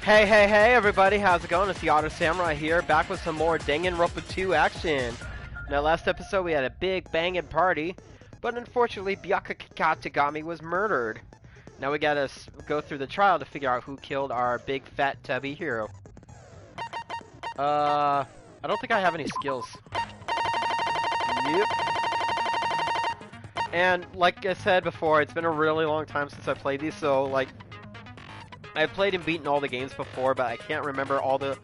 Hey everybody, how's it going? It's the Otter Samurai here, back with some more Danganronpa 2 action. Now last episode we had a big banging party, but unfortunately Byakuya Katagami was murdered. Now we gotta go through the trial to figure out who killed our big fat tubby hero. I don't think I have any skills. Yep. And like I said before, it's been a really long time since I played these, so like I've played and beaten all the games before, but I can't remember all the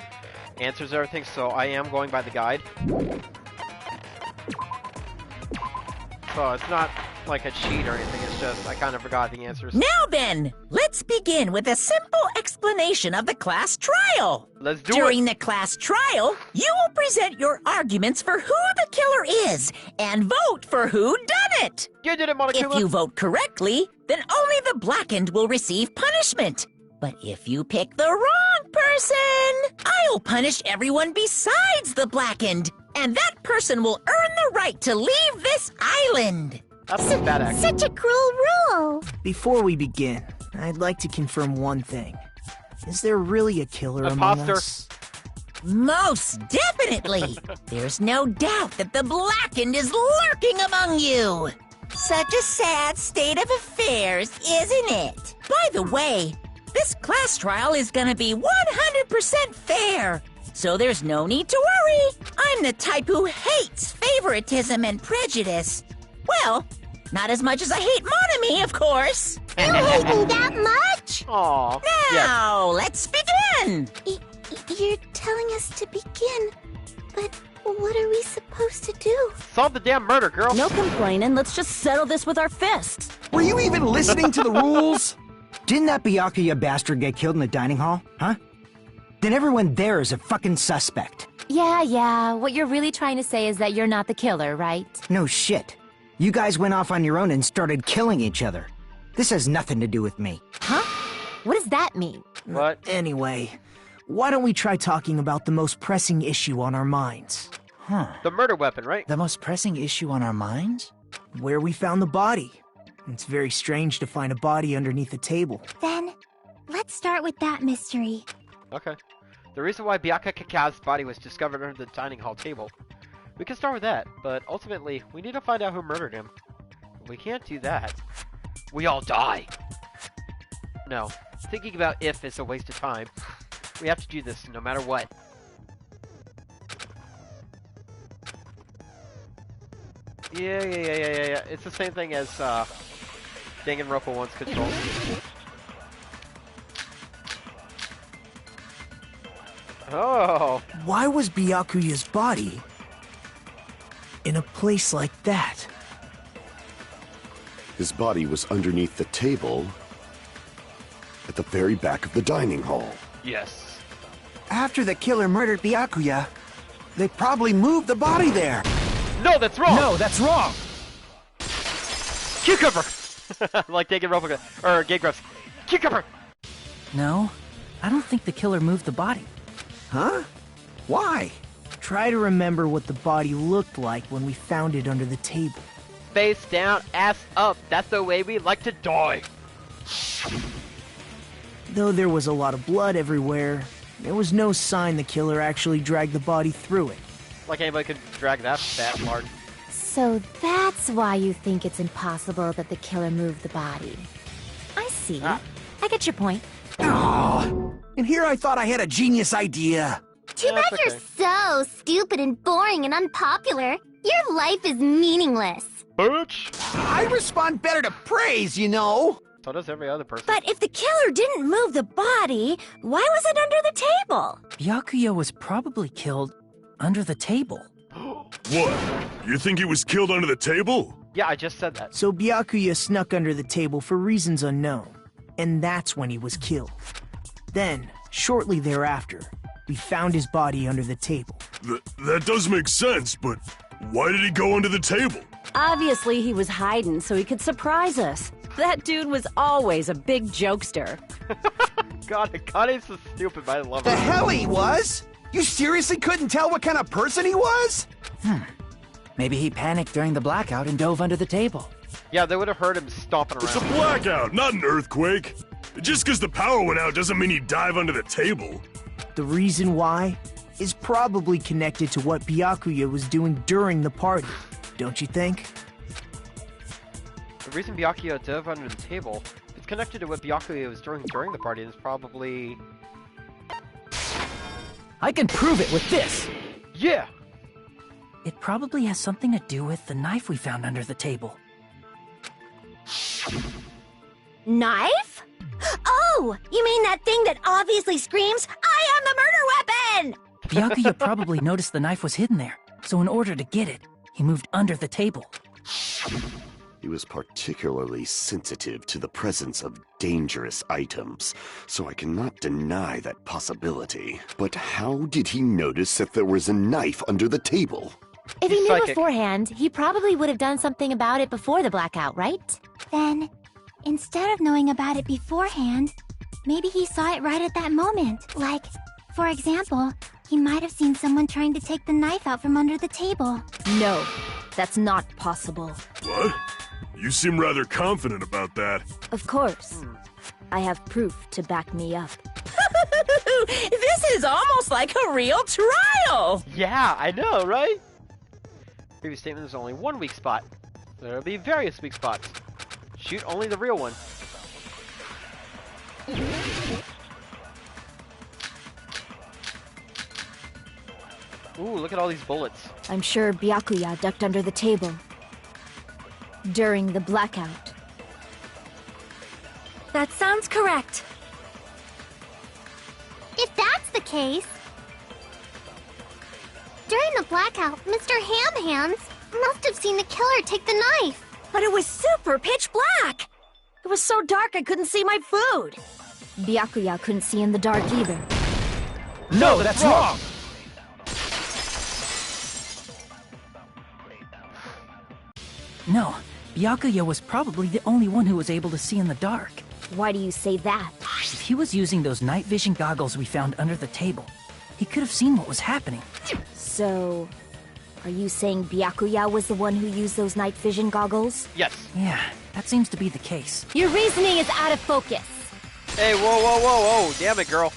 answers and everything, so I am going by the guide. So it's not like a cheat or anything, it's just I kind of forgot the answers. Now then, let's begin with a simple explanation of the class trial. Let's do it! During the class trial, you will present your arguments for who the killer is and vote for who done it. You did it, Monokuma! If you vote correctly, then only the blackened will receive punishment. But if you pick the wrong person, I'll punish everyone besides the blackened, and that person will earn the right to leave this island. That's a bad act. Such a cruel rule. Before we begin, I'd like to confirm one thing. Is there really a killer among us? Most definitely. There's no doubt that the blackened is lurking among you. Such a sad state of affairs, isn't it? By the way, this class trial is gonna be 100% fair, so there's no need to worry. I'm the type who hates favoritism and prejudice. Well, not as much as I hate Monami, of course. You hate me that much? Aww. Now, let's begin. You're telling us to begin, but what are we supposed to do? Solve the damn murder, girl! No complaining, let's just settle this with our fists. Were you even listening to the rules? Didn't that Byakuya bastard get killed in the dining hall, huh? Then everyone there is a fucking suspect. Yeah, what you're really trying to say is that you're not the killer, right? No shit. You guys went off on your own and started killing each other. This has nothing to do with me. Huh? What does that mean? What? Anyway, why don't we try talking about the most pressing issue on our minds? Huh. The murder weapon, right? The most pressing issue on our minds? Where we found the body. It's very strange to find a body underneath a table. Then, let's start with that mystery. Okay. The reason why Byakuya's body was discovered under the dining hall table. We can start with that, but ultimately, we need to find out who murdered him. We can't do that. We all die! No. Thinking about if is a waste of time. We have to do this no matter what. Yeah. It's the same thing as, Danganronpa 1's controls. Oh! Why was Byakuya's body in a place like that? His body was underneath the table at the very back of the dining hall. Yes. After the killer murdered Byakuya, they probably moved the body there. No, that's wrong! No, that's wrong! Cucumber! Like Danganronpa, or Gigrus. Cucumber! No, I don't think the killer moved the body. Huh? Why? Try to remember what the body looked like when we found it under the table. Face down, ass up. That's the way we like to die. Though there was a lot of blood everywhere, there was no sign the killer actually dragged the body through it. Like anybody could drag that fat lard. So that's why you think it's impossible that the killer moved the body. I see. Ah. I get your point. Oh, and here I thought I had a genius idea. Too Yeah, bad it's you're okay. so stupid and boring and unpopular. Your life is meaningless. Bitch! I respond better to praise, you know. So does every other person. But if the killer didn't move the body, why was it under the table? Byakuya was probably killed under the table. What? You think he was killed under the table? Yeah, I just said that. So Byakuya snuck under the table for reasons unknown, and that's when he was killed. Then, shortly thereafter, we found his body under the table. That does make sense, but why did he go under the table? Obviously, he was hiding so he could surprise us. That dude was always a big jokester. God, Akane's so stupid, but I love The her. hell he was? You seriously couldn't tell what kind of person he was? Maybe he panicked during the blackout and dove under the table. Yeah, they would have heard him stomping It's a around. blackout, not an earthquake. Just because the power went out doesn't mean you dive under the table. The reason why is probably connected to what Byakuya was doing during the party, don't you think? The reason Byakuya dove under the table is connected to what Byakuya was doing during the party and is probably... I can prove it with this! Yeah! It probably has something to do with the knife we found under the table. Knife? Oh, you mean that thing that obviously screams, I am the murder weapon! Byakuya probably noticed the knife was hidden there, so in order to get it, he moved under the table. He was particularly sensitive to the presence of dangerous items, so I cannot deny that possibility. But how did he notice that there was a knife under the table? If he He's knew psychic. beforehand, he probably would have done something about it before the blackout, right? Then, instead of knowing about it beforehand, maybe he saw it right at that moment. Like, for example, he might have seen someone trying to take the knife out from under the table. No, that's not possible. What? You seem rather confident about that. Of course. I have proof to back me up. This is almost like a real trial! Yeah, I know, right? Previous statement, there's only one weak spot. There'll be various weak spots. Shoot only the real one. Ooh, look at all these bullets. I'm sure Byakuya ducked under the table during the blackout. That sounds correct. If that's the case... During the blackout, Mr. Ham Hands must have seen the killer take the knife. But it was super pitch black! It was so dark I couldn't see my food! Byakuya couldn't see in the dark either. No, that's wrong! No, Byakuya was probably the only one who was able to see in the dark. Why do you say that? If he was using those night vision goggles we found under the table, he could have seen what was happening. So, are you saying Byakuya was the one who used those night vision goggles? Yes. Yeah, that seems to be the case. Your reasoning is out of focus. Hey, whoa, whoa, whoa, whoa. Damn it, girl.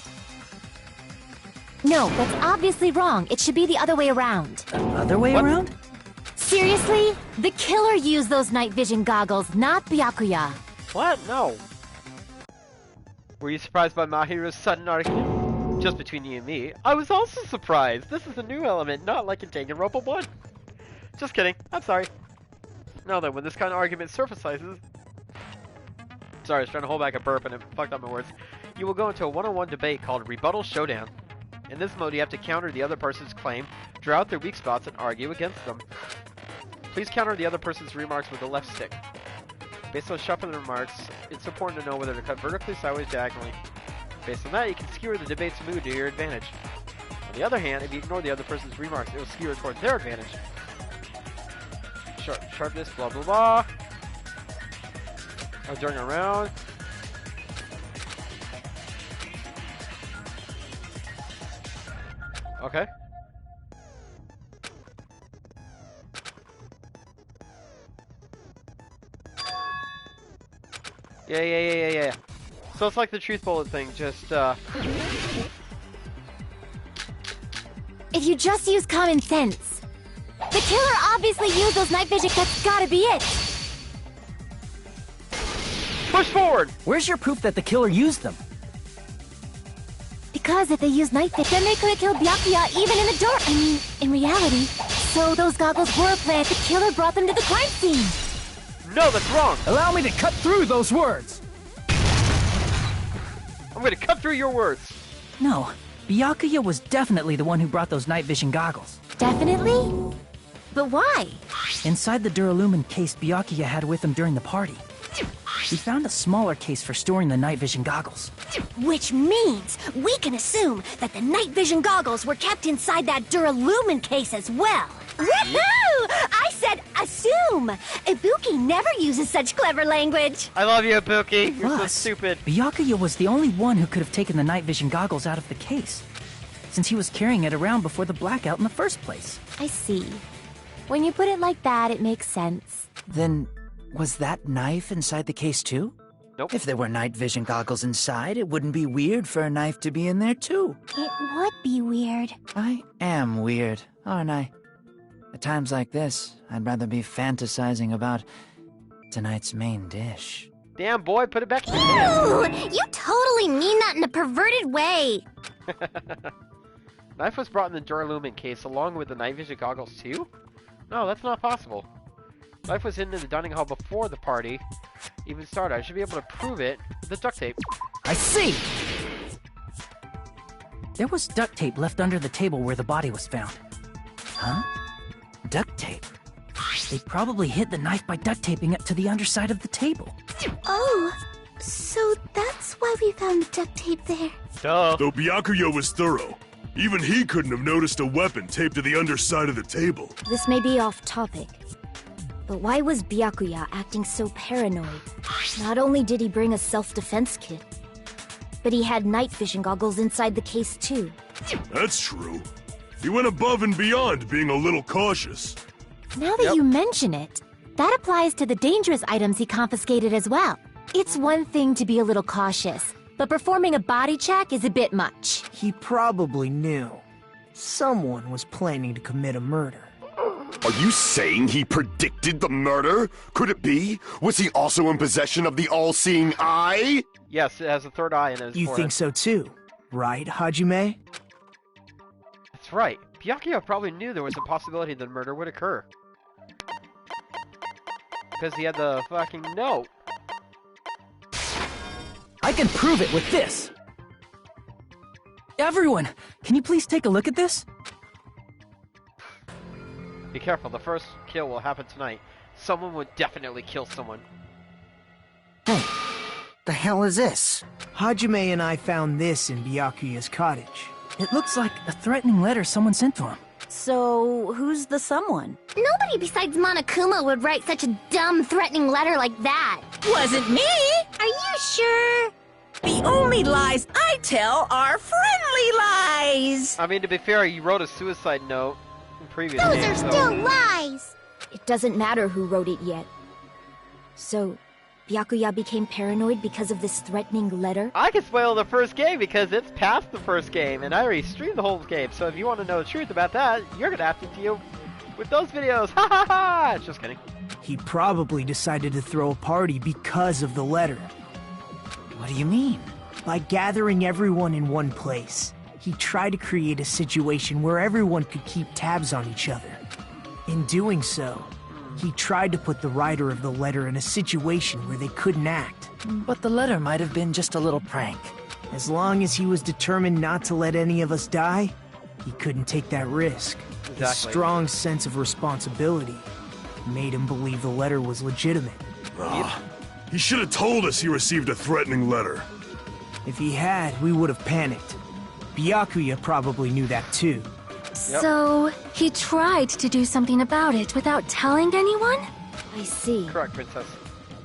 No, that's obviously wrong. It should be the other way around. The other way What? around? Seriously? The killer used those night vision goggles, not Byakuya. What? No. Were you surprised by Mahiru's sudden argument? Just between you and me, I was also surprised. This is a new element, not like in Danganronpa 1. Just kidding. I'm sorry. Now then, when this kind of argument surfaces... Sorry, I was trying to hold back a burp and it fucked up my words. You will go into a one-on-one debate called Rebuttal Showdown. In this mode, you have to counter the other person's claim, draw out their weak spots, and argue against them. Please counter the other person's remarks with the left stick. Based on shuffling remarks, it's important to know whether to cut vertically, sideways, diagonally. Based on that, you can skewer the debate's mood to your advantage. On the other hand, if you ignore the other person's remarks, it will skewer towards their advantage. Sharpness, blah blah blah. During a round. Okay. Yeah. So it's like the truth bullet thing, just, If you just use common sense. The killer obviously used those night vision. That's gotta be it. push forward! Where's your proof that the killer used them? Because if they used night vision, then they could have killed Byakuya even in the dark. I mean, in reality. So those goggles were a plant. The killer brought them to the crime scene. No, that's wrong! Allow me to cut through those words! I'm gonna cut through your words! No, Byakuya was definitely the one who brought those night vision goggles. Definitely? But why? Inside the Duralumin case Byakuya had with him during the party, we found a smaller case for storing the night vision goggles. Which means we can assume that the night vision goggles were kept inside that Duralumin case as well. Woohoo! I said assume! Ibuki never uses such clever language. I love you, Ibuki. You're so Plus, stupid. Byakuya was the only one who could have taken the night vision goggles out of the case, since he was carrying it around before the blackout in the first place. I see. When you put it like that, it makes sense. Then, was that knife inside the case too? Nope. If there were night vision goggles inside, it wouldn't be weird for a knife to be in there too. It would be weird. I am weird, aren't I? At times like this, I'd rather be fantasizing about tonight's main dish. Damn, boy, put it back in the can. Ooh, you totally mean that in a perverted way. Knife was brought in the Duralumin case along with the night vision goggles too? No, that's not possible. Knife was hidden in the dining hall before the party even started. I should be able to prove it with the duct tape. I see! There was duct tape left under the table where the body was found. Huh? Duct tape? They probably hid the knife by duct taping it to the underside of the table. Oh, so that's why we found the duct tape there. Duh. Though Byakuya was thorough, even he couldn't have noticed a weapon taped to the underside of the table. This may be off topic, but why was Byakuya acting so paranoid? Not only did he bring a self-defense kit, but he had night vision goggles inside the case too. That's true. He went above and beyond being a little cautious. Now that you mention it, that applies to the dangerous items he confiscated as well. It's one thing to be a little cautious, but performing a body check is a bit much. He probably knew. Someone was planning to commit a murder. Are you saying he predicted the murder? Could it be? Was he also in possession of the all-seeing eye? Yes, it has a third eye in his You forehead. think so too, right, Hajime? That's right. Byakuya probably knew there was a possibility that murder would occur. Because he had the fucking note. I can prove it with this! Everyone, can you please take a look at this? Be careful, the first kill will happen tonight. Someone would definitely kill someone. Hey, the hell is this? Hajime and I found this in Byakuya's cottage. It looks like a threatening letter someone sent to him. So, who's the someone? Nobody besides Monokuma would write such a dumb, threatening letter like that. Wasn't me! Are you sure? The only lies I tell are friendly lies! I mean, to be fair, he wrote a suicide note in previous Those games, are so- still lies. It doesn't matter who wrote it yet. So, Byakuya became paranoid because of this threatening letter? I can spoil the first game because it's past the first game, and I already streamed the whole game, so if you want to know the truth about that, you're gonna have to deal with those videos. Ha ha ha! Just kidding. He probably decided to throw a party because of the letter. What do you mean? By gathering everyone in one place, he tried to create a situation where everyone could keep tabs on each other. In doing so, he tried to put the writer of the letter in a situation where they couldn't act. But the letter might have been just a little prank. As long as he was determined not to let any of us die, he couldn't take that risk. His Exactly. strong sense of responsibility made him believe the letter was legitimate. He should have told us he received a threatening letter. If he had, we would have panicked. Byakuya probably knew that too. Yep. So, he tried to do something about it without telling anyone? I see. Correct, Princess.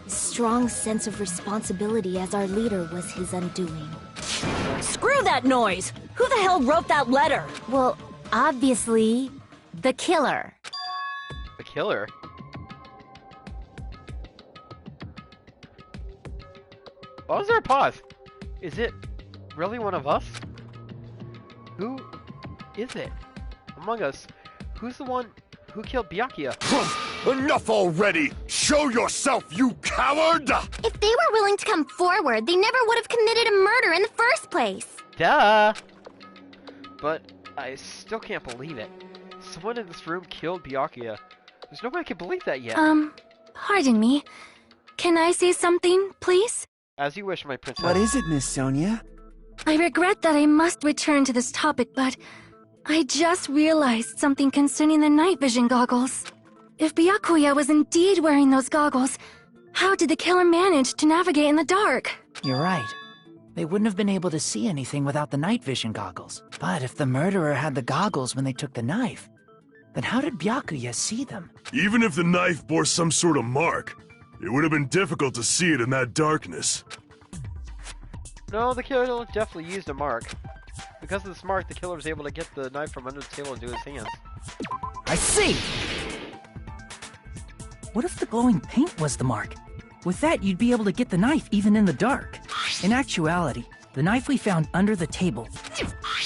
His strong sense of responsibility as our leader was his undoing. Screw that noise! Who the hell wrote that letter? Well, obviously, the killer. The killer? Why was there a pause? Is it really one of us? Who is it? Among us, who's the one who killed Byakuya? Enough already! Show yourself, you coward! If they were willing to come forward, they never would have committed a murder in the first place. Duh! But I still can't believe it. Someone in this room killed Byakuya. There's no way I can believe that yet. Pardon me. Can I say something, please? As you wish, my princess. What is it, Miss Sonia? I regret that I must return to this topic, but I just realized something concerning the night vision goggles. If Byakuya was indeed wearing those goggles, how did the killer manage to navigate in the dark? You're right. They wouldn't have been able to see anything without the night vision goggles. But if the murderer had the goggles when they took the knife, then how did Byakuya see them? Even if the knife bore some sort of mark, it would have been difficult to see it in that darkness. No, the killer definitely used a mark. Because of this mark, the killer was able to get the knife from under the table into his hands. I see! What if the glowing paint was the mark? With that, you'd be able to get the knife even in the dark. In actuality, the knife we found under the table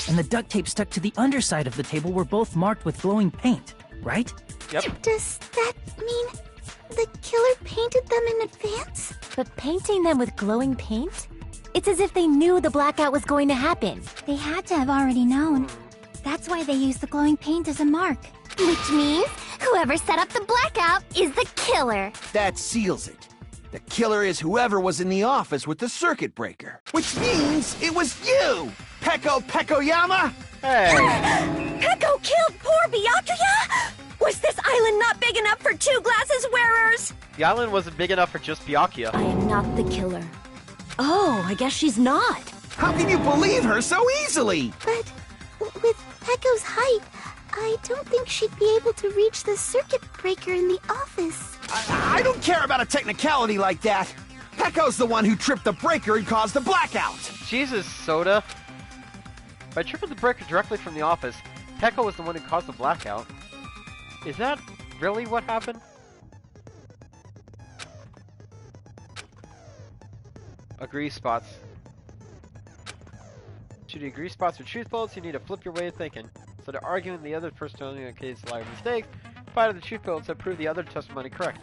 and the duct tape stuck to the underside of the table were both marked with glowing paint, right? Yep. Does that mean the killer painted them in advance? But painting them with glowing paint? It's as if they knew the blackout was going to happen. They had to have already known. That's why they used the glowing paint as a mark. Which means whoever set up the blackout is the killer. That seals it. The killer is whoever was in the office with the circuit breaker. Which means it was you, Peko Pekoyama! Hey! Peko killed poor Byakuya? Was this island not big enough for 2 glasses wearers? The island wasn't big enough for just Byakuya. I am not the killer. Oh, I guess she's not. How can you believe her so easily? But with Peko's height, I don't think she'd be able to reach the circuit breaker in the office. I don't care about a technicality like that. Peko's the one who tripped the breaker and caused the blackout. Jesus, Soda. By tripping the breaker directly from the office, Peko was the one who caused the blackout. Is that really what happened? Agree spots. To the agree spots are truth bullets, you need to flip your way of thinking. Instead of arguing the other person only in case of liar mistakes, find the truth bullets that prove the other testimony correct.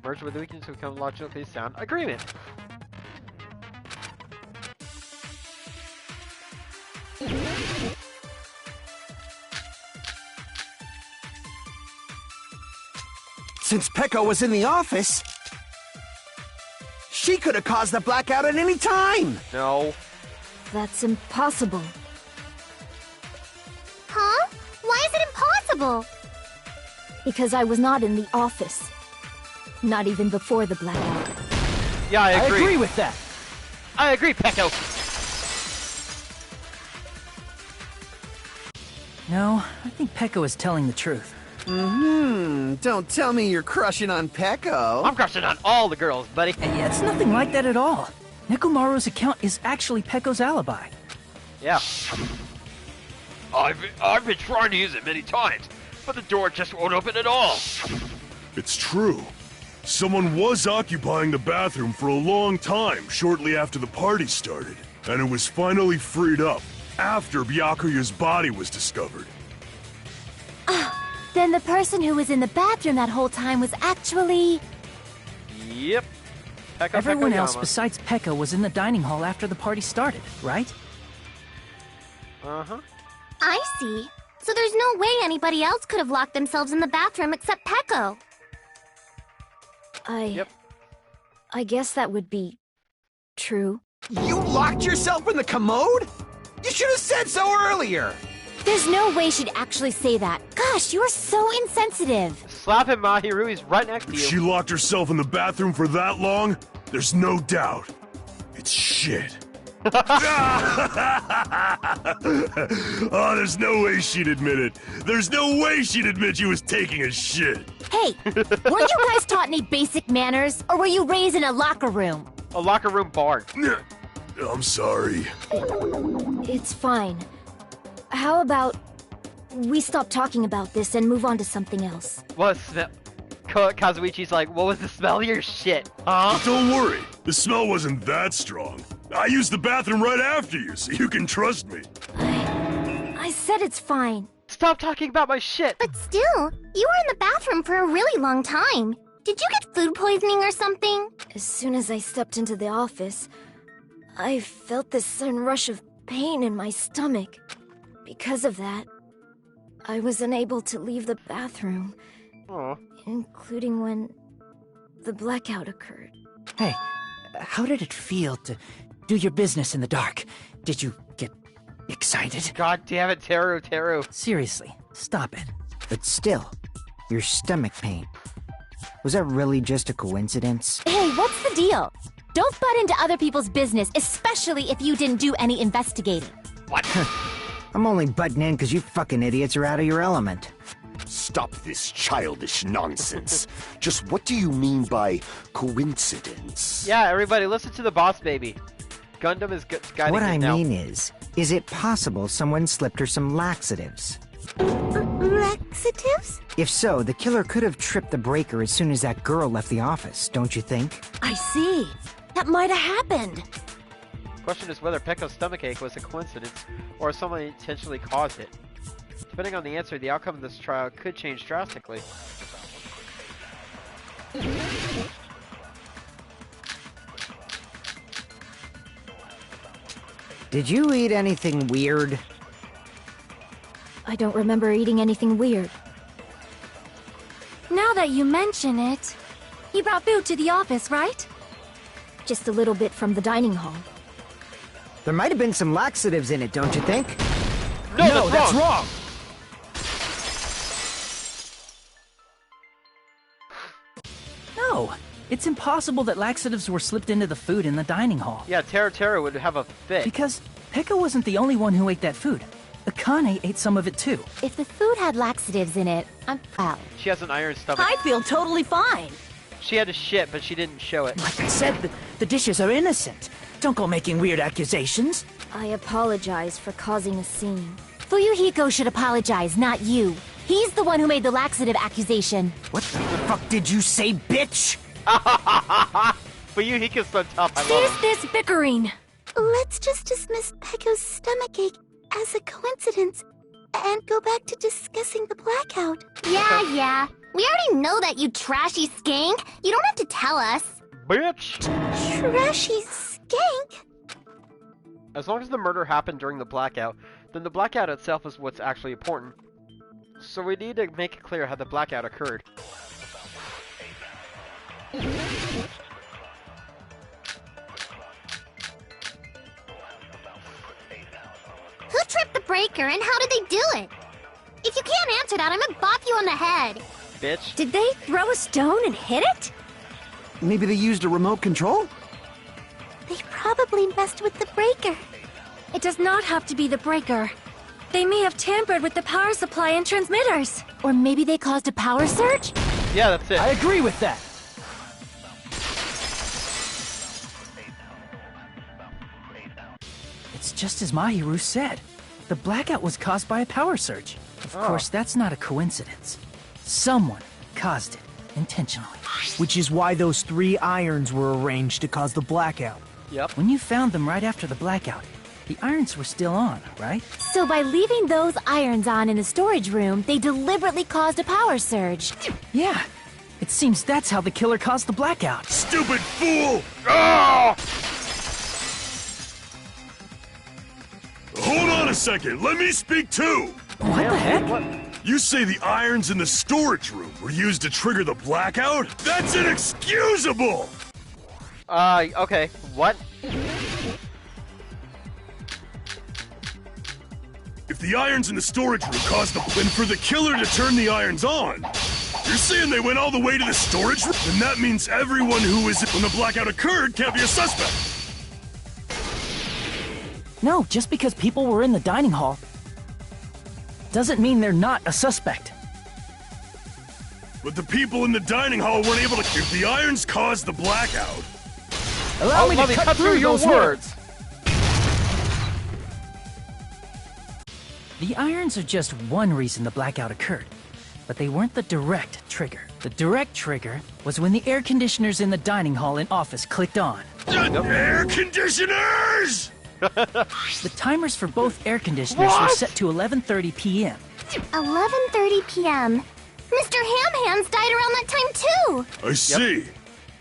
Merge with the weakness to become logically sound agreement. Since Peko was in the office, she could have caused the blackout at any time. No. That's impossible. Huh? Why is it impossible? Because I was not in the office. Not even before the blackout. Yeah, I agree. I agree with that. I agree, Peko. No, I think Peko is telling the truth. Don't tell me you're crushing on Peko. I'm crushing on all the girls, buddy. Hey, it's nothing like that at all. Nekomaru's account is actually Peko's alibi. Yeah. I've been trying to use it many times, but the door just won't open at all. It's true. Someone was occupying the bathroom for a long time shortly after the party started, and it was finally freed up after Byakuya's body was discovered. Then the person who was in the bathroom that whole time was actually... Yep. Peko Everyone Pekoyama. else besides Peko was in the dining hall after the party started, right? Uh-huh. I see. So there's no way anybody else could have locked themselves in the bathroom except Peko. Yep. I guess that would be... true. You locked yourself in the commode? You should have said so earlier. There's no way she'd actually say that. Gosh, you're so insensitive. Slap him, Mahiru. He's right next to If you. she locked herself in the bathroom for that long, there's no doubt. It's shit. Oh, there's no way she'd admit it. There's no way she'd admit she was taking a shit. Hey, were you guys taught any basic manners, or were you raised in a locker room? A locker room bar. I'm sorry. It's fine. How about we stop talking about this and move on to something else? What smell? Kazuichi's like, what was the smell of your shit? Huh? Don't worry, the smell wasn't that strong. I used the bathroom right after you, so you can trust me. I said it's fine. Stop talking about my shit. But still, you were in the bathroom for a really long time. Did you get food poisoning or something? As soon as I stepped into the office, I felt this sudden rush of pain in my stomach. Because of that, I was unable to leave the bathroom, Aw. including when the blackout occurred. Hey, how did it feel to do your business in the dark? Did you get excited? God damn it, Teru. Seriously, stop it. But still, your stomach pain. Was that really just a coincidence? Hey, what's the deal? Don't butt into other people's business, especially if you didn't do any investigating. What? I'm only butting in because you fucking idiots are out of your element. Stop this childish nonsense. Just what do you mean by coincidence? Yeah, everybody, listen to the boss baby. Gundam is guiding What it I now. mean is it possible someone slipped her some laxatives? laxatives? If so, the killer could have tripped the breaker as soon as that girl left the office, don't you think? I see. That might have happened. The question is whether Pecco's stomachache was a coincidence or if someone intentionally caused it. Depending on the answer, the outcome of this trial could change drastically. Did you eat anything weird? I don't remember eating anything weird. Now that you mention it, you brought food to the office, right? Just a little bit from the dining hall. There might have been some laxatives in it, don't you think? No, that's wrong! No, it's impossible that laxatives were slipped into the food in the dining hall. Yeah, Tera would have a fit. Because Pecco wasn't the only one who ate that food. Akane ate some of it too. If the food had laxatives in it, I'm out. She has an iron stomach. I feel totally fine. She had to shit, but she didn't show it. Like I said, the dishes are innocent. Don't go making weird accusations. I apologize for causing a scene. Fuyuhiko should apologize, not you. He's the one who made the laxative accusation. What the fuck did you say, bitch? Fuyuhiko's so tough, I love him. Cease this bickering! Let's just dismiss Pecco's stomachache as a coincidence and go back to discussing the blackout. Yeah. We already know that, you trashy skank. You don't have to tell us. Bitch! Trashy skank? As long as the murder happened during the blackout, then the blackout itself is what's actually important. So we need to make it clear how the blackout occurred. Who tripped the breaker and how did they do it? If you can't answer that, I'm gonna bop you on the head. Bitch. Did they throw a stone and hit it? Maybe they used a remote control? They probably messed with the breaker. It does not have to be the breaker. They may have tampered with the power supply and transmitters. Or maybe they caused a power surge? Yeah, that's it. I agree with that. It's just as Mahiru said. The blackout was caused by a power surge. Of course, that's not a coincidence. Someone caused it intentionally. Which is why those 3 irons were arranged to cause the blackout. Yep. When you found them right after the blackout, the irons were still on, right? So by leaving those irons on in the storage room, they deliberately caused a power surge. Yeah. It seems that's how the killer caused the blackout. Stupid fool! Ah! Hold on a second, let me speak too! What the heck? What? You say the irons in the storage room were used to trigger the blackout? That's inexcusable! Okay. What? If the irons in the storage room caused then for the killer to turn the irons on, you're saying they went all the way to the storage room? Then that means everyone who was when the blackout occurred can't be a suspect. No, just because people were in the dining hall doesn't mean they're not a suspect. But the people in the dining hall weren't able to. If the irons caused the blackout, Allow me to cut through your words. The irons are just one reason the blackout occurred, but they weren't the direct trigger. The direct trigger was when the air conditioners in the dining hall and office clicked on. air conditioners! The timers for both air conditioners were set to 11:30 p.m. 11:30 p.m. Mr. Ham-Hands died around that time too! I see.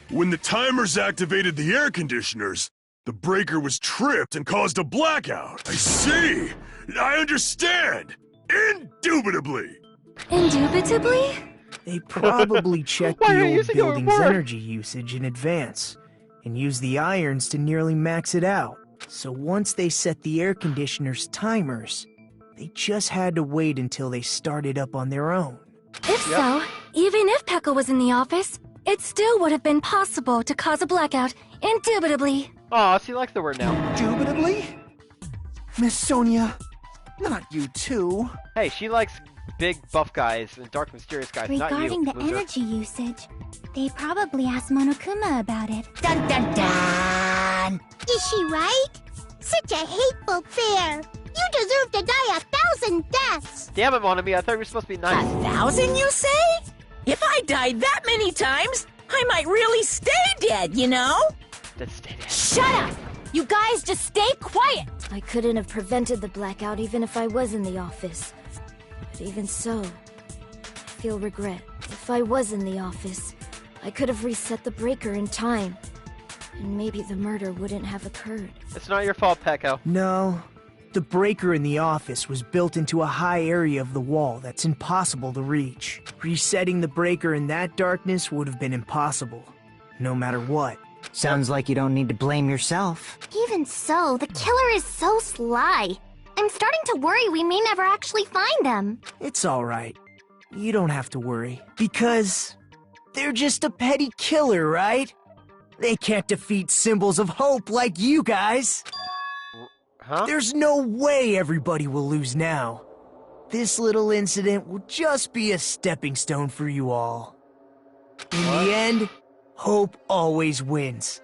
When the timers activated the air conditioners, the breaker was tripped and caused a blackout. I see. I understand. Indubitably. Indubitably? They probably checked Why are the you old using the word building's word? energy usage in advance and used the irons to nearly max it out. So once they set the air conditioner's timers, they just had to wait until they started up on their own. If so, even if Pecco was in the office, it still would have been possible to cause a blackout, indubitably. Aw, she likes the word now. Indubitably? Miss Sonia, not you too. Hey, she likes big buff guys and dark mysterious guys, not you, Regarding the loser. energy usage, they probably asked Monokuma about it. Dun dun dun! Is she right? Such a hateful bear! You deserve to die 1,000 deaths! Damn it, Monami, I thought you were supposed to be nice. 1,000, you say? If I died that many times, I might really stay dead, you know? Let's stay there. Shut up! You guys just stay quiet! I couldn't have prevented the blackout even if I was in the office. But even so, I feel regret. If I was in the office, I could have reset the breaker in time. And maybe the murder wouldn't have occurred. It's not your fault, Pecco. No. The breaker in the office was built into a high area of the wall that's impossible to reach. Resetting the breaker in that darkness would have been impossible, no matter what. Sounds like you don't need to blame yourself. Even so, the killer is so sly. I'm starting to worry we may never actually find them. It's alright. You don't have to worry. Because they're just a petty killer, right? They can't defeat symbols of hope like you guys. Huh? There's no way everybody will lose now. This little incident will just be a stepping stone for you all. In the end, hope always wins.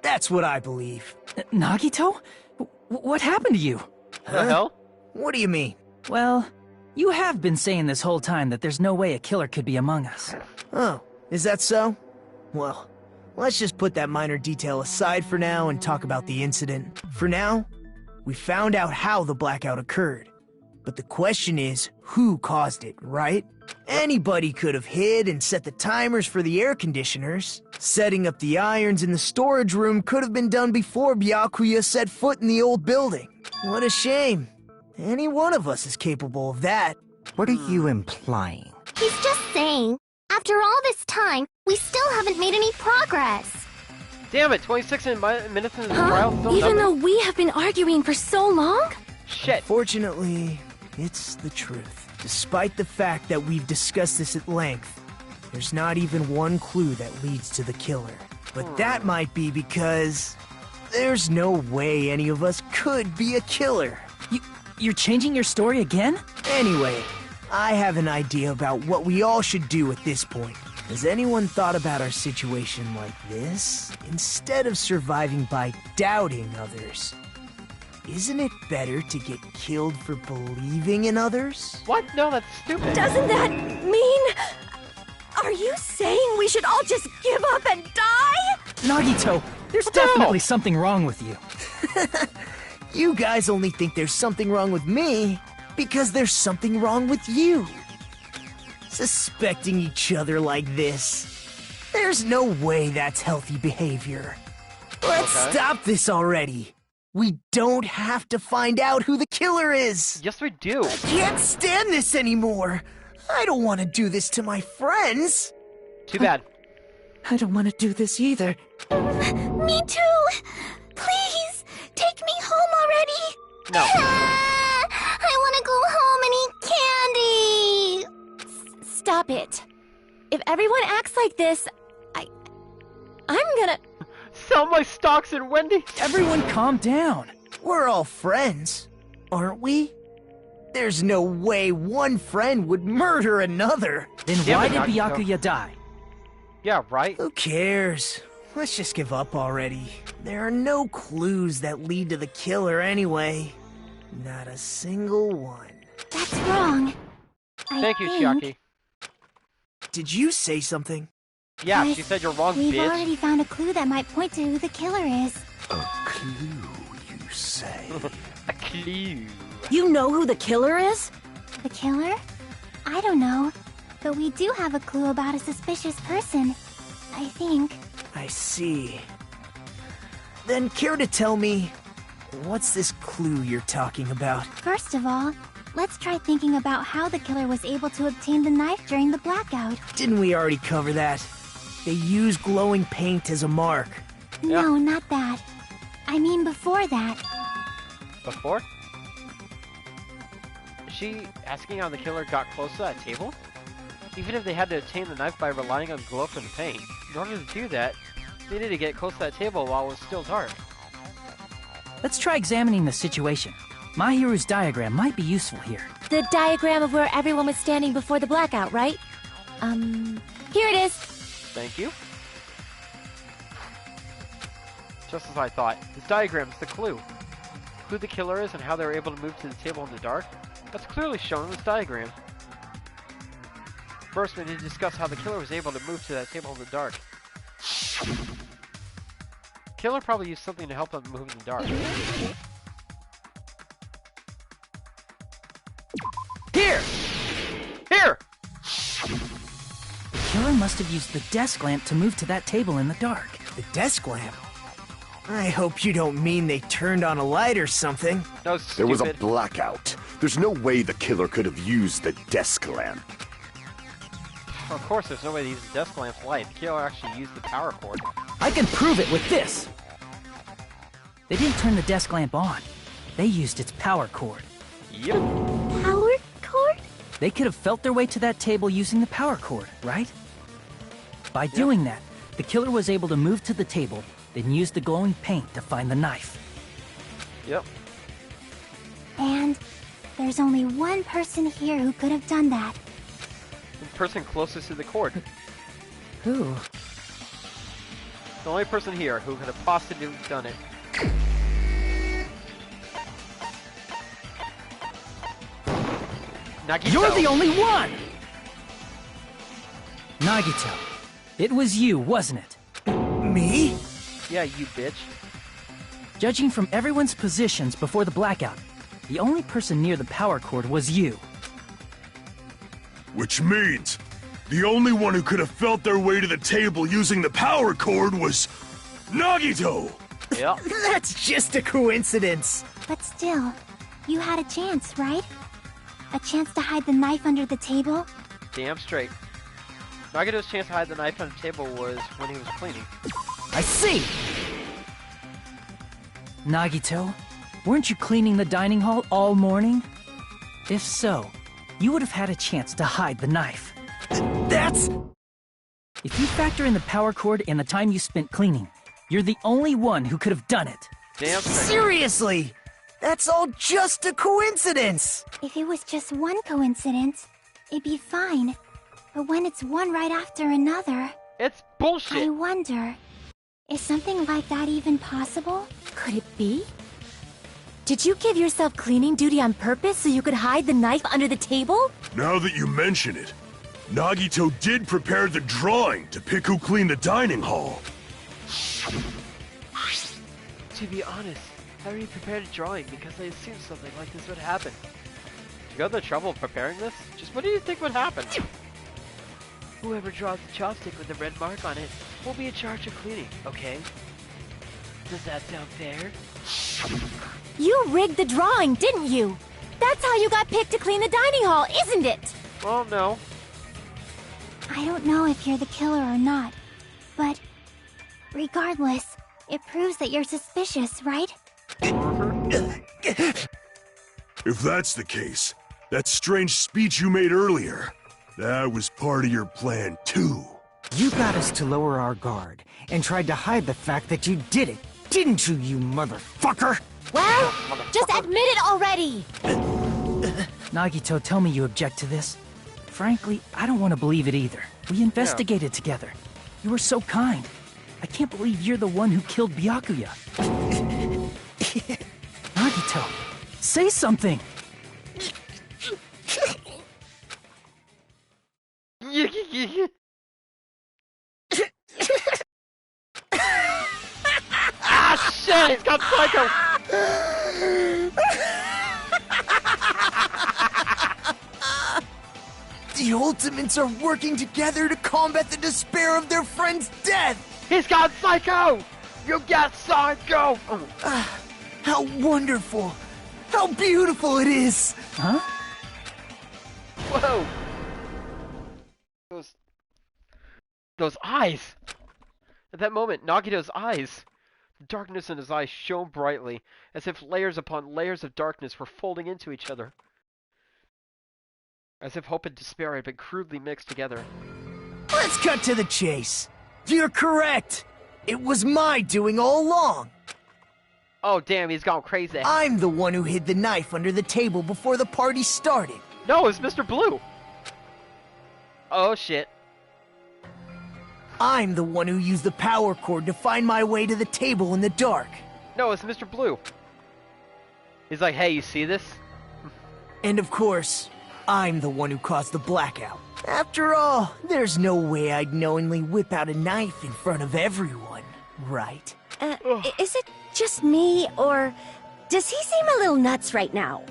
That's what I believe. Nagito? What happened to you? What the hell? What do you mean? Well, you have been saying this whole time that there's no way a killer could be among us. Oh, is that so? Well, let's just put that minor detail aside for now and talk about the incident. For now, we found out how the blackout occurred. But the question is, who caused it, right? Anybody could have hid and set the timers for the air conditioners. Setting up the irons in the storage room could have been done before Byakuya set foot in the old building. What a shame. Any one of us is capable of that. What are you implying? He's just saying, after all this time, we still haven't made any progress. Damn it, 26 minutes into the trial, still Even nothing? though we have been arguing for so long? Shit. Fortunately, it's the truth. Despite the fact that we've discussed this at length, there's not even one clue that leads to the killer. But that might be because there's no way any of us could be a killer. You're changing your story again? Anyway, I have an idea about what we all should do at this point. Has anyone thought about our situation like this? Instead of surviving by doubting others, isn't it better to get killed for believing in others? What? No, that's stupid. Doesn't that mean... Are you saying we should all just give up and die? Nagito, there's definitely something wrong with you. You guys only think there's something wrong with me because there's something wrong with you. Suspecting each other like this. There's no way that's healthy behavior. Let's stop this already. We don't have to find out who the killer is. Yes, we do. I can't stand this anymore. I don't want to do this to my friends. Too bad. I don't want to do this either. Me too! Please, take me home already! No. I want to go home and eat candy! Stop it. If everyone acts like this, I'm gonna... Sell my stocks in Wendy's. Everyone calm down. We're all friends, aren't we? There's no way one friend would murder another. Then Damn why it, did Nagito. Byakuya die? Yeah, right? Who cares? Let's just give up already. There are no clues that lead to the killer anyway. Not a single one. That's wrong. Thank you, Chiaki. Did you say something? Yeah, Guys, she said you're wrong, We've bitch. already found a clue that might point to who the killer is. A clue, you say? A clue. You know who the killer is? The killer? I don't know. But we do have a clue about a suspicious person. I think. I see. Then care to tell me, what's this clue you're talking about? First of all, let's try thinking about how the killer was able to obtain the knife during the blackout. Didn't we already cover that? They use glowing paint as a mark. No, not that. I mean before that. Before? Is she asking how the killer got close to that table? Even if they had to obtain the knife by relying on glow from the paint, in order to do that, they needed to get close to that table while it was still dark. Let's try examining the situation. Mahiru's diagram might be useful here. The diagram of where everyone was standing before the blackout, right? Here it is. Thank you. Just as I thought. This diagram's the clue. who the killer is and how they were able to move to the table in the dark? That's clearly shown in this diagram. First, we need to discuss how the killer was able to move to that table in the dark. Killer probably used something to help him move in the dark. Here! Here! The killer must have used the desk lamp to move to that table in the dark. The desk lamp? I hope you don't mean they turned on a light or something. No, There was a stupid. blackout. There's no way the killer could have used the desk lamp. Of course, there's no way to use the desk lamp's light. The killer actually used the power cord. I can prove it with this! They didn't turn the desk lamp on. They used its power cord. Yep. Power cord? They could have felt their way to that table using the power cord, right? By doing that, the killer was able to move to the table, then use the glowing paint to find the knife. Yep. And there's only one person here who could have done that. The person closest to the cord. Who? The only person here who could have possibly done it. Nagito. You're the only one! Nagito, it was you, wasn't it? Me? Yeah, you bitch. Judging from everyone's positions before the blackout, the only person near the power cord was you. Which means the only one who could have felt their way to the table using the power cord was Nagito! Yep. That's just a coincidence. But still, you had a chance, right? A chance to hide the knife under the table? Damn straight. Nagito's chance to hide the knife on the table was when he was cleaning. I see! Nagito, weren't you cleaning the dining hall all morning? If so, you would have had a chance to hide the knife. That's... If you factor in the power cord and the time you spent cleaning, you're the only one who could have done it. Damn straight. Seriously! That's all just a coincidence! If it was just one coincidence, it'd be fine. But when it's one right after another, It's bullshit. I wonder, is something like that even possible? Could it be? Did you give yourself cleaning duty on purpose so you could hide the knife under the table? Now that you mention it, Nagito did prepare the drawing to pick who cleaned the dining hall. To be honest, I already prepared a drawing because I assumed something like this would happen. You go to the trouble of preparing this? Just what do you think would happen? Whoever draws the chopstick with the red mark on it will be in charge of cleaning, okay? Does that sound fair? You rigged the drawing, didn't you? That's how you got picked to clean the dining hall, isn't it? Well, no. I don't know if you're the killer or not, but regardless, it proves that you're suspicious, right? If that's the case, that strange speech you made earlier, that was part of your plan too. You got us to lower our guard and tried to hide the fact that you did it, didn't you, you motherfucker? Well, just admit it already! Nagito, tell me you object to this. Frankly, I don't want to believe it either. We investigated together. You were so kind. I can't believe you're the one who killed Byakuya. Nagito, say something! Ah, shit! He's got psycho! The Ultimates are working together to combat the despair of their friend's death! He's got psycho! You got psycho! Oh. How wonderful! How beautiful it is! Huh? Whoa! Those eyes! At that moment, Nagito's eyes! The darkness in his eyes shone brightly, as if layers upon layers of darkness were folding into each other. As if hope and despair had been crudely mixed together. Let's cut to the chase. You're correct. It was my doing all along. Oh damn, he's gone crazy. I'm the one who hid the knife under the table before the party started. No, it's Mr. Blue! Oh shit. I'm the one who used the power cord to find my way to the table in the dark. No, it's Mr. Blue. He's like, hey, you see this? And of course, I'm the one who caused the blackout. After all, there's no way I'd knowingly whip out a knife in front of everyone, right? Is it just me, or does he seem a little nuts right now?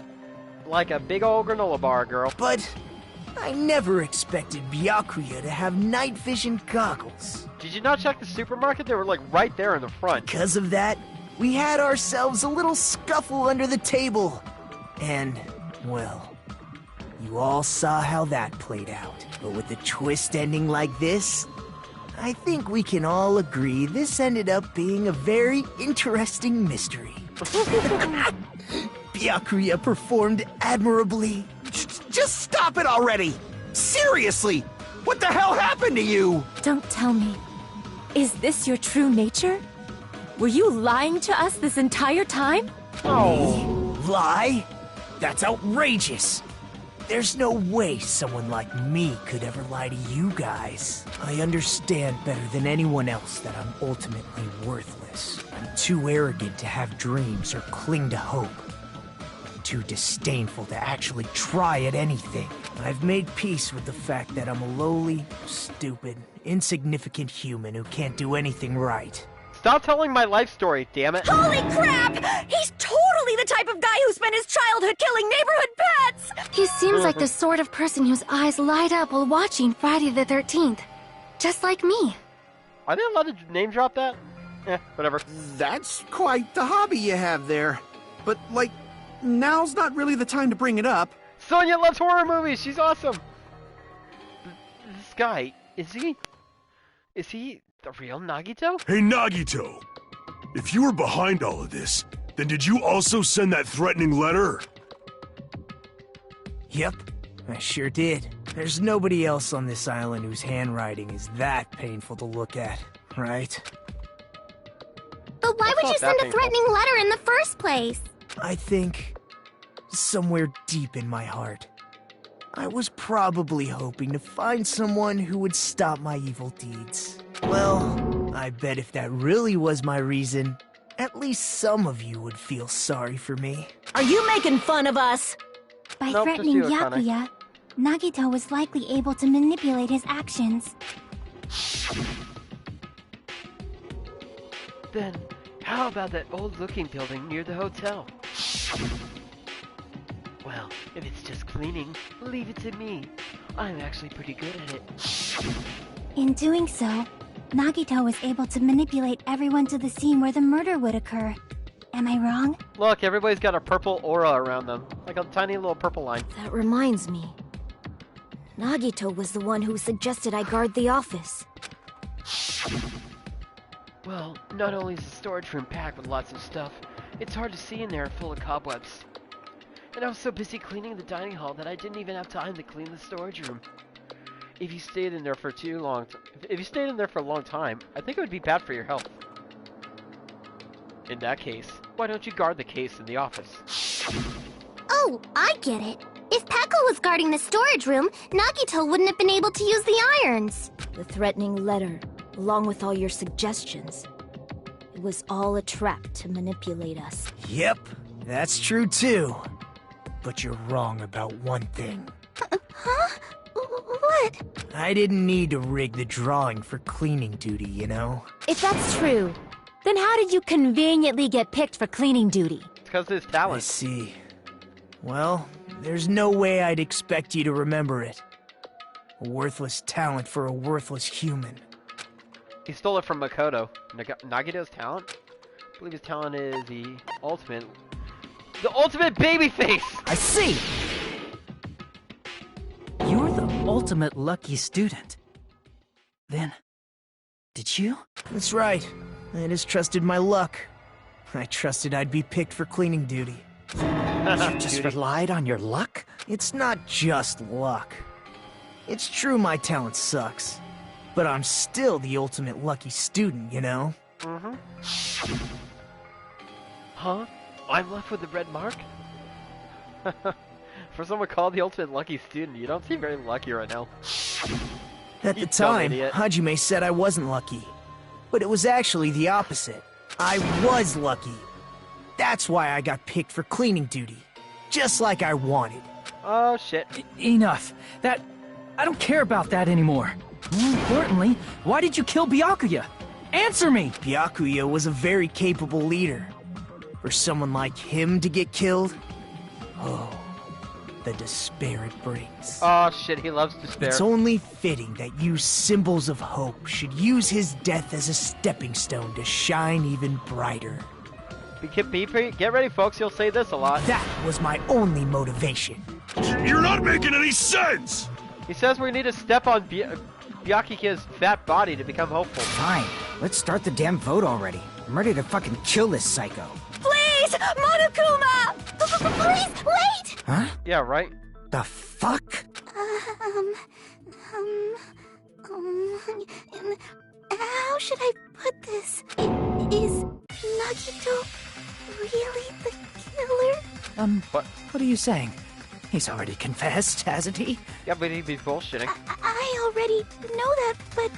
Like a big old granola bar, girl. But I never expected Byakuya to have night vision goggles. Did you not check the supermarket? They were like right there in the front. Because of that, we had ourselves a little scuffle under the table. And, well, you all saw how that played out. But with the twist ending like this, I think we can all agree this ended up being a very interesting mystery. Byakuya performed admirably. Just stop it already! Seriously! What the hell happened to you? Don't tell me. Is this your true nature? Were you lying to us this entire time? Oh, lie? That's outrageous. There's no way someone like me could ever lie to you guys. I understand better than anyone else that I'm ultimately worthless. I'm too arrogant to have dreams or cling to hope. Too disdainful to actually try at anything. I've made peace with the fact that I'm a lowly, stupid, insignificant human who can't do anything right. Stop telling my life story, damn it. Holy crap! He's totally the type of guy who spent his childhood killing neighborhood pets! He seems like the sort of person whose eyes light up while watching Friday the 13th. Just like me. Are they allowed to name drop that? Whatever. That's quite the hobby you have there. But, like, now's not really the time to bring it up. Sonya loves horror movies. She's awesome. This guy, is he the real Nagito? Hey, Nagito! If you were behind all of this, then did you also send that threatening letter? Yep, I sure did. There's nobody else on this island whose handwriting is that painful to look at, right? But why That's would you not send that a threatening letter in the first place? I think, somewhere deep in my heart, I was probably hoping to find someone who would stop my evil deeds. Well, I bet if that really was my reason, at least some of you would feel sorry for me. Are you making fun of us? By Nope, threatening just you, Akane. Byakuya, Nagito was likely able to manipulate his actions. Then, how about that old-looking building near the hotel? Well, if it's just cleaning, leave it to me. I'm actually pretty good at it. In doing so, Nagito was able to manipulate everyone to the scene where the murder would occur. Am I wrong? Look, everybody's got a purple aura around them. Like a tiny little purple line. That reminds me. Nagito was the one who suggested I guard the office. Well, not only is the storage room packed with lots of stuff, it's hard to see in there full of cobwebs. And I was so busy cleaning the dining hall that I didn't even have time to clean the storage room. If you stayed in there for too long, if you stayed in there for a long time, I think it would be bad for your health. In that case, why don't you guard the case in the office? Oh, I get it. If Peko was guarding the storage room, Nagito wouldn't have been able to use the irons. The threatening letter, along with all your suggestions. It was all a trap to manipulate us. Yep, that's true too. But you're wrong about one thing. Huh? What? I didn't need to rig the drawing for cleaning duty, you know? If that's true, then how did you conveniently get picked for cleaning duty? It's because of his I talent. see. Well, there's no way I'd expect you to remember it. A worthless talent for a worthless human. He stole it from Makoto. Nagito's talent? I believe his talent is the ultimate baby face! I see! You're the ultimate lucky student. Then, did you? That's right. I just trusted my luck. I trusted I'd be picked for cleaning duty. You just relied on your luck? It's not just luck. It's true my talent sucks. But I'm still the ultimate lucky student, you know? Mm-hmm. Huh? I'm left with the red mark? For someone called the ultimate lucky student, you don't seem very lucky right now. At You the dumb time, idiot. Hajime said I wasn't lucky. But it was actually the opposite. I was lucky. That's why I got picked for cleaning duty. Just like I wanted. Oh, shit. Enough. I don't care about that anymore. More importantly, why did you kill Byakuya? Answer me! Byakuya was a very capable leader. For someone like him to get killed? Oh, the despair it brings. Oh, shit, he loves despair. It's only fitting that you symbols of hope should use his death as a stepping stone to shine even brighter. Get ready, folks, you'll say this a lot. That was my only motivation. You're not making any sense! He says we need to step on Byakuya's fat body to become hopeful. Fine, let's start the damn vote already. I'm ready to fucking kill this psycho. Please, Monokuma! Please, wait! Huh? Yeah, right? The fuck? How should I put this? Is Nagito really the killer? What are you saying? He's already confessed, hasn't he? Yeah, but he'd be bullshitting. I already know that, but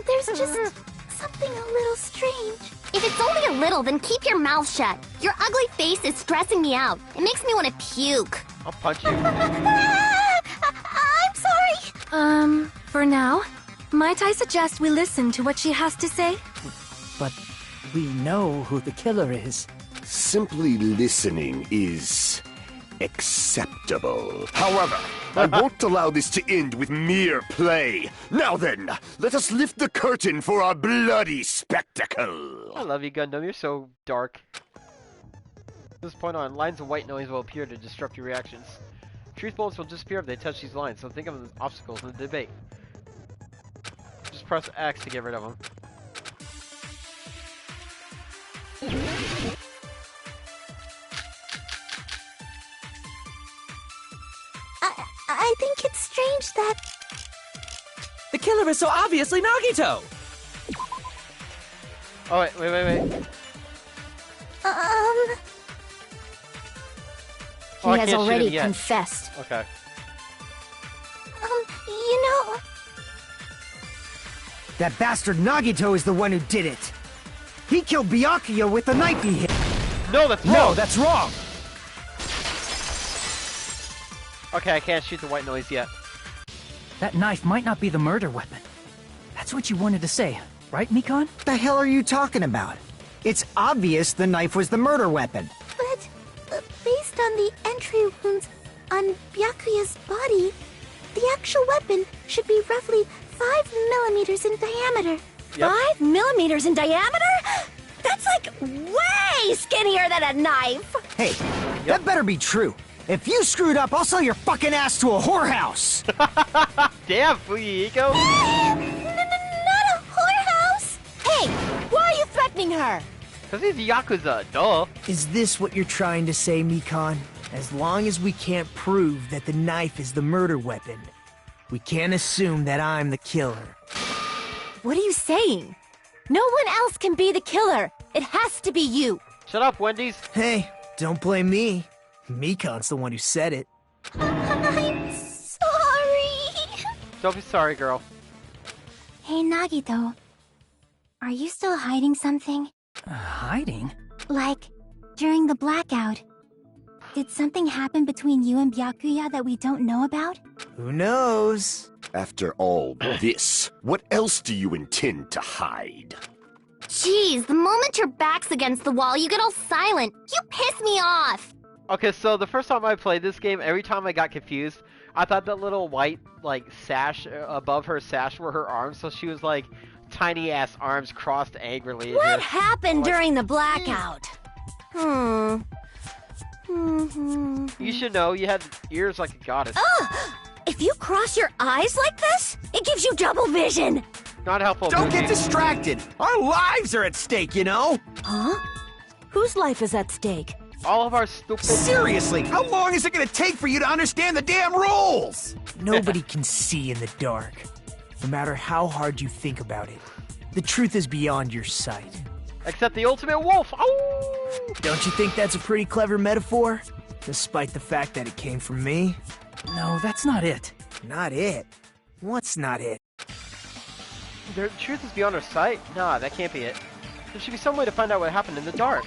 there's just something a little strange. If it's only a little, then keep your mouth shut. Your ugly face is stressing me out. It makes me want to puke. I'll punch you. I'm sorry. For now, might I suggest we listen to what she has to say? But we know who the killer is. Simply listening is acceptable. However, I won't allow this to end with mere play. Now then, let us lift the curtain for our bloody spectacle. I love you, Gundam. You're so dark. From this point on, lines of white noise will appear to disrupt your reactions. Truth bullets will disappear if they touch these lines, so think of them as obstacles in the debate. Just press X to get rid of them. I think it's strange that... The killer is so obviously Nagito! Oh, wait. He has already confessed. Okay. you know... That bastard Nagito is the one who did it. He killed Byakuya with the knife he hit. No, that's wrong! No, that's wrong! Okay, I can't shoot the white noise yet. That knife might not be the murder weapon. That's what you wanted to say, right, Mikan? What the hell are you talking about? It's obvious the knife was the murder weapon. But based on the entry wounds on Byakuya's body, the actual weapon should be roughly 5 millimeters in diameter. Yep. 5 millimeters in diameter? That's like way skinnier than a knife! Hey, that better be true. If you screwed up, I'll sell your fucking ass to a whorehouse! Damn, Fuyiko! Not a whorehouse! Hey, why are you threatening her? Because he's Yakuza, duh. Is this what you're trying to say, Mikan? As long as we can't prove that the knife is the murder weapon, we can't assume that I'm the killer. What are you saying? No one else can be the killer. It has to be you. Shut up, Wendy's. Hey, don't blame me. Mikan's the one who said it. I'm sorry. Don't be sorry, girl. Hey, Nagito. Are you still hiding something? Hiding? Like, during the blackout, did something happen between you and Byakuya that we don't know about? Who knows? After all this, what else do you intend to hide? Jeez, the moment your back's against the wall, you get all silent. You piss me off. Okay, so the first time I played this game, every time I got confused, I thought that little white, like, sash above her sash were her arms, so she was, like, tiny-ass arms crossed angrily. What happened during the blackout? You should know, you had ears like a goddess. If you cross your eyes like this, it gives you double vision. Not helpful. Don't Vicky. get distracted! Our lives are at stake, you know? Huh? Whose life is at stake? All of our stupid... Seriously, how long is it gonna take for you to understand the damn rules? Nobody can see in the dark, no matter how hard you think about it. The truth is beyond your sight. Except the ultimate wolf. Oh! Don't you think that's a pretty clever metaphor? Despite the fact that it came from me? No, that's not it. Not it? What's not it? The truth is beyond our sight? Nah, that can't be it. There should be some way to find out what happened in the dark.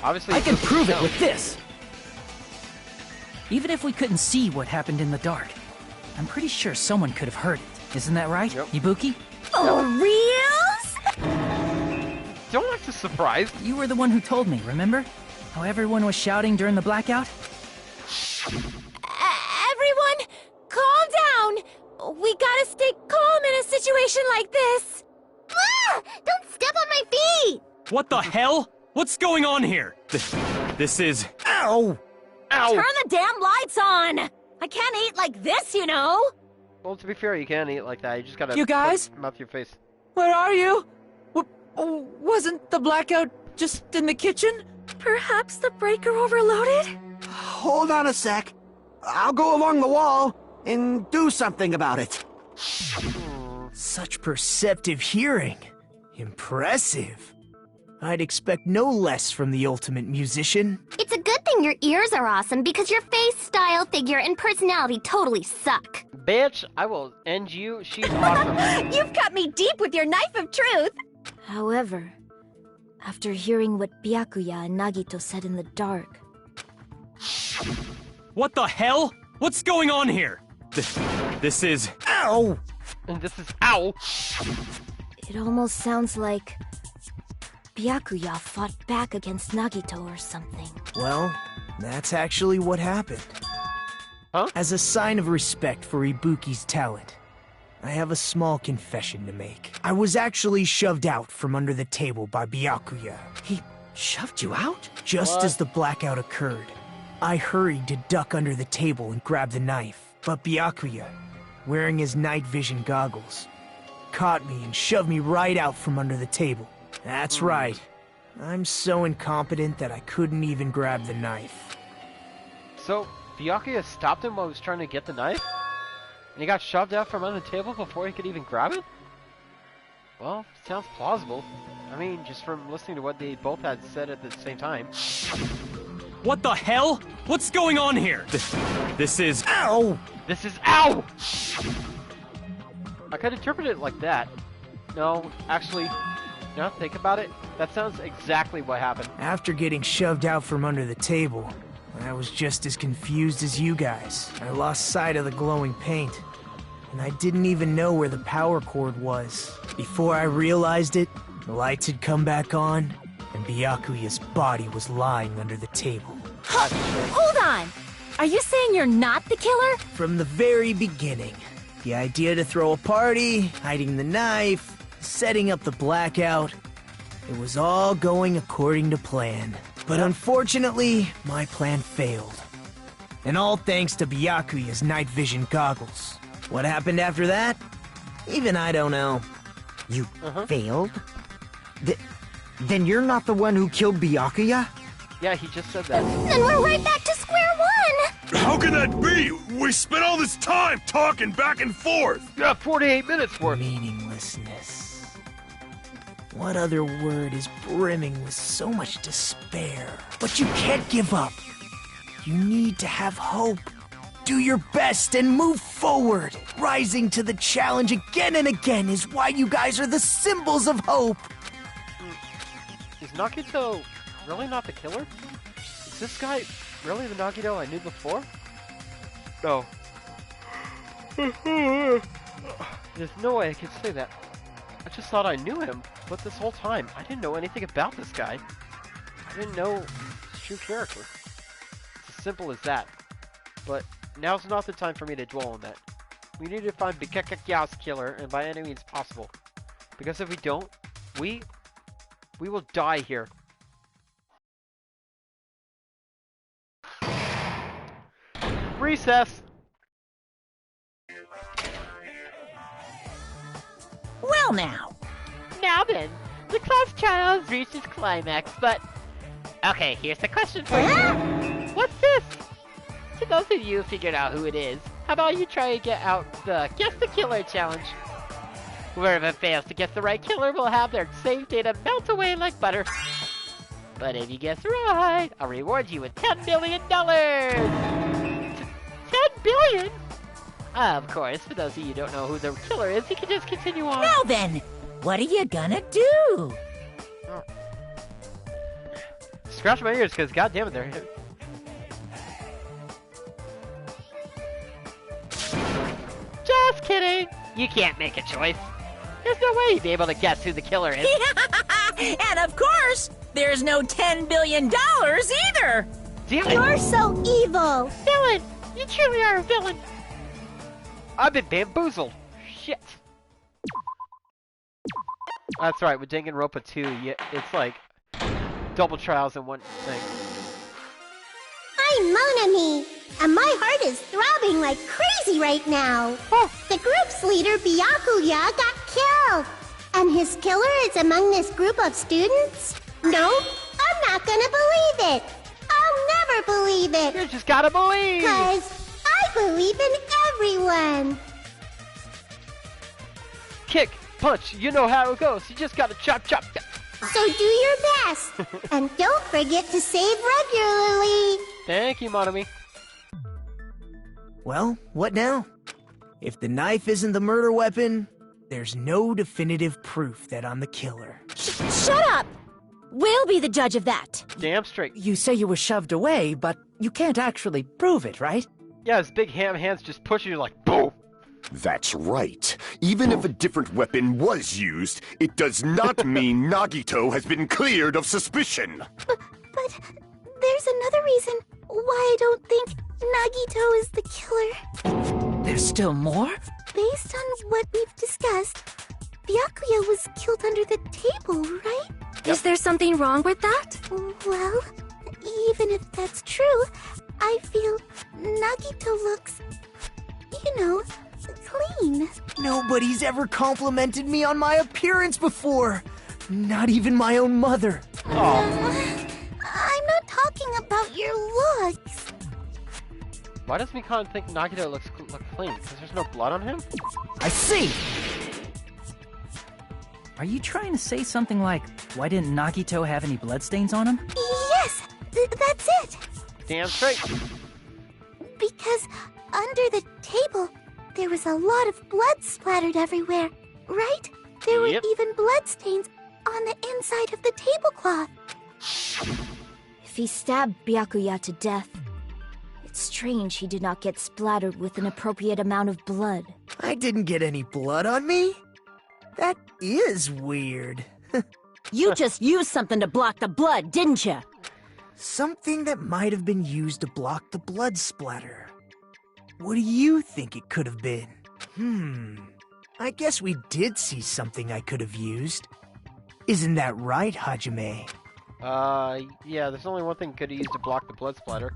Obviously, I can prove it with this! Even if we couldn't see what happened in the dark, I'm pretty sure someone could have heard it. Isn't that right, Yep. Ibuki? For reals? Don't act surprised. You were the one who told me, remember? How everyone was shouting during the blackout? Everyone, calm down. We gotta stay calm in a situation like this. Ah! Don't step on my feet! What the hell? What's going on here? This is... Ow! Ow! Turn the damn lights on. I can't eat like this, you know. Well, to be fair, you can't eat like that. You just gotta... You guys? Mouth your face. Where are you? Wasn't the blackout just in the kitchen? Perhaps the breaker overloaded? Hold on a sec. I'll go along the wall and do something about it. Such perceptive hearing. Impressive. I'd expect no less from the ultimate musician. It's a good thing your ears are awesome because your face, style, figure, and personality totally suck. Bitch, I will end you. She's awesome. You've cut me deep with your knife of truth. However, after hearing what Byakuya and Nagito said in the dark, What the hell? What's going on here? This is... Ow! And this is... Ow! it almost sounds like Byakuya fought back against Nagito or something. Well, that's actually what happened. Huh? As a sign of respect for Ibuki's talent, I have a small confession to make. I was actually shoved out from under the table by Byakuya. He shoved you out? Just What? as the blackout occurred, I hurried to duck under the table and grab the knife. But Byakuya, wearing his night vision goggles, caught me and shoved me right out from under the table. That's right. I'm so incompetent that I couldn't even grab the knife. So, Byakuya stopped him while he was trying to get the knife? And he got shoved out from under the table before he could even grab it? Well, sounds plausible. I mean, just from listening to what they both had said at the same time. What the hell? What's going on here? This is... Ow! This is... Ow! I could interpret it like that. No, actually, now that I think about it, that sounds exactly what happened. After getting shoved out from under the table, I was just as confused as you guys. I lost sight of the glowing paint, and I didn't even know where the power cord was. Before I realized it, the lights had come back on, and Byakuya's body was lying under the table. Hold on. Are you saying you're not the killer? From the very beginning, the idea to throw a party, hiding the knife, setting up the blackout, it was all going according to plan. But unfortunately, my plan failed. And all thanks to Byakuya's night vision goggles. What happened after that? Even I don't know. You failed? Then you're not the one who killed Byakuya? Yeah, he just said that. Then we're right back to square one! How can that be? We spent all this time talking back and forth! Yeah, 48 minutes worth. Meaninglessness. What other word is brimming with so much despair? But you can't give up. You need to have hope. Do your best and move forward. Rising to the challenge again and again is why you guys are the symbols of hope. Is Nagito really not the killer? Is this guy really the Nagito I knew before? No. There's no way I could say that. I just thought I knew him, but this whole time, I didn't know anything about this guy. I didn't know his true character. It's as simple as that. But now's not the time for me to dwell on that. We need to find Byakuya's killer, and by any means possible. Because if we don't, we will die here. Recess! Well now. Now then, the class trial has reached its climax, but... Okay, here's the question for you. What's this? To those of you who figured out who it is, how about you try to get out the Guess the Killer challenge? Whoever fails to guess the right killer will have their saved data melt away like butter. But if you guess right, I'll reward you with $10 billion! $10 billion? Of course, for those of you who don't know who the killer is, you can just continue on. Now then, what are you gonna do? Scratch my ears, because goddamn it, they're... Just kidding. You can't make a choice. There's no way you'd be able to guess who the killer is. And of course, there's no $10 billion either. Damn it. You're so evil. Villain! You truly are a villain. I've been bamboozled. Shit. That's right, with Danganronpa 2, yeah, it's like double trials in one thing. I'm Monami, and my heart is throbbing like crazy right now. The group's leader, Byakuya, got killed. And his killer is among this group of students? No, I'm not gonna believe it. I'll never believe it. You just gotta believe. 'Cause I believe in everyone. Kick, punch, you know how it goes. You just gotta chop, chop, chop. So do your best. And don't forget to save regularly. Thank you, Monami. Well, what now? If the knife isn't the murder weapon, there's no definitive proof that I'm the killer. Shut up! We'll be the judge of that. Damn straight. You say you were shoved away, but you can't actually prove it, right? Yeah, his big ham hands just push you like, boom. That's right. Even if a different weapon was used, it does not mean Nagito has been cleared of suspicion. But there's another reason why I don't think Nagito is the killer. There's still more? Based on what we've discussed, Byakuya was killed under the table, right? Is there something wrong with that? Well, even if that's true, I feel Nagito looks, clean. Nobody's ever complimented me on my appearance before. Not even my own mother. I'm not talking about your looks. Why does Mikon think Nagito looks clean? Because there's no blood on him? I see! Are you trying to say something like, why didn't Nagito have any bloodstains on him? Yes, that's it. Damn straight. Because under the table, there was a lot of blood splattered everywhere, right? There were even bloodstains on the inside of the tablecloth. If he stabbed Byakuya to death, it's strange he did not get splattered with an appropriate amount of blood. I didn't get any blood on me? That is weird. You just used something to block the blood, didn't you? Something that might have been used to block the blood splatter. What do you think it could have been? I guess we did see something I could have used. Isn't that right, Hajime? Yeah, there's only one thing could have used to block the blood splatter.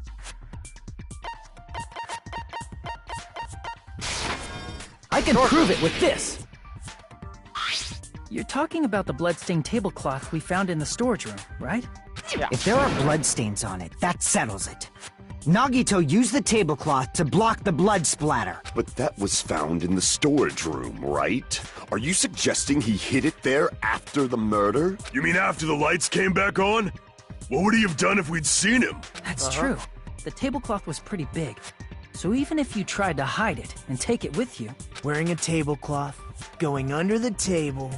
I can prove it with this! You're talking about the bloodstained tablecloth we found in the storage room, right? Yeah. If there are bloodstains on it, that settles it. Nagito used the tablecloth to block the blood splatter. But that was found in the storage room, right? Are you suggesting he hid it there after the murder? You mean after the lights came back on? What would he have done if we'd seen him? That's true. The tablecloth was pretty big. So even if you tried to hide it and take it with you... Wearing a tablecloth, going under the table,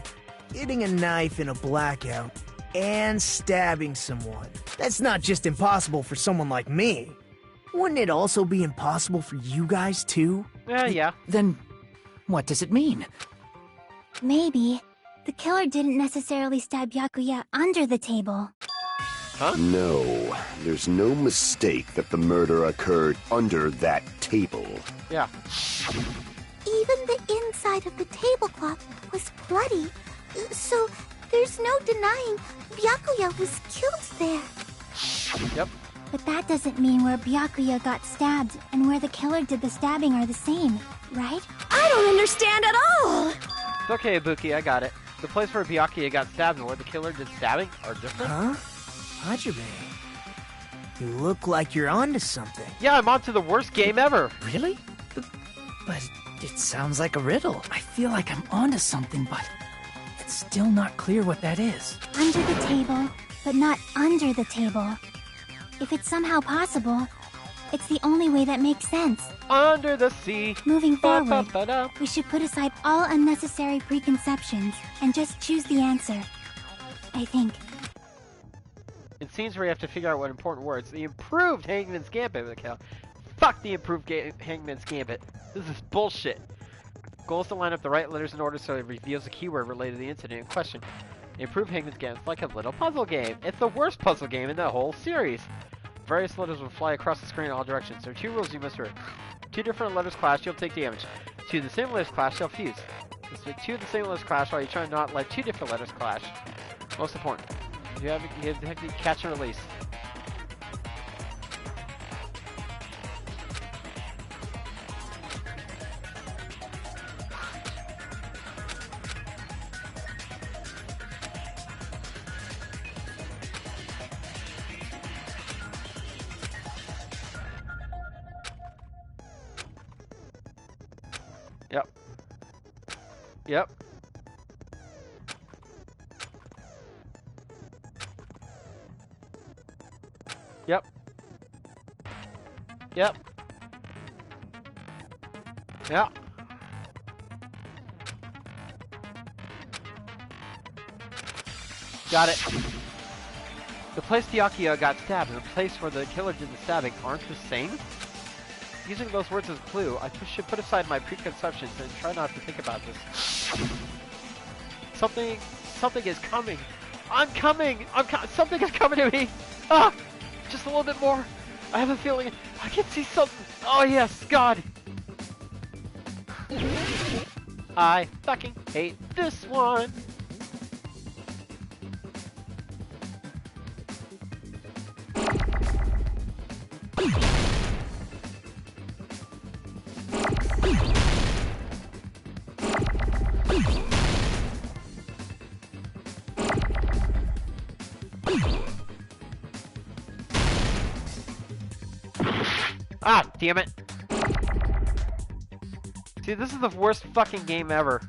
getting a knife in a blackout, and stabbing someone. That's not just impossible for someone like me. Wouldn't it also be impossible for you guys, too? Yeah. Then, what does it mean? Maybe the killer didn't necessarily stab Byakuya under the table. Huh? No, there's no mistake that the murder occurred under that table. Yeah. Even the inside of the tablecloth was bloody, so there's no denying Byakuya was killed there. Yep. But that doesn't mean where Byakuya got stabbed and where the killer did the stabbing are the same, right? I don't understand at all! It's okay, Ibuki, I got it. The place where Byakuya got stabbed and where the killer did stabbing are different? Huh? Hajime, you look like you're onto something. Yeah, I'm on to the worst game ever. Really? But it sounds like a riddle. I feel like I'm onto something, but it's still not clear what that is. Under the table, but not under the table. If it's somehow possible, It's the only way that makes sense. Under the sea. Moving forward, Ba-ba-ba-da. we should put aside all unnecessary preconceptions and just choose the answer. I think. In scenes where you have to figure out what important words, the improved Hangman's Gambit would count. Fuck the improved Hangman's Gambit. This is bullshit. Goal is to line up the right letters in order so it reveals a keyword related to the incident in question. The improved Hangman's Gambit is like a little puzzle game. It's the worst puzzle game in the whole series. Various letters will fly across the screen in all directions. There are 2 rules you must remember. 2 different letters clash, you'll take damage. 2 of the same letters clash, they'll fuse. Let's make 2 of the same letters clash while you try not let 2 different letters clash. Most important. You have to catch and release. Yep. Yep. Yep. Yep. Yeah. Got it. The place Byakuya got stabbed and the place where the killer did the stabbing aren't the same? Using those words as a clue, I should put aside my preconceptions and try not to think about this. Something is coming. I'm coming! Something is coming to me! Ah! Just a little bit more. I have a feeling I can see something. Oh yes, God! I fucking hate this one! Ah, damn it. See, this is the worst fucking game ever.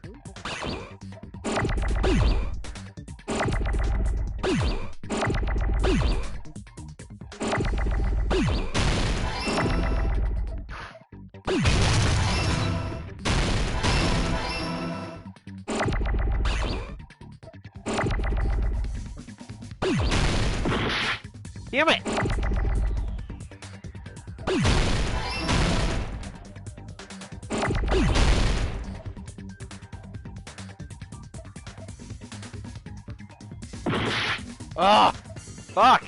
Damn it! Ah, fuck!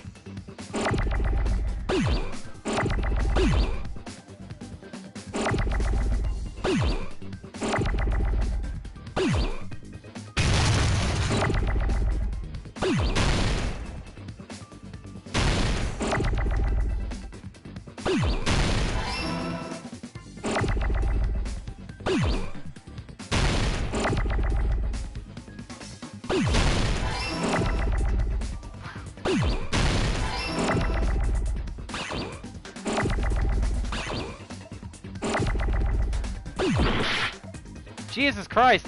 Jesus Christ!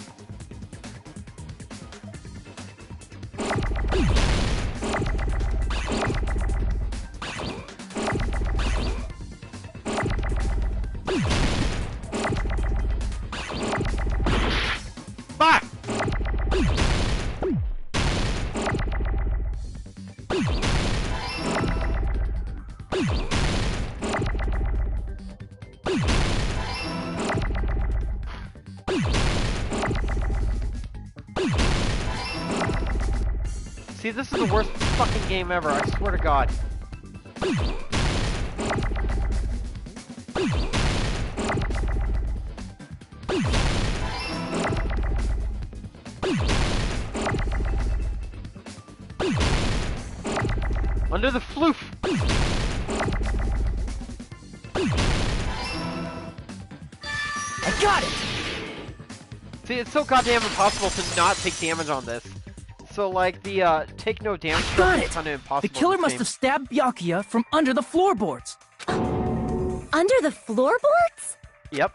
Fuck! See, this is the worst fucking game ever, I swear to God. Under the floof! I got it! See, it's so goddamn impossible to not take damage on this. So, like, the, take no damage Got is it! kind of impossible. The killer must have stabbed Byakuya from under the floorboards. Under the floorboards? Yep.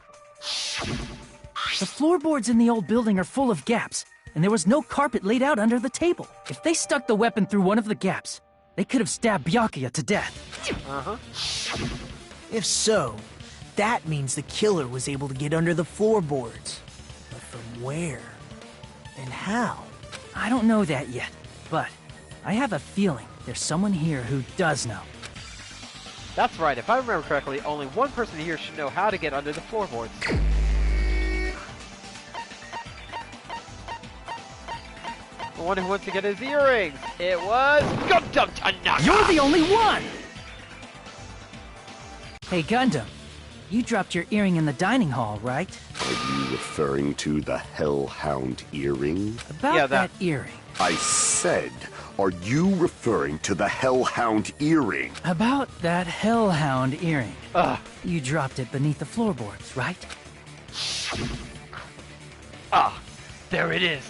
The floorboards in the old building are full of gaps, and there was no carpet laid out under the table. If they stuck the weapon through one of the gaps, they could have stabbed Byakuya to death. Uh-huh. If so, that means the killer was able to get under the floorboards. But from where? And how? I don't know that yet, but I have a feeling there's someone here who does know. That's right, if I remember correctly, only one person here should know how to get under the floorboards. The one who went to get his earrings. It was Gundam Tanaka! You're the only one! Hey, Gundam. You dropped your earring in the dining hall, right? Are you referring to the Hellhound earring? About that earring. I said, are you referring to the Hellhound earring? About that Hellhound earring. Ugh. You dropped it beneath the floorboards, right? Ah, there it is.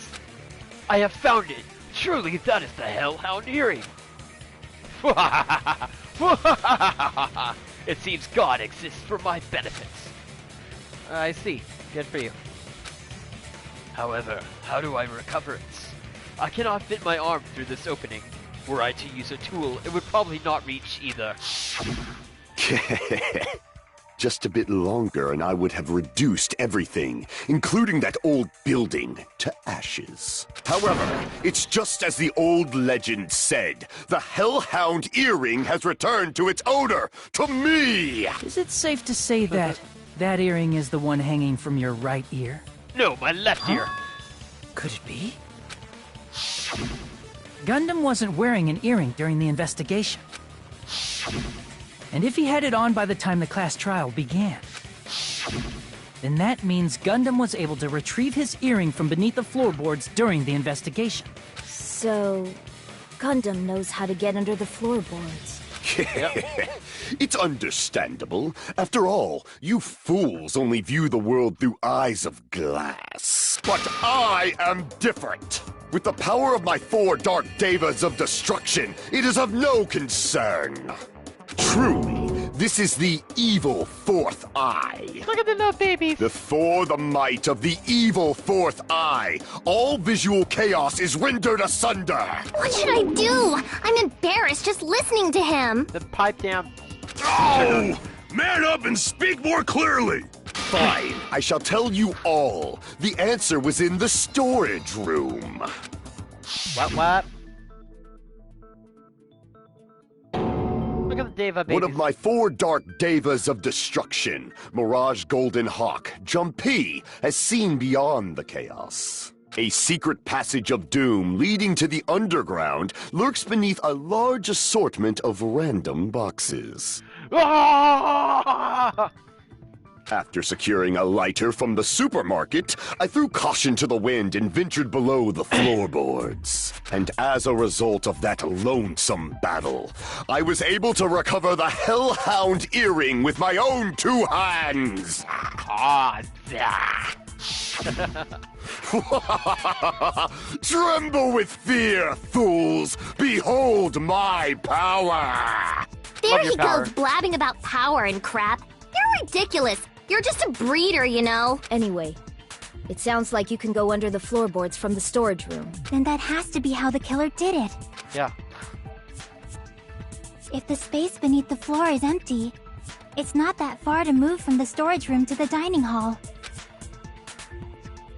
I have found it. Truly, that is the Hellhound earring. It seems God exists for my benefits. I see. Good for you. However, how do I recover it? I cannot fit my arm through this opening. Were I to use a tool, it would probably not reach either. Just a bit longer and I would have reduced everything, including that old building, to ashes. However, it's just as the old legend said. The Hellhound earring has returned to its owner, to me! Is it safe to say that that earring is the one hanging from your right ear? No, my left ear. Could it be? Gundam wasn't wearing an earring during the investigation. And if he had it on by the time the class trial began, then that means Gundam was able to retrieve his earring from beneath the floorboards during the investigation. So, Gundam knows how to get under the floorboards. It's understandable. After all, you fools only view the world through eyes of glass. But I am different. With the power of my 4 dark devas of destruction, it is of no concern. Truly, this is the evil 4th eye. Look at the little babies. Before the might of the evil 4th eye, all visual chaos is rendered asunder. What should I do? I'm embarrassed just listening to him. Then pipe down. Oh! Man up and speak more clearly! Fine, I shall tell you all. The answer was in the storage room. What? Look at the Deva babies. One of my 4 dark devas of destruction, Mirage Golden Hawk, Jumpy, has seen beyond the chaos. A secret passage of doom leading to the underground lurks beneath a large assortment of random boxes. Ah! After securing a lighter from the supermarket, I threw caution to the wind and ventured below the floorboards. And as a result of that lonesome battle, I was able to recover the Hellhound earring with my own 2 hands. Tremble with fear, fools! Behold my power! There he goes blabbing about power and crap. You're ridiculous. You're just a breeder, you know. Anyway, it sounds like you can go under the floorboards from the storage room. Then that has to be how the killer did it. Yeah. If the space beneath the floor is empty, it's not that far to move from the storage room to the dining hall.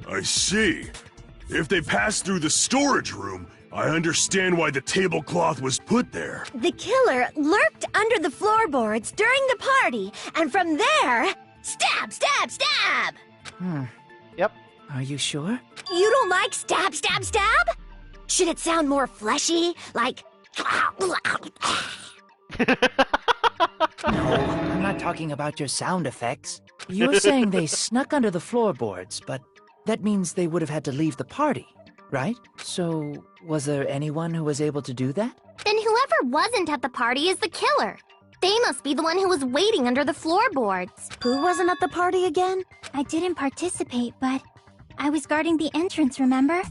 I see. If they passed through the storage room, I understand why the tablecloth was put there. The killer lurked under the floorboards during the party, and from there, stab, stab, stab! Yep. Are you sure? You don't like stab, stab, stab? Should it sound more fleshy? Like... No, I'm not talking about your sound effects. You're saying they snuck under the floorboards, but that means they would have had to leave the party, right? So, was there anyone who was able to do that? Then whoever wasn't at the party is the killer. They must be the one who was waiting under the floorboards. Who wasn't at the party again? I didn't participate, but I was guarding the entrance, remember?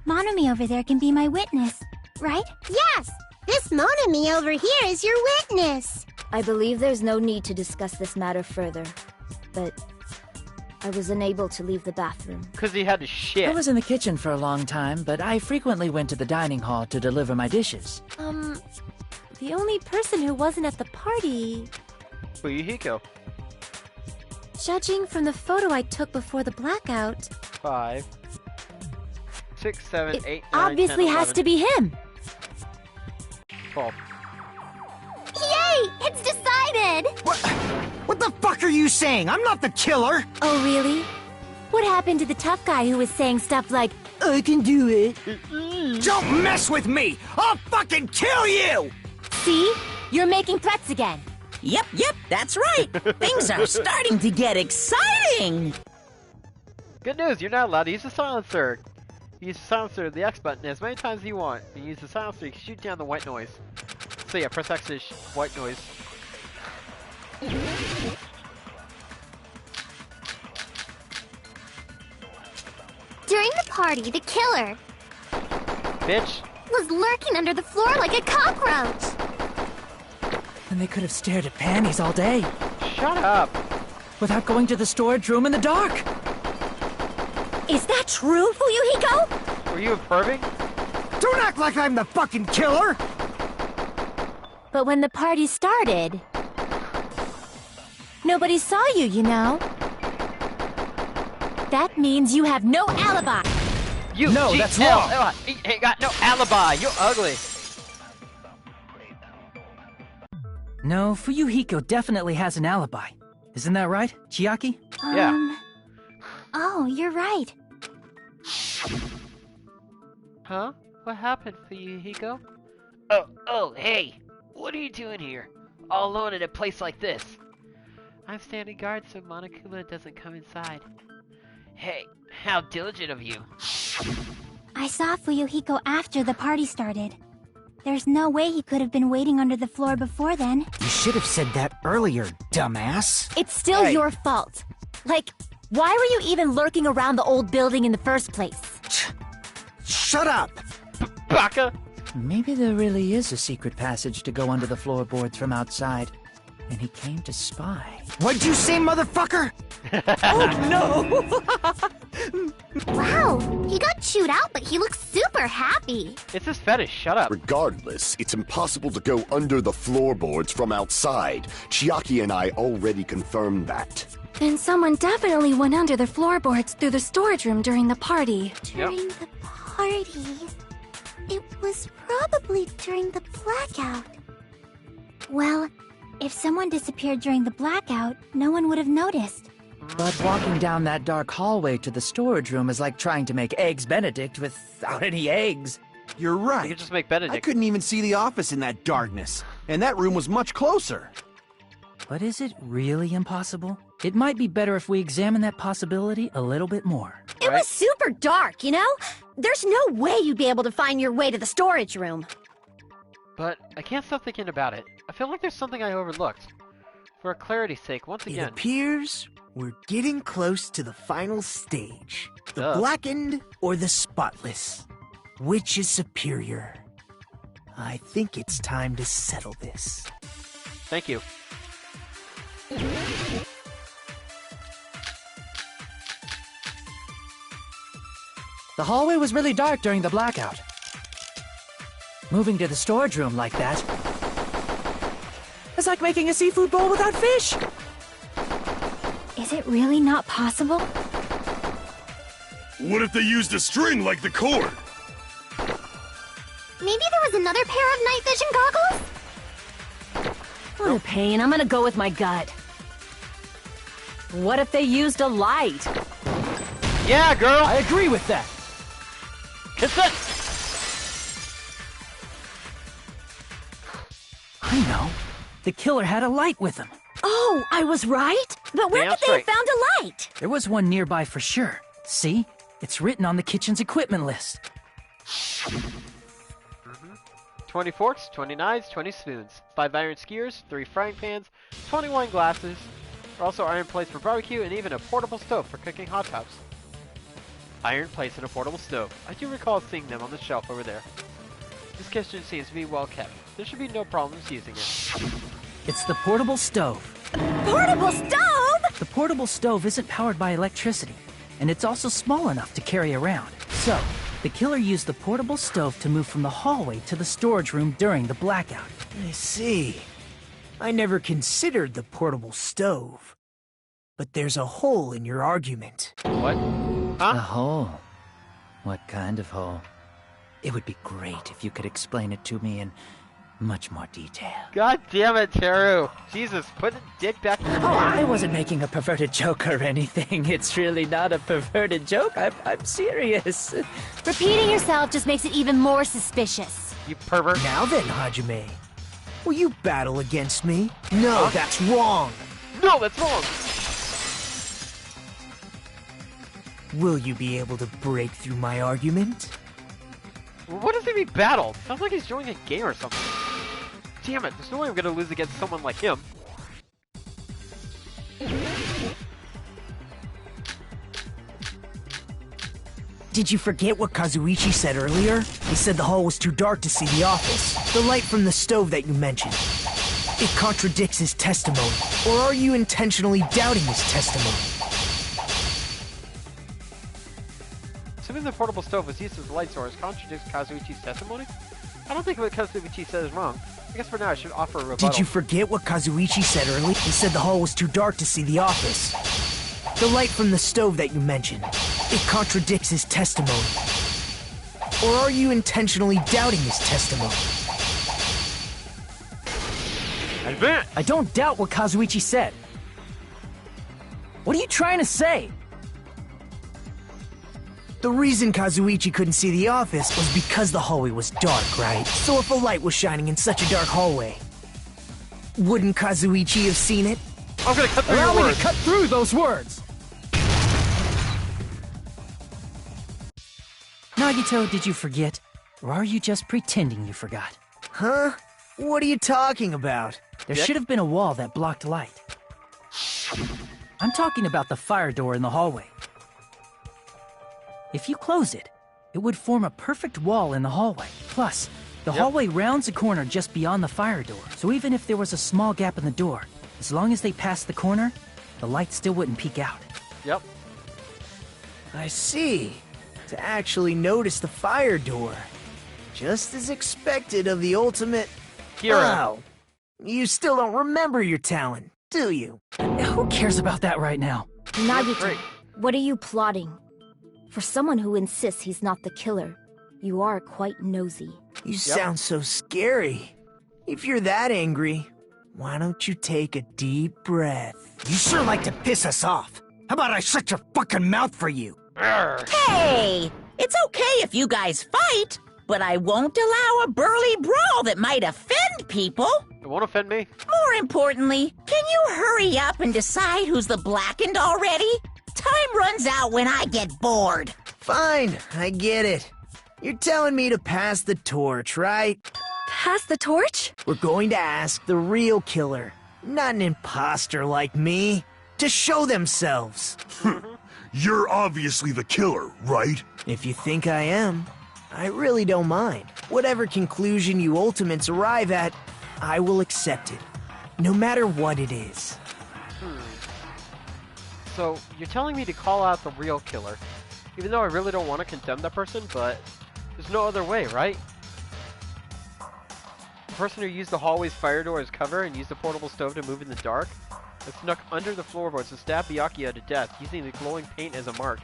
Monomi over there can be my witness, right? Yes! This Monomi over here is your witness! I believe there's no need to discuss this matter further, but I was unable to leave the bathroom. Because he had to shit. I was in the kitchen for a long time, but I frequently went to the dining hall to deliver my dishes. The only person who wasn't at the party Fuyuhiko. Judging from the photo I took before the blackout, 5, 6, 7, 8, 9, Obviously 10, has 11, to be him. 12. Yay! It's decided! What the fuck are you saying? I'm not the killer! Oh, really? What happened to the tough guy who was saying stuff like, I can do it? Don't mess with me! I'll fucking kill you! See? You're making threats again. Yep, that's right. Things are starting to get exciting. Good news, you're not allowed to use the silencer. Use the silencer, the X button, as many times as you want. And use the silencer, you can shoot down the white noise. So yeah, press X to white noise. During the party, the killer Bitch. was lurking under the floor like a cockroach. And they could have stared at panties all day. Shut up. Without going to the storage room in the dark. Is that true, Fuyuhiko? Were you observing? Don't act like I'm the fucking killer! But when the party started, nobody saw you, you know? That means you have no alibi. You No, that's wrong. He ain't got no alibi. You're ugly. No, Fuyuhiko definitely has an alibi. Isn't that right, Chiaki? Yeah. Oh, you're right. Huh? What happened, Fuyuhiko? Oh, hey! What are you doing here? All alone in a place like this? I'm standing guard so Monokuma doesn't come inside. Hey, how diligent of you. I saw Fuyuhiko after the party started. There's no way he could have been waiting under the floor before then. You should have said that earlier, dumbass. It's still Hey. your fault. Like, why were you even lurking around the old building in the first place? Shut up! Baka! Maybe there really is a secret passage to go under the floorboards from outside. And he came to spy. What'd you say, motherfucker? Wow, he got chewed out, but he looks super happy. It's his fetish, shut up. Regardless, it's impossible to go under the floorboards from outside. Chiaki and I already confirmed that. then someone definitely went under the floorboards through the storage room during the party. During the party. It was probably during the blackout. Well, if someone disappeared during the blackout, no one would have noticed. But walking down that dark hallway to the storage room is like trying to make Eggs Benedict without any eggs. You're You right. could just make Benedict. I couldn't even see the office in that darkness. And that room was much closer. But is it really impossible? It might be better if we examine that possibility a little bit more. It was super dark, you know? There's no way you'd be able to find your way to the storage room. But I can't stop thinking about it. I feel like there's something I overlooked. For clarity's sake, once It again. appears we're getting close to the final stage. The Duh. blackened or the spotless? Which is superior? I think it's time to settle this. Thank you. The hallway was really dark during the blackout. Moving to the storage room like that is like making a seafood bowl without fish. Is it really not possible? What if they used a string like the cord? Maybe there was another pair of night vision goggles? What a pain. I'm gonna go with my gut. What if they used a light? Yeah, girl! I agree with that. Consent! I know. The killer had a light with him. Oh, I was right? But where Damn could they have straight. found a light? There was one nearby for sure. See? It's written on the kitchen's equipment list. 20 forks, 20 knives, 20 spoons, 5 iron skewers, 3 frying pans, 20 wine glasses, also iron plates for barbecue, and even a portable stove for cooking hot tops. Iron plates and a portable stove. I do recall seeing them on the shelf over there. This kitchen seems to be well kept. There should be no problems using it. It's the portable stove. Portable stove? The portable stove isn't powered by electricity, and it's also small enough to carry around. So, the killer used the portable stove to move from the hallway to the storage room during the blackout. I see. I never considered the portable stove. But there's a hole in your argument. What? A hole? What kind of hole? It would be great if you could explain it to me in much more detail. God damn it, Teru. Jesus, put the dick back in your Oh, pants. I wasn't making a perverted joke or anything. It's really not a perverted joke. I'm serious. Repeating yourself just makes it even more suspicious. You pervert. Now then, Hajime. Will you battle against me? No, that's wrong. No, that's wrong. Will you be able to break through my argument? What does he mean battle? Sounds like he's joining a game or something. Damn it, there's no way I'm gonna lose against someone like him. Did you forget what Kazuichi said earlier? He said the hall was too dark to see the office. The light from the stove that you mentioned. It contradicts his testimony. Or are you intentionally doubting his testimony? Assuming the portable stove was used as a light source contradicts Kazuichi's testimony? I don't think what Kazuichi said is wrong. I guess for now I should offer a rebuttal. Did you forget what Kazuichi said earlier? He said the hall was too dark to see the office. The light from the stove that you mentioned. It contradicts his testimony. Or are you intentionally doubting his testimony? Advance! I don't doubt what Kazuichi said. What are you trying to say? The reason Kazuichi couldn't see the office was because the hallway was dark, right? So if a light was shining in such a dark hallway, wouldn't Kazuichi have seen it? I'm gonna cut through Allow your me words. to cut through those words! Nagito, did you forget? Or are you just pretending you forgot? Huh? What are you talking about? There should have been a wall that blocked light. I'm talking about the fire door in the hallway. If you close it, it would form a perfect wall in the hallway. Plus, the hallway rounds a corner just beyond the fire door. So even if there was a small gap in the door, as long as they passed the corner, the light still wouldn't peek out. Yep. I see. To actually notice the fire door. Just as expected of the ultimate... Hero. Wow. You still don't remember your talent, do you? Who cares about that right now? Nagito, what are you plotting? For someone who insists he's not the killer, you are quite nosy. You sound so scary. If you're that angry, why don't you take a deep breath? You sure like to piss us off. How about I shut your fucking mouth for you? Hey! It's okay if you guys fight, but I won't allow a burly brawl that might offend people. It won't offend me. More importantly, can you hurry up and decide who's the blackened already? Time runs out when I get bored. Fine, I get it. You're telling me to pass the torch, right? Pass the torch? We're going to ask the real killer, not an imposter like me, to show themselves. You're obviously the killer, right? If you think I am, I really don't mind. Whatever conclusion you ultimates arrive at, I will accept it, no matter what it is. So, you're telling me to call out the real killer, even though I really don't want to condemn that person, but there's no other way, right? The person who used the hallway's fire door as cover and used the portable stove to move in the dark, and snuck under the floorboards to stab Byakuya to death using the glowing paint as a mark.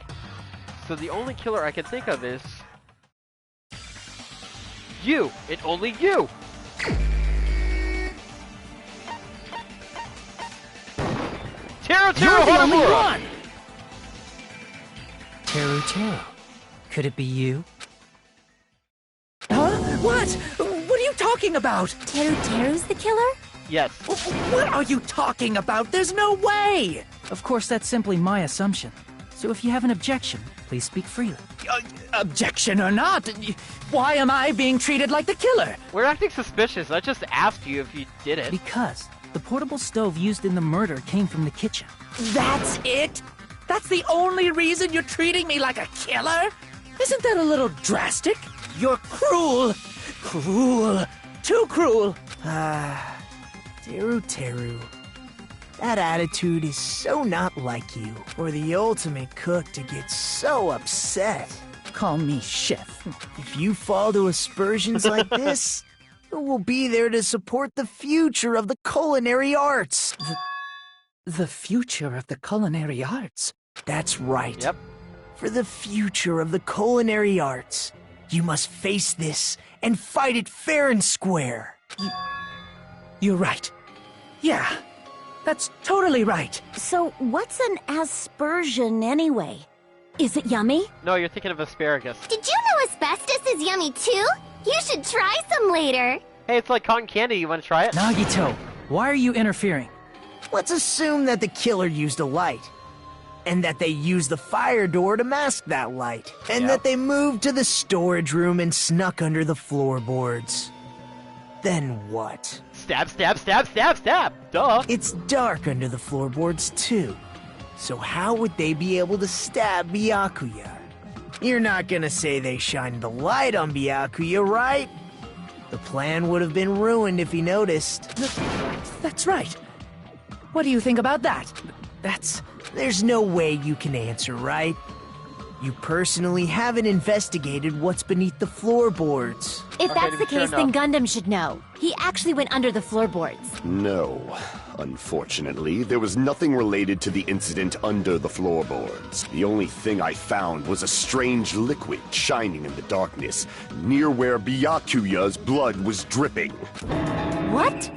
So the only killer I can think of is... you! And only you! Teru You're the only Hanamura! one! Teru. Could it be you? Huh? What? What are you talking about? Teru's the killer? Yes. What are you talking about? There's no way! Of course, that's simply my assumption. So if you have an objection, please speak freely. Objection or not, why am I being treated like the killer? We're acting suspicious. I just asked you if you did it. Because the portable stove used in the murder came from the kitchen. That's it? That's the only reason you're treating me like a killer? Isn't that a little drastic? You're cruel. Cruel. Too cruel. Teru. That attitude is so not like you, for the ultimate cook to get so upset. Call me chef. If you fall to aspersions like this, who will be there to support the future of the culinary arts. The future of the culinary arts? That's right. Yep. For the future of the culinary arts, you must face this and fight it fair and square. You're right. Yeah, that's totally right. So, what's an aspersion anyway? Is it yummy? No, you're thinking of asparagus. Did you know asbestos is yummy too? You should try some later. Hey, it's like cotton candy. You want to try it? Nagito, why are you interfering? Let's assume that the killer used a light, and that they used the fire door to mask that light, and that they moved to the storage room and snuck under the floorboards. Then what? Stab, stab, stab, stab, stab! Duh! It's dark under the floorboards too. So how would they be able to stab Byakuya? You're not gonna say they shined the light on Byakuya, right? The plan would have been ruined if he noticed. That's right. What do you think about that? There's no way you can answer, right? You personally haven't investigated what's beneath the floorboards. If that's the case, then Gundam should know. He actually went under the floorboards. No. Unfortunately, there was nothing related to the incident under the floorboards. The only thing I found was a strange liquid shining in the darkness, near where Byakuya's blood was dripping. What?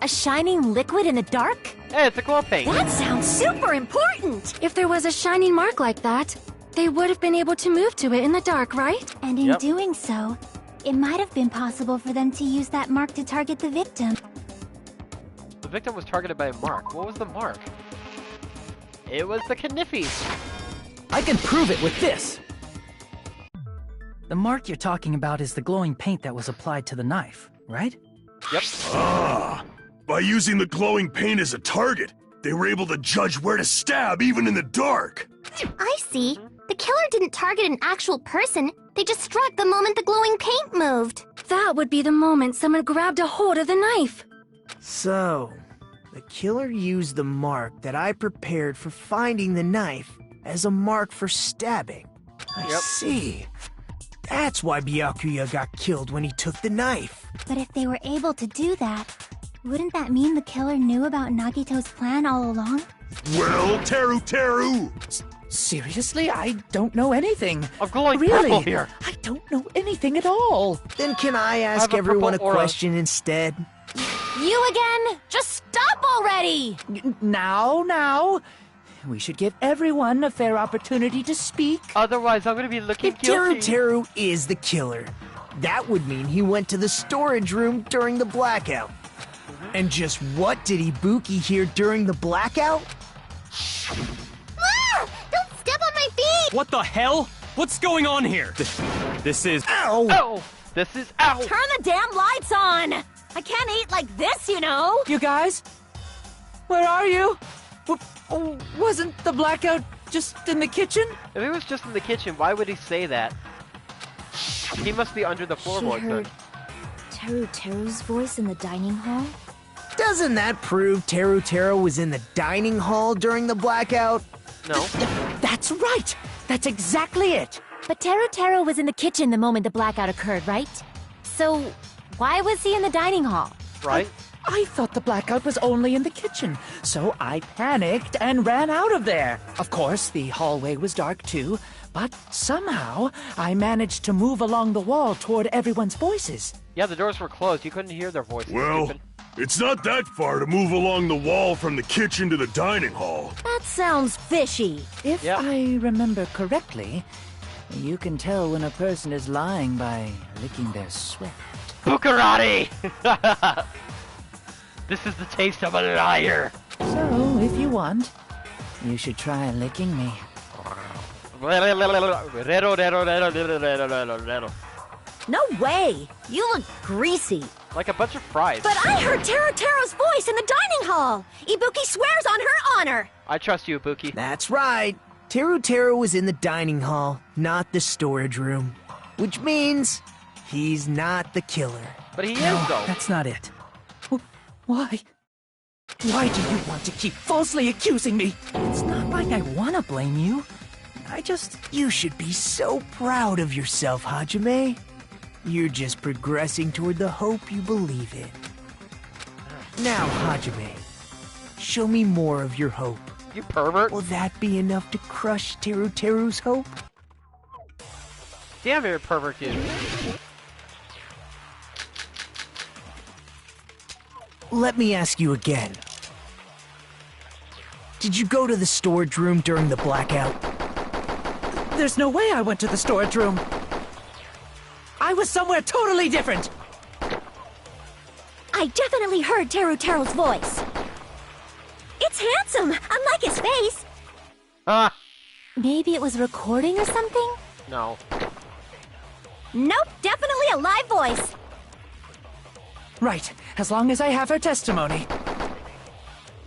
A shining liquid in the dark? Hey, it's a glow paint. That sounds super important! If there was a shining mark like that, they would have been able to move to it in the dark, right? And in doing so, it might have been possible for them to use that mark to target the victim. The victim was targeted by a mark. What was the mark? It was the Kniffy. I can prove it with this! The mark you're talking about is the glowing paint that was applied to the knife, right? Yep. Ah! By using the glowing paint as a target, they were able to judge where to stab even in the dark. I see. The killer didn't target an actual person. They just struck the moment the glowing paint moved. That would be the moment someone grabbed a hold of the knife. So, the killer used the mark that I prepared for finding the knife as a mark for stabbing. I see. That's why Byakuya got killed when he took the knife. But if they were able to do that, wouldn't that mean the killer knew about Nagito's plan all along? Well, Teru! Seriously? I don't know anything. I'm glowing really? purple here. I don't know anything at all. Then can I ask everyone a question instead? You again? Just stop already! Now. We should give everyone a fair opportunity to speak. Otherwise, I'm gonna be looking If guilty. Teru is the killer, that would mean he went to the storage room during the blackout. And just what did Ibuki hear during the blackout? Ah! Don't step on my feet! What the hell? What's going on here? This is... Ow! Ow! This is ow! Turn the damn lights on! I can't eat like this, you know! You guys? Where are you? Wasn't the blackout just in the kitchen? If he was just in the kitchen, why would he say that? He must be under the floorboard She heard Teru's voice in the dining hall? Doesn't that prove Teru was in the dining hall during the blackout? No. That's right! That's exactly it! But Teru was in the kitchen the moment the blackout occurred, right? So, why was he in the dining hall? Right? I thought the blackout was only in the kitchen, so I panicked and ran out of there. Of course, the hallway was dark too, but somehow I managed to move along the wall toward everyone's voices. Yeah, the doors were closed. You couldn't hear their voices. Well, stupid. it's not that far to move along the wall from the kitchen to the dining hall. That sounds fishy. If I remember correctly, you can tell when a person is lying by licking their sweat. Bukarati! This is the taste of a liar. So, if you want, you should try licking me. No way! You look greasy. Like a bunch of fries. But I heard Teru's voice in the dining hall! Ibuki swears on her honor! I trust you, Ibuki. That's right. Teru was in the dining hall, not the storage room. Which means he's not the killer. But he No, is, though. that's not it. Why? Why do you want to keep falsely accusing me? It's not like I want to blame you. I just... You should be so proud of yourself, Hajime. You're just progressing toward the hope you believe in. Now, Hajime, show me more of your hope. You pervert. Will that be enough to crush Teru's hope? Damn it, pervert dude. Let me ask you again. Did you go to the storage room during the blackout? There's no way I went to the storage room. I was somewhere totally different. I definitely heard Teru's voice. It's handsome, unlike his face. Ah. Maybe it was recording or something? No. Nope, definitely a live voice. Right, as long as I have her testimony.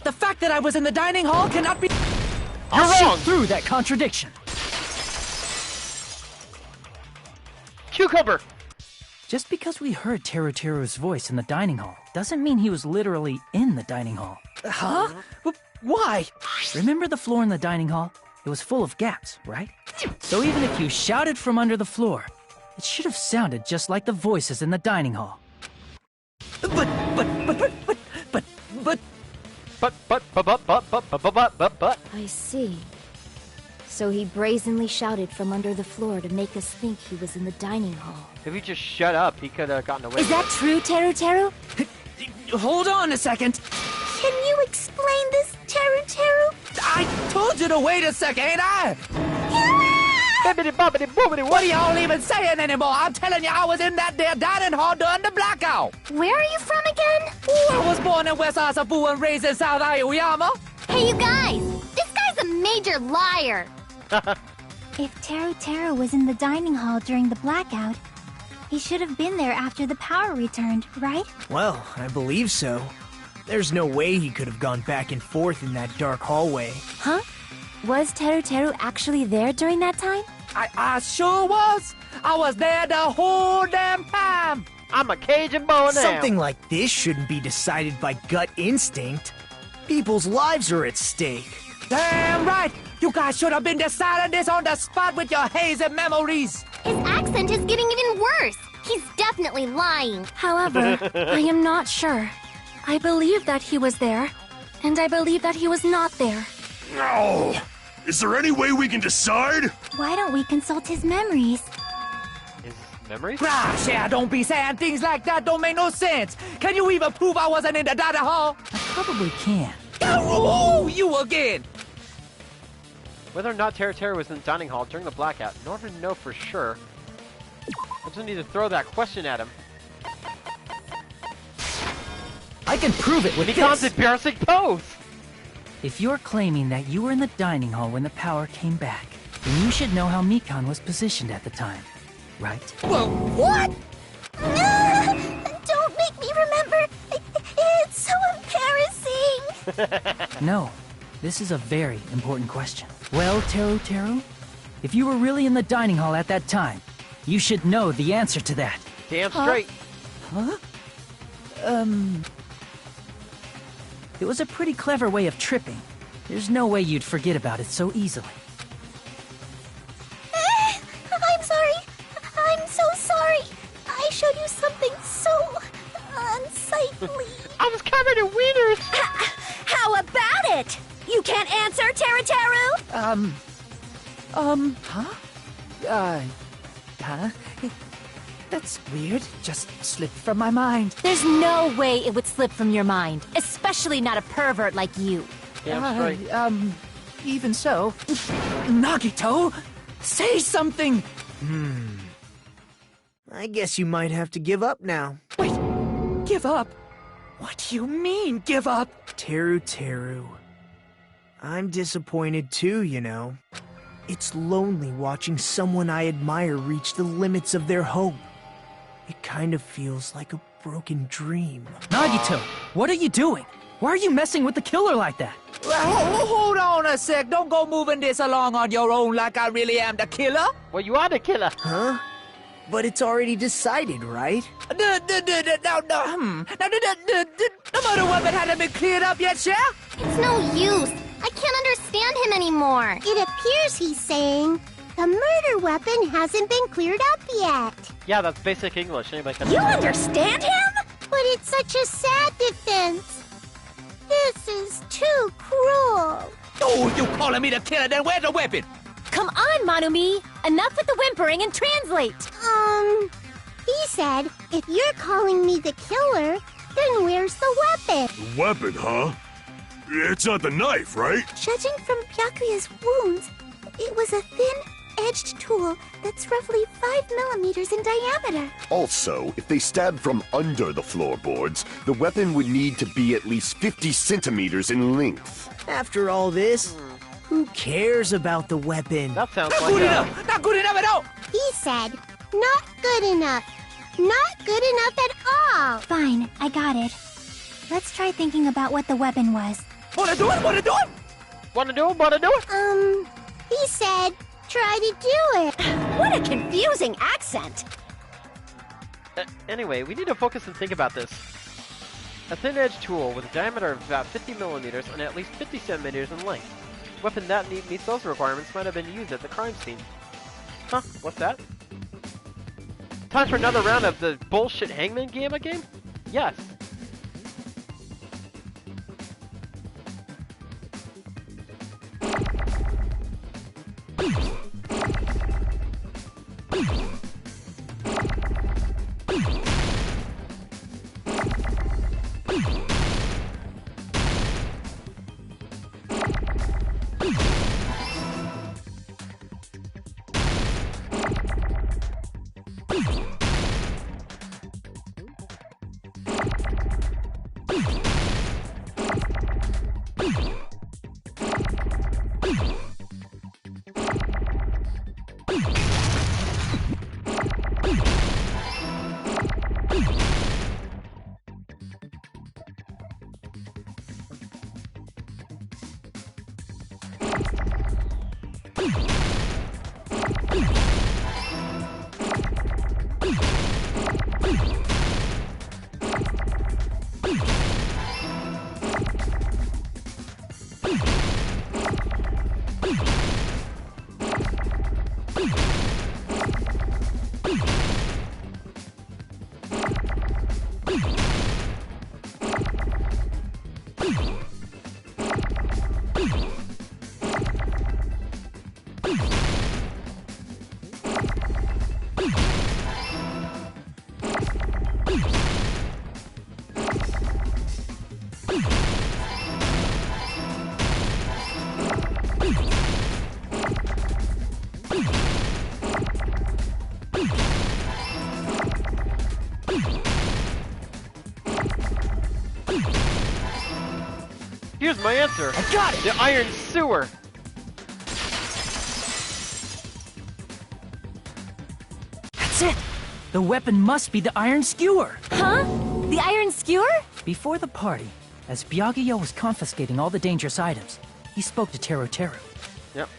The fact that I was in the dining hall cannot be... I'll shoot through that contradiction. Cucumber! Just because we heard Teru's voice in the dining hall doesn't mean he was literally in the dining hall. Huh? Why? Remember the floor in the dining hall? It was full of gaps, right? So even if you shouted from under the floor, it should have sounded just like the voices in the dining hall. But. I see. So he brazenly shouted from under the floor to make us think he was in the dining hall. If he just shut up, he could have gotten away Is with that true, Teru? Hold on a second. Can you explain this, Teru? I told you to wait a second, ain't I? What are y'all even saying anymore? I'm telling you, I was in that there dining hall during the blackout. Where are you from again? I was born in West Asabu and raised in South Aoyama. Hey, you guys! This guy's a major liar! If Teru was in the dining hall during the blackout, he should have been there after the power returned, right? Well, I believe so. There's no way he could have gone back and forth in that dark hallway. Huh? Was Teru actually there during that time? I sure was. I was there the whole damn time. I'm a Cajun bow now. Something like this shouldn't be decided by gut instinct. People's lives are at stake. Damn right. You guys should have been deciding this on the spot with your hazy memories. His accent is getting even worse. He's definitely lying. However, I am not sure. I believe that he was there, and I believe that he was not there. No! Is there any way we can decide? Why don't we consult his memories? His memories? Gosh, yeah, don't be saying things like that. Don't make no sense. Can you even prove I wasn't in the dining hall? I probably can. Oh, you again! Whether or not Teru was in the dining hall during the blackout, in order to know for sure, I just need to throw that question at him. I can prove it with Nikon's this. embarrassing pose! If you're claiming that you were in the dining hall when the power came back, then you should know how Mikan was positioned at the time, right? Whoa, what? Don't make me remember. It's so embarrassing. No, this is a very important question. Well, Teru, if you were really in the dining hall at that time, you should know the answer to that. Damn straight. Huh? It was a pretty clever way of tripping. There's no way you'd forget about it so easily. I'm sorry. I'm so sorry. I showed you something so unsightly. I was covered in wieners. How about it? You can't answer, Teru? Huh? That's weird. Just slipped from my mind. There's no way it would slip from your mind, especially not a pervert like you. Damn straight. Even so. Nagito, say something! I guess you might have to give up now. Wait, give up? What do you mean, give up? Teru. I'm disappointed too, you know. It's lonely watching someone I admire reach the limits of their hope. It kind of feels like a broken dream. Nagito, what are you doing? Why are you messing with the killer like that? Hold on a sec. Don't go moving this along on your own like I really am the killer. Well, you are the killer. Huh? But it's already decided, right? No, the murder weapon hadn't been cleared up yet, yeah? It's no use. I can't understand him anymore. It appears he's saying The murder weapon hasn't been cleared up yet. Yeah, that's basic English. Anybody can You understand him? But it's such a sad defense. This is too cruel. Oh, you calling me the killer? Then where's the weapon? Come on, Manumi. Enough with the whimpering and translate. He said, if you're calling me the killer, then where's the weapon? Weapon, huh? It's not the knife, right? Judging from Byakuya's wounds, it was a thin-edged tool that's roughly 5 millimeters in diameter. Also, if they stabbed from under the floorboards, the weapon would need to be at least 50 centimeters in length. After all this, who cares about the weapon? That sounds Not like good enough! Not good enough at all! He said, not good enough. Not good enough at all. Fine, I got it. Let's try thinking about what the weapon was. Wanna do it? Wanna do it? Wanna do it? Wanna do it? He said, try to do it. What a confusing accent. Anyway, we need to focus and think about this. A thin-edged tool with a diameter of about 50 millimeters and at least 50 centimeters in length. A weapon that meets those requirements might have been used at the crime scene. Huh, what's that? Time for another round of the bullshit Hangman game? Yes. Here's my answer. I got it! The iron sewer. That's it! The weapon must be the iron skewer! Huh? The iron skewer? Before the party, as Byakuya was confiscating all the dangerous items, he spoke to Teru Teru. Yep.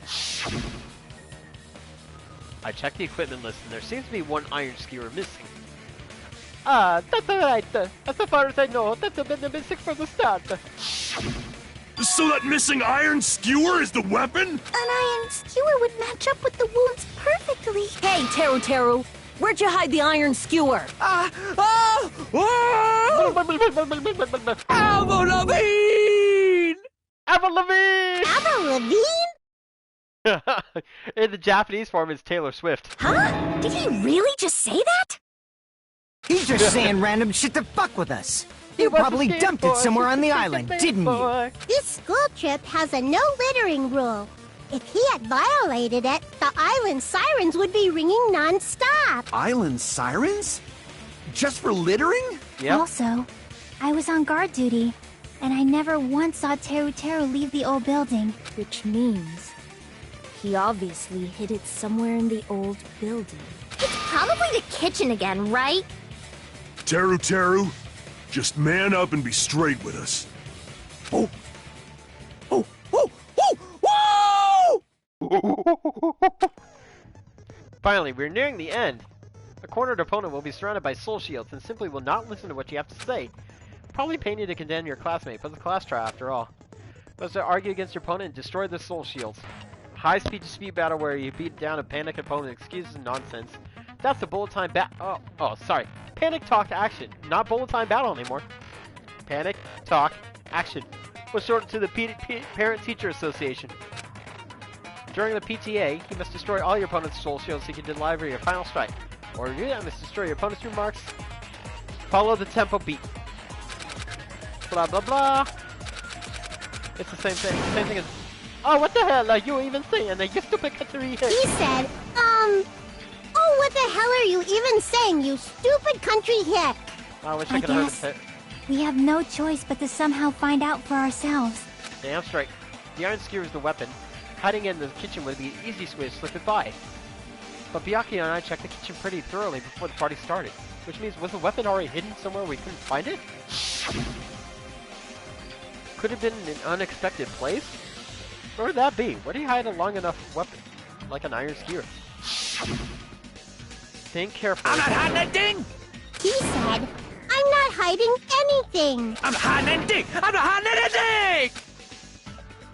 I checked the equipment list and there seems to be one iron skewer missing. Ah, that's alright. As far as I know, that's been missing from the start. So that missing iron skewer is the weapon? An iron skewer would match up with the wounds perfectly. Hey, Teru Teru, where'd you hide the iron skewer? Avril Lavigne! Avril Lavigne! Avril Lavigne? In the Japanese form, it's Taylor Swift. Huh? Did he really just say that? He's just saying random shit to fuck with us. You probably dumped it somewhere on the island, didn't you? This school trip has a no littering rule. If he had violated it, the island sirens would be ringing non-stop. Island sirens? Just for littering? Yep. Also, I was on guard duty, and I never once saw Teru Teru leave the old building. Which means he obviously hid it somewhere in the old building. It's probably the kitchen again, right? Teru Teru, just man up and be straight with us. Oh! Oh! Oh! Oh! Whoa! Finally, we're nearing the end. A cornered opponent will be surrounded by soul shields and simply will not listen to what you have to say. Probably paying you to condemn your classmate, but it's a class trial after all. But to argue against your opponent and destroy the soul shields. high-speed dispute battle where you beat down a panic opponent. Excuses and nonsense. That's the bullet time sorry. Panic talk action, not bullet time battle anymore. Panic talk action was shortened to the Parent-Teacher Association. During the PTA, you must destroy all your opponent's soul shields so you can deliver your final strike. Or to do that, you must destroy your opponent's remarks. Follow the tempo beat. Blah blah blah. It's the same thing. Same thing as. Oh, what the hell are you even saying? You stupid country hit. He said, oh, what the hell are you even saying, you stupid country hick? I wish I could have heard it. We have no choice but to somehow find out for ourselves. Damn straight. The iron skewer is the weapon. Hiding in the kitchen would be the easiest way to slip it by. But Byakuya and I checked the kitchen pretty thoroughly before the party started. Which means, was the weapon already hidden somewhere we couldn't find it? Could have been in an unexpected place? Where would that be? Where do you hide a long enough weapon? Like an iron skewer? Think carefully. I'm not hiding anything! He said, I'm not hiding anything! I'm hiding anything! I'm not hiding anything!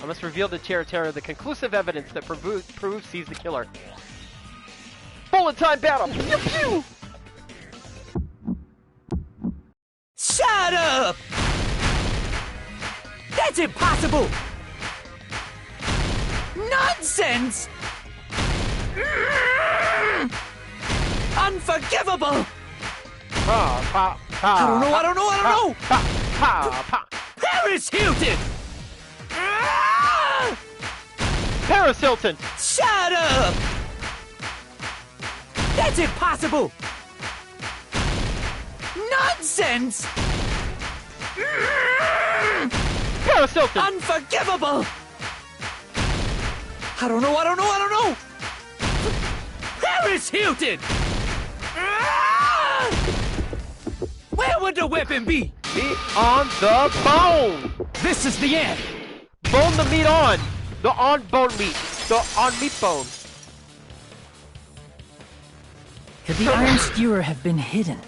I must reveal to Terra the conclusive evidence that proves he's the killer. Bullet time battle! Pew pew! Shut up! That's impossible! Nonsense! Unforgivable! I don't know! Paris Hilton! Paris Hilton! Shut up! That's impossible! Nonsense! Paris Hilton! Unforgivable! I don't know! Paris Hilton! Where would the weapon be? Meat on the bone! This is the end! Bone the meat on! The on bone meat! The on meat bone! Could the iron skewer have been hidden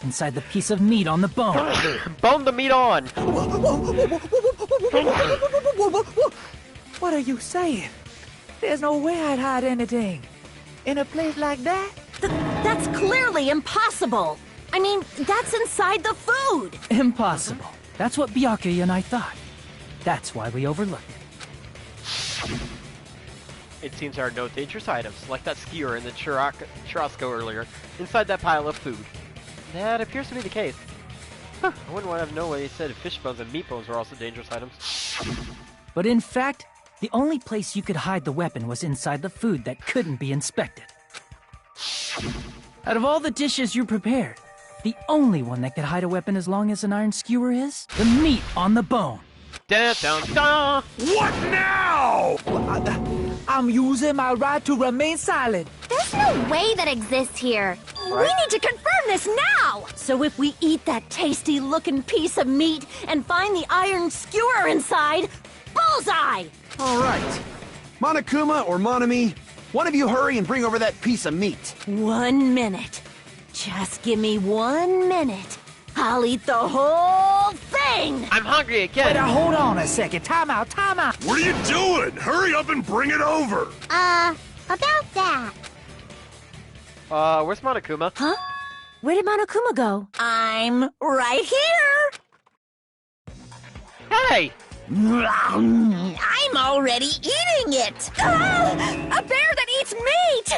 inside the piece of meat on the bone? Bone the meat on! What are you saying? There's no way I'd hide anything. In a place like that? That's clearly impossible. I mean, that's inside the food. Impossible. That's what Byakuya and I thought. That's why we overlooked it. It seems there are no dangerous items, like that skewer in the churrasco earlier, inside that pile of food. That appears to be the case. Huh, I wouldn't want to know what he said if fish bones and meat bones were also dangerous items. But in fact, the only place you could hide the weapon was inside the food that couldn't be inspected. Out of all the dishes you prepared, the only one that could hide a weapon as long as an iron skewer is the meat on the bone. Dun, dun, dun. What now? I'm using my right to remain silent. There's no way that exists here. We need to confirm this now! So if we eat that tasty-looking piece of meat and find the iron skewer inside, bullseye! All right. Monokuma or Monami, one of you hurry and bring over that piece of meat. 1 minute. Just give me 1 minute. I'll eat the whole thing! I'm hungry again! Wait, hold on a second. Time out. What are you doing? Hurry up and bring it over! About that. Where's Monokuma? Huh? Where did Monokuma go? I'm right here! Hey! I'm already eating it! A bear that eats meat!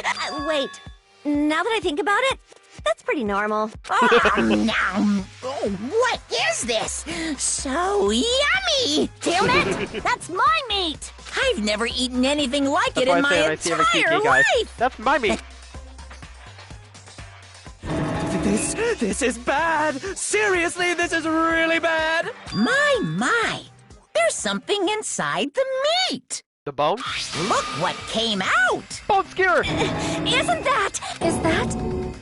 Wait, now that I think about it, that's pretty normal. Oh, what is this? So yummy! Damn it! That's my meat! I've never eaten anything like That's it why in I my say I see every entire TK guy. life! That's my meat! This is bad. Seriously, this is really bad. My. There's something inside the meat. The bone? Look what came out. Bone skewer! Is that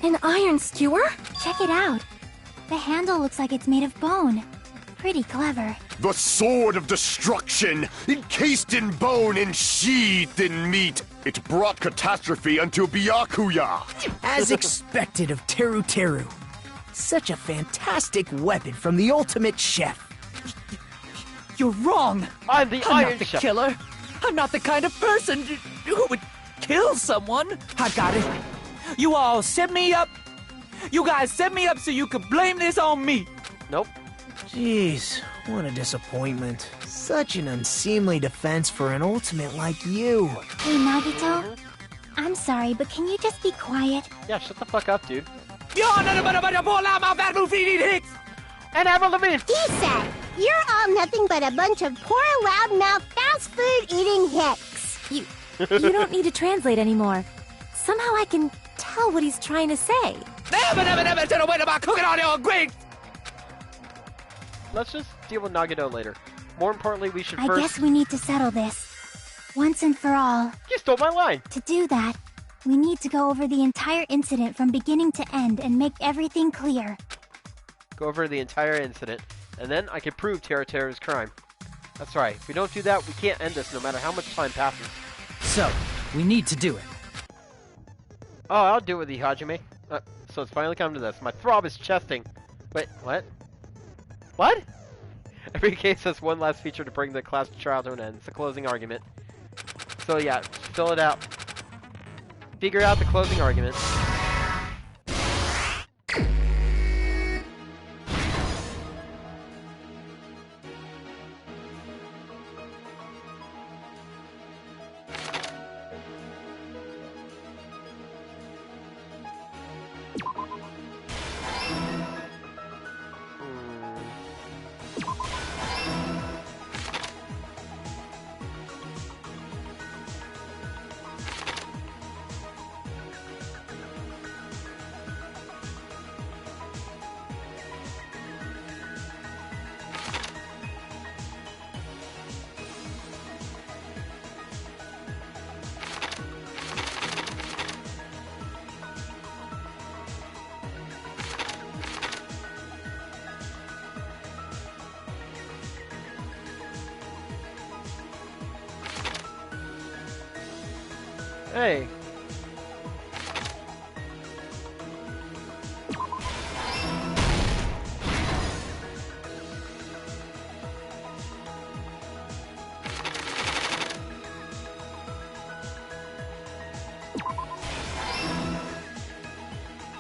an iron skewer? Check it out. The handle looks like it's made of bone. Pretty clever. The sword of destruction, encased in bone and sheathed in meat. It brought catastrophe unto Byakuya. As expected of Teru. Such a fantastic weapon from the ultimate chef. You're wrong. I'm the I'm Iron not the Chef. killer. I'm not the kind of person who would kill someone. I got it. You all set me up. You guys set me up so you could blame this on me. Nope. Jeez, what a disappointment. Such an unseemly defense for an ultimate like you. Hey, Nagito. I'm sorry, but can you just be quiet? Yeah, shut the fuck up, dude. And Avril Lavigne. He said, "You're all nothing but a bunch of poor, loudmouth, fast food eating hicks." You don't need to translate anymore. Somehow I can tell what he's trying to say. Let's just deal with Nagito later. More importantly, we should I first... guess we need to settle this. Once and for all. You stole my line! To do that, we need to go over the entire incident from beginning to end and make everything clear. Go over the entire incident, and then I can prove Teru's crime. That's right. If we don't do that, we can't end this no matter how much time passes. So, we need to do it. Oh, I'll do it with you, Hajime. So it's finally come to this. My throb is chesting. Wait, what? What? Every case has one last feature to bring the class trial to an end. It's the closing argument. So yeah, fill it out. Figure out the closing argument. Hey.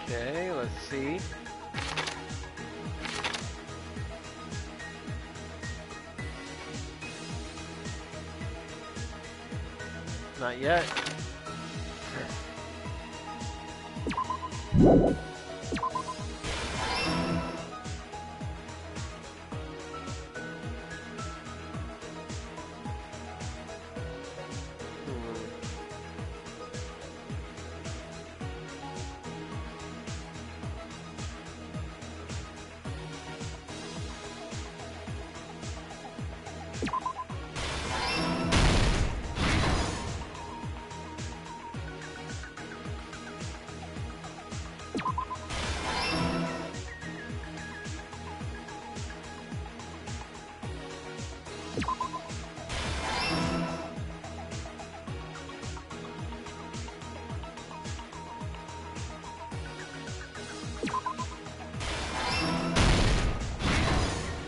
Okay, let's see. Not yet.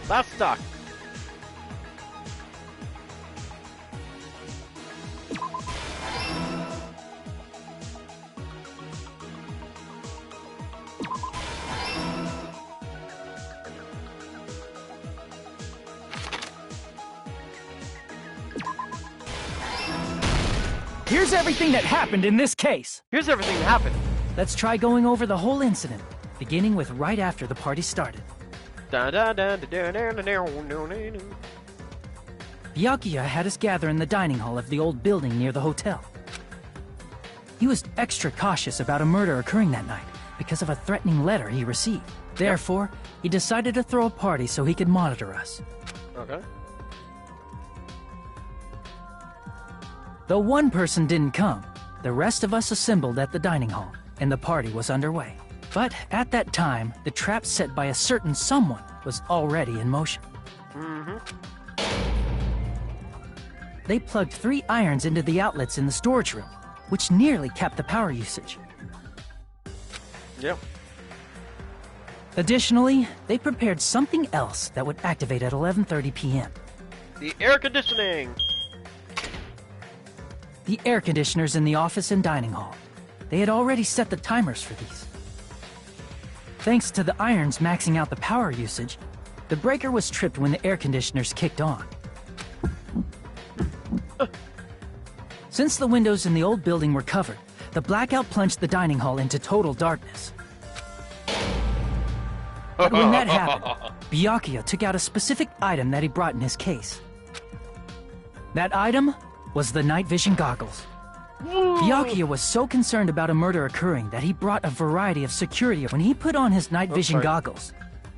That's stuck. Here's everything that happened in this case. Here's everything that happened. Let's try going over the whole incident, beginning with right after the party started. Byakuya had us gather in the dining hall of the old building near the hotel. He was extra cautious about a murder occurring that night because of a threatening letter he received. Therefore, he decided to throw a party so he could monitor us. Okay. Though one person didn't come, the rest of us assembled at the dining hall, and the party was underway. But at that time, the trap set by a certain someone was already in motion. They plugged 3 irons into the outlets in the storage room, which nearly capped the power usage. Yep. Additionally, they prepared something else that would activate at 11:30 p.m. The air conditioning! the air conditioners in the office and dining hall. They had already set the timers for these. Thanks to the irons maxing out the power usage, the breaker was tripped when the air conditioners kicked on. Since the windows in the old building were covered, the blackout plunged the dining hall into total darkness. But when that happened, Byakuya took out a specific item that he brought in his case. That item was the night vision goggles. Byakuya was so concerned about a murder occurring that he brought a variety of security. When he put on his night vision goggles,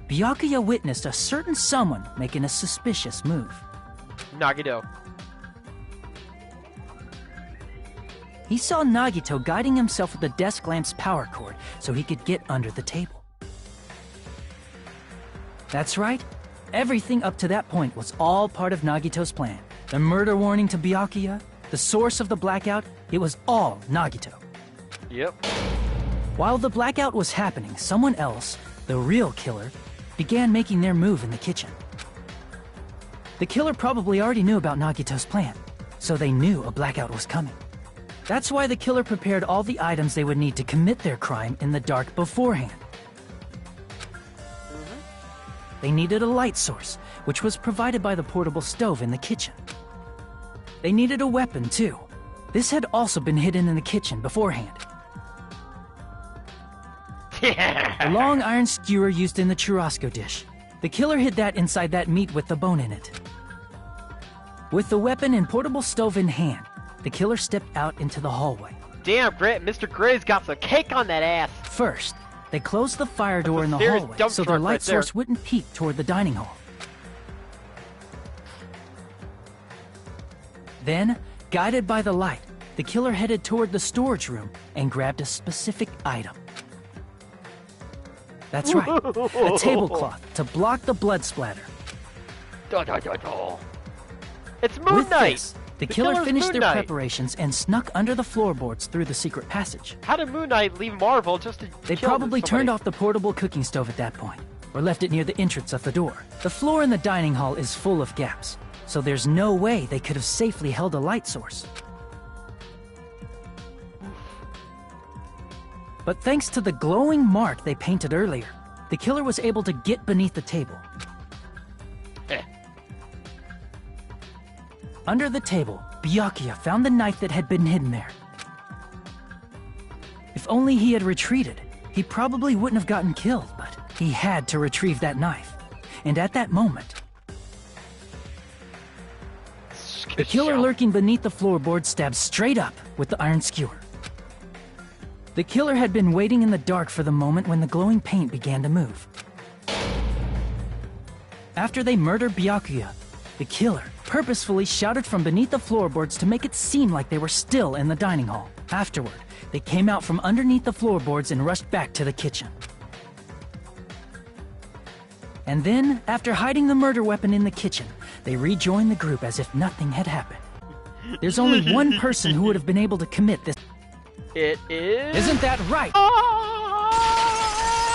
Byakuya witnessed a certain someone making a suspicious move. Nagito. He saw Nagito guiding himself with the desk lamp's power cord so he could get under the table. That's right. Everything up to that point was all part of Nagito's plan. The murder warning to Byakuya, the source of the blackout, it was all Nagito. Yep. While the blackout was happening, someone else, the real killer, began making their move in the kitchen. The killer probably already knew about Nagito's plan, so they knew a blackout was coming. That's why the killer prepared all the items they would need to commit their crime in the dark beforehand. They needed a light source, which was provided by the portable stove in the kitchen. They needed a weapon, too. This had also been hidden in the kitchen beforehand. A long iron skewer used in the churrasco dish. The killer hid that inside that meat with the bone in it. With the weapon and portable stove in hand, the killer stepped out into the hallway. Damn, Mr. Gray's got some cake on that ass. First, they closed the fire door in the hallway so their light source wouldn't peek toward the dining hall. Then, guided by the light, the killer headed toward the storage room and grabbed a specific item. That's right, a tablecloth to block the blood splatter. It's Moon With Knight! this, the killer finished their preparations and snuck under the floorboards through the secret passage. How did Moon Knight leave Marvel just to They kill probably somebody? turned off the portable cooking stove at that point, or left it near the entrance of the door. The floor in the dining hall is full of gaps, so there's no way they could have safely held a light source. But thanks to the glowing mark they painted earlier, the killer was able to get beneath the table. Under the table, Byakuya found the knife that had been hidden there. If only he had retreated, he probably wouldn't have gotten killed, but he had to retrieve that knife. And at that moment, the killer lurking beneath the floorboard stabbed straight up with the iron skewer. The killer had been waiting in the dark for the moment when the glowing paint began to move. After they murdered Byakuya, the killer purposefully shouted from beneath the floorboards to make it seem like they were still in the dining hall. Afterward, they came out from underneath the floorboards and rushed back to the kitchen. And then, after hiding the murder weapon in the kitchen, they rejoined the group as if nothing had happened. There's only one person who would have been able to commit this. It is... Isn't that right?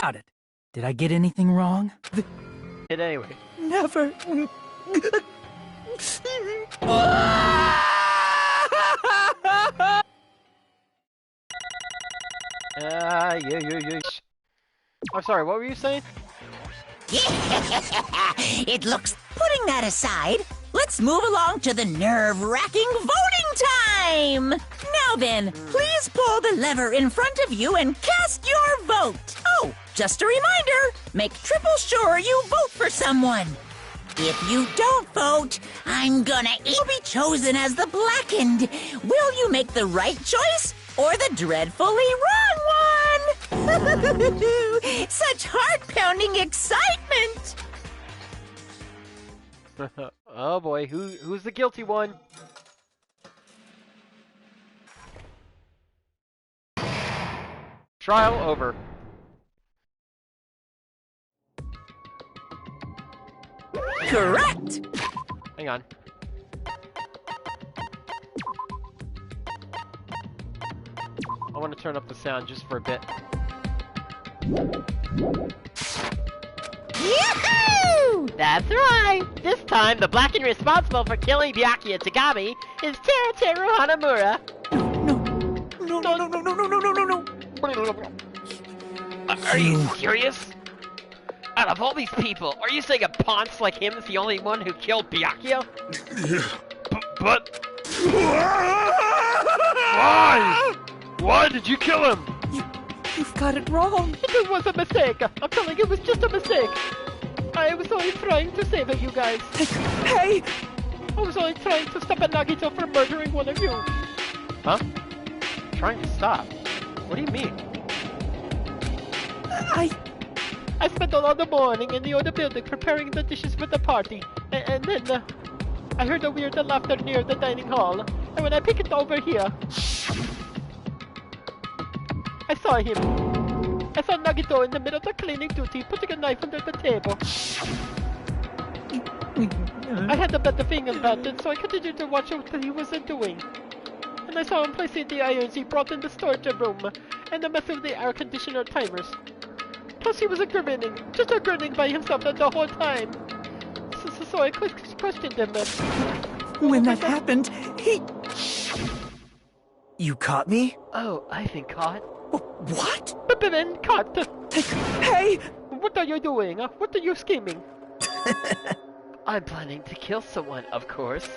Got it. Did I get anything wrong? It anyway. Never. Yeah. I'm sorry, what were you saying? It looks... Putting that aside, let's move along to the nerve-wracking voting time! Now then, please pull the lever in front of you and cast your vote! Oh, just a reminder, make triple sure you vote for someone! If you don't vote, I'm gonna... You'll be chosen as the Blackened! Will you make the right choice or the dreadfully wrong one? Such heart-pounding excitement! Oh boy, who's the guilty one? Trial over. Correct! Hang on. I want to turn up the sound just for a bit. Yahoo! That That's right! This time, the Blackened responsible for killing Byakuya Tagami is Teruteru Hanamura. Are you serious? Out of all these people, are you saying a ponce like him is the only one who killed Byakuya? But... Why? Why did you kill him? You've got it wrong. It was a mistake. I'm telling you, it was just a mistake. I was only trying to save you guys. Hey! I was only trying to stop Nagito from murdering one of you. Huh? Trying to stop? What do you mean? I spent all the morning in the other building preparing the dishes for the party. And then, I heard a weird laughter near the dining hall. And when I picked it over here, I saw him. I saw Nagito in the middle of cleaning duty, putting a knife under the table. I had a better thing about it, so I continued to watch what he was doing. And I saw him placing the irons he brought in the storage room, and the mess of the air conditioner timers. Plus he was grinning, just grinning by himself the whole time. So I questioned him. When that happened, he... You caught me? Oh, I've been caught. What? Been caught. Hey! What are you doing? What are you scheming? I'm planning to kill someone, of course.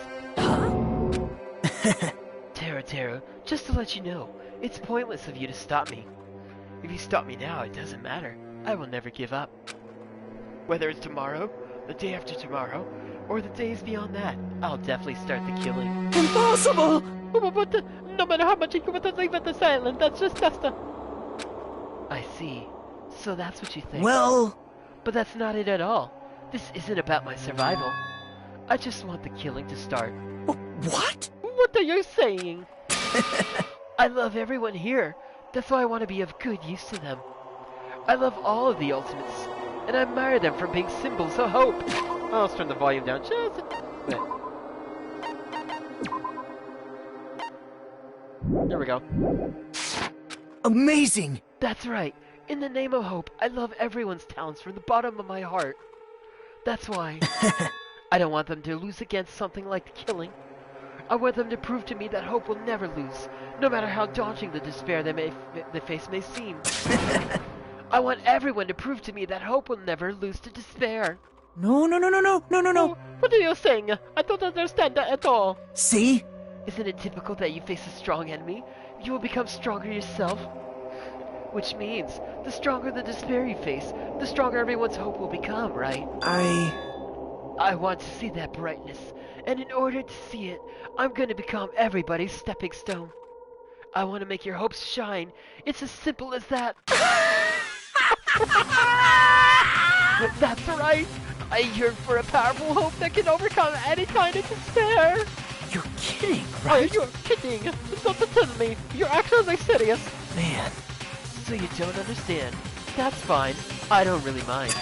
Teru, just to let you know, it's pointless of you to stop me. If you stop me now, it doesn't matter. I will never give up. Whether it's tomorrow, the day after tomorrow, or the days beyond that, I'll definitely start the killing. Impossible! But no matter how much you want to leave at the silent, that's just I see. So that's what you think. Well... But that's not it at all. This isn't about my survival. I just want the killing to start. What? What are you saying? I love everyone here. That's why I want to be of good use to them. I love all of the Ultimates, and I admire them for being symbols of hope. Oh, let's turn the volume down just a bit. There we go. Amazing! That's right. In the name of hope, I love everyone's talents from the bottom of my heart. That's why I don't want them to lose against something like killing. I want them to prove to me that hope will never lose, no matter how daunting the despair they face may seem. I want everyone to prove to me that hope will never lose to despair. No. What are you saying? I don't understand that at all. See? Isn't it typical that you face a strong enemy, you will become stronger yourself? Which means, the stronger the despair you face, the stronger everyone's hope will become, right? I want to see that brightness, and in order to see it, I'm going to become everybody's stepping stone. I want to make your hopes shine. It's as simple as that. That's right. I yearn for a powerful hope that can overcome any kind of despair. You're kidding, right? Oh, you're kidding. Don't tell me. You're actually serious. Man. So you don't understand. That's fine. I don't really mind.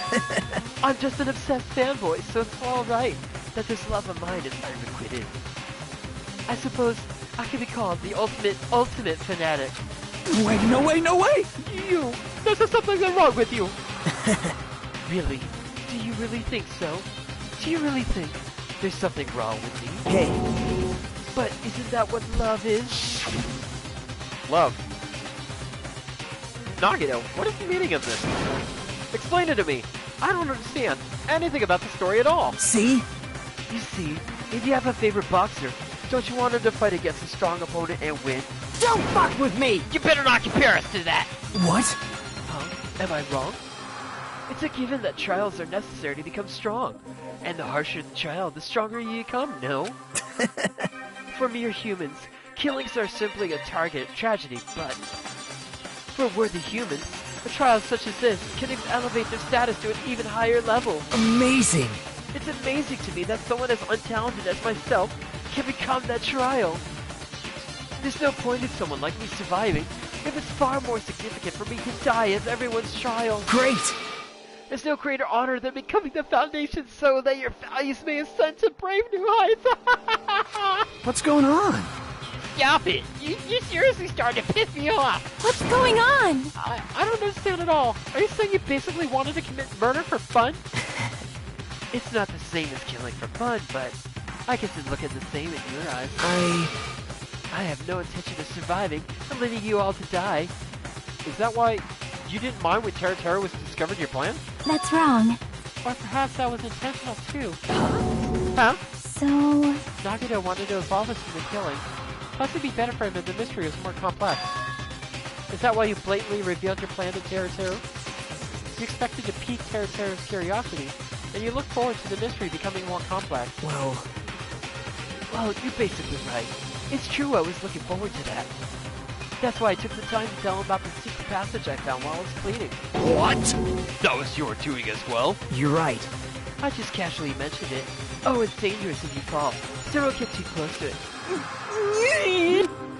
I'm just an obsessed fanboy, so it's alright that this love of mine is unrequited. I suppose I can be called the ultimate fanatic. No way! There's something wrong with you. Really? Do you really think so? Do you really think there's something wrong with me? Hey. But isn't that what love is? Love? Nagito, what is the meaning of this? Explain it to me. I don't understand anything about the story at all. See? You see, if you have a favorite boxer, don't you want him to fight against a strong opponent and win? Don't fuck with me! You better not compare us to that. What? Huh? Am I wrong? It's a given that trials are necessary to become strong. And the harsher the trial, the stronger you become, no? For mere humans, killings are simply a target tragedy, but for worthy humans, a trial such as this can elevate their status to an even higher level. Amazing! It's amazing to me that someone as untalented as myself can become that trial. There's no point in someone like me surviving if it's far more significant for me to die as everyone's child. Great! There's no greater honor than becoming the foundation so that your values may ascend to brave new heights. What's going on? Stop it! You seriously started to piss me off. What's going on? I don't understand at all. Are you saying you basically wanted to commit murder for fun? It's not the same as killing for fun, but I guess it looks the same in your eyes. I have no intention of surviving and leaving you all to die. Is that why you didn't mind when Teru was discovered your plan? That's wrong. Or perhaps that was intentional too. Huh? So... Nagito wanted to involve us in the killing. Plus it'd be better for him if the mystery was more complex. Is that why you blatantly revealed your plan to Teru? You expected to pique Teru's curiosity, and you look forward to the mystery becoming more complex. Well, you're basically right. It's true I was looking forward to that. That's why I took the time to tell him about the secret passage I found while I was cleaning. What? That was your doing as well? you're right. I just casually mentioned it. Oh, it's dangerous if you fall, so don't get too close to it.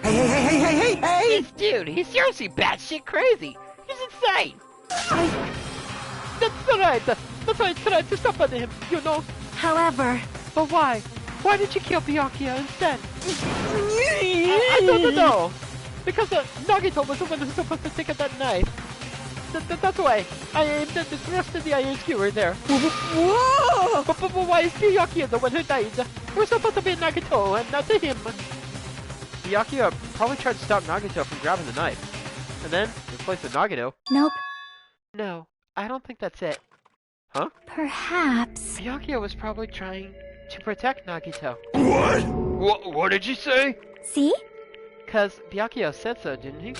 Hey! This dude, he's seriously batshit crazy. He's insane. That's alright. That's why I tried to stop at him, you know. However... But why? Why did you kill Byakuya instead? I don't know. Because Nagito was the one who was supposed to take out that knife. That's why I aimed at the rest of the iron skewer there. Whoa! But why is Byakuya the one who died? It was supposed to be Nagito and not him. Byakuya probably tried to stop Nagito from grabbing the knife. And then replaced with Nagito. Nope. No, I don't think that's it. Huh? Perhaps... Byakuya was probably trying to protect Nagito. What? What did you say? See? Cause Byakuya said so, didn't he?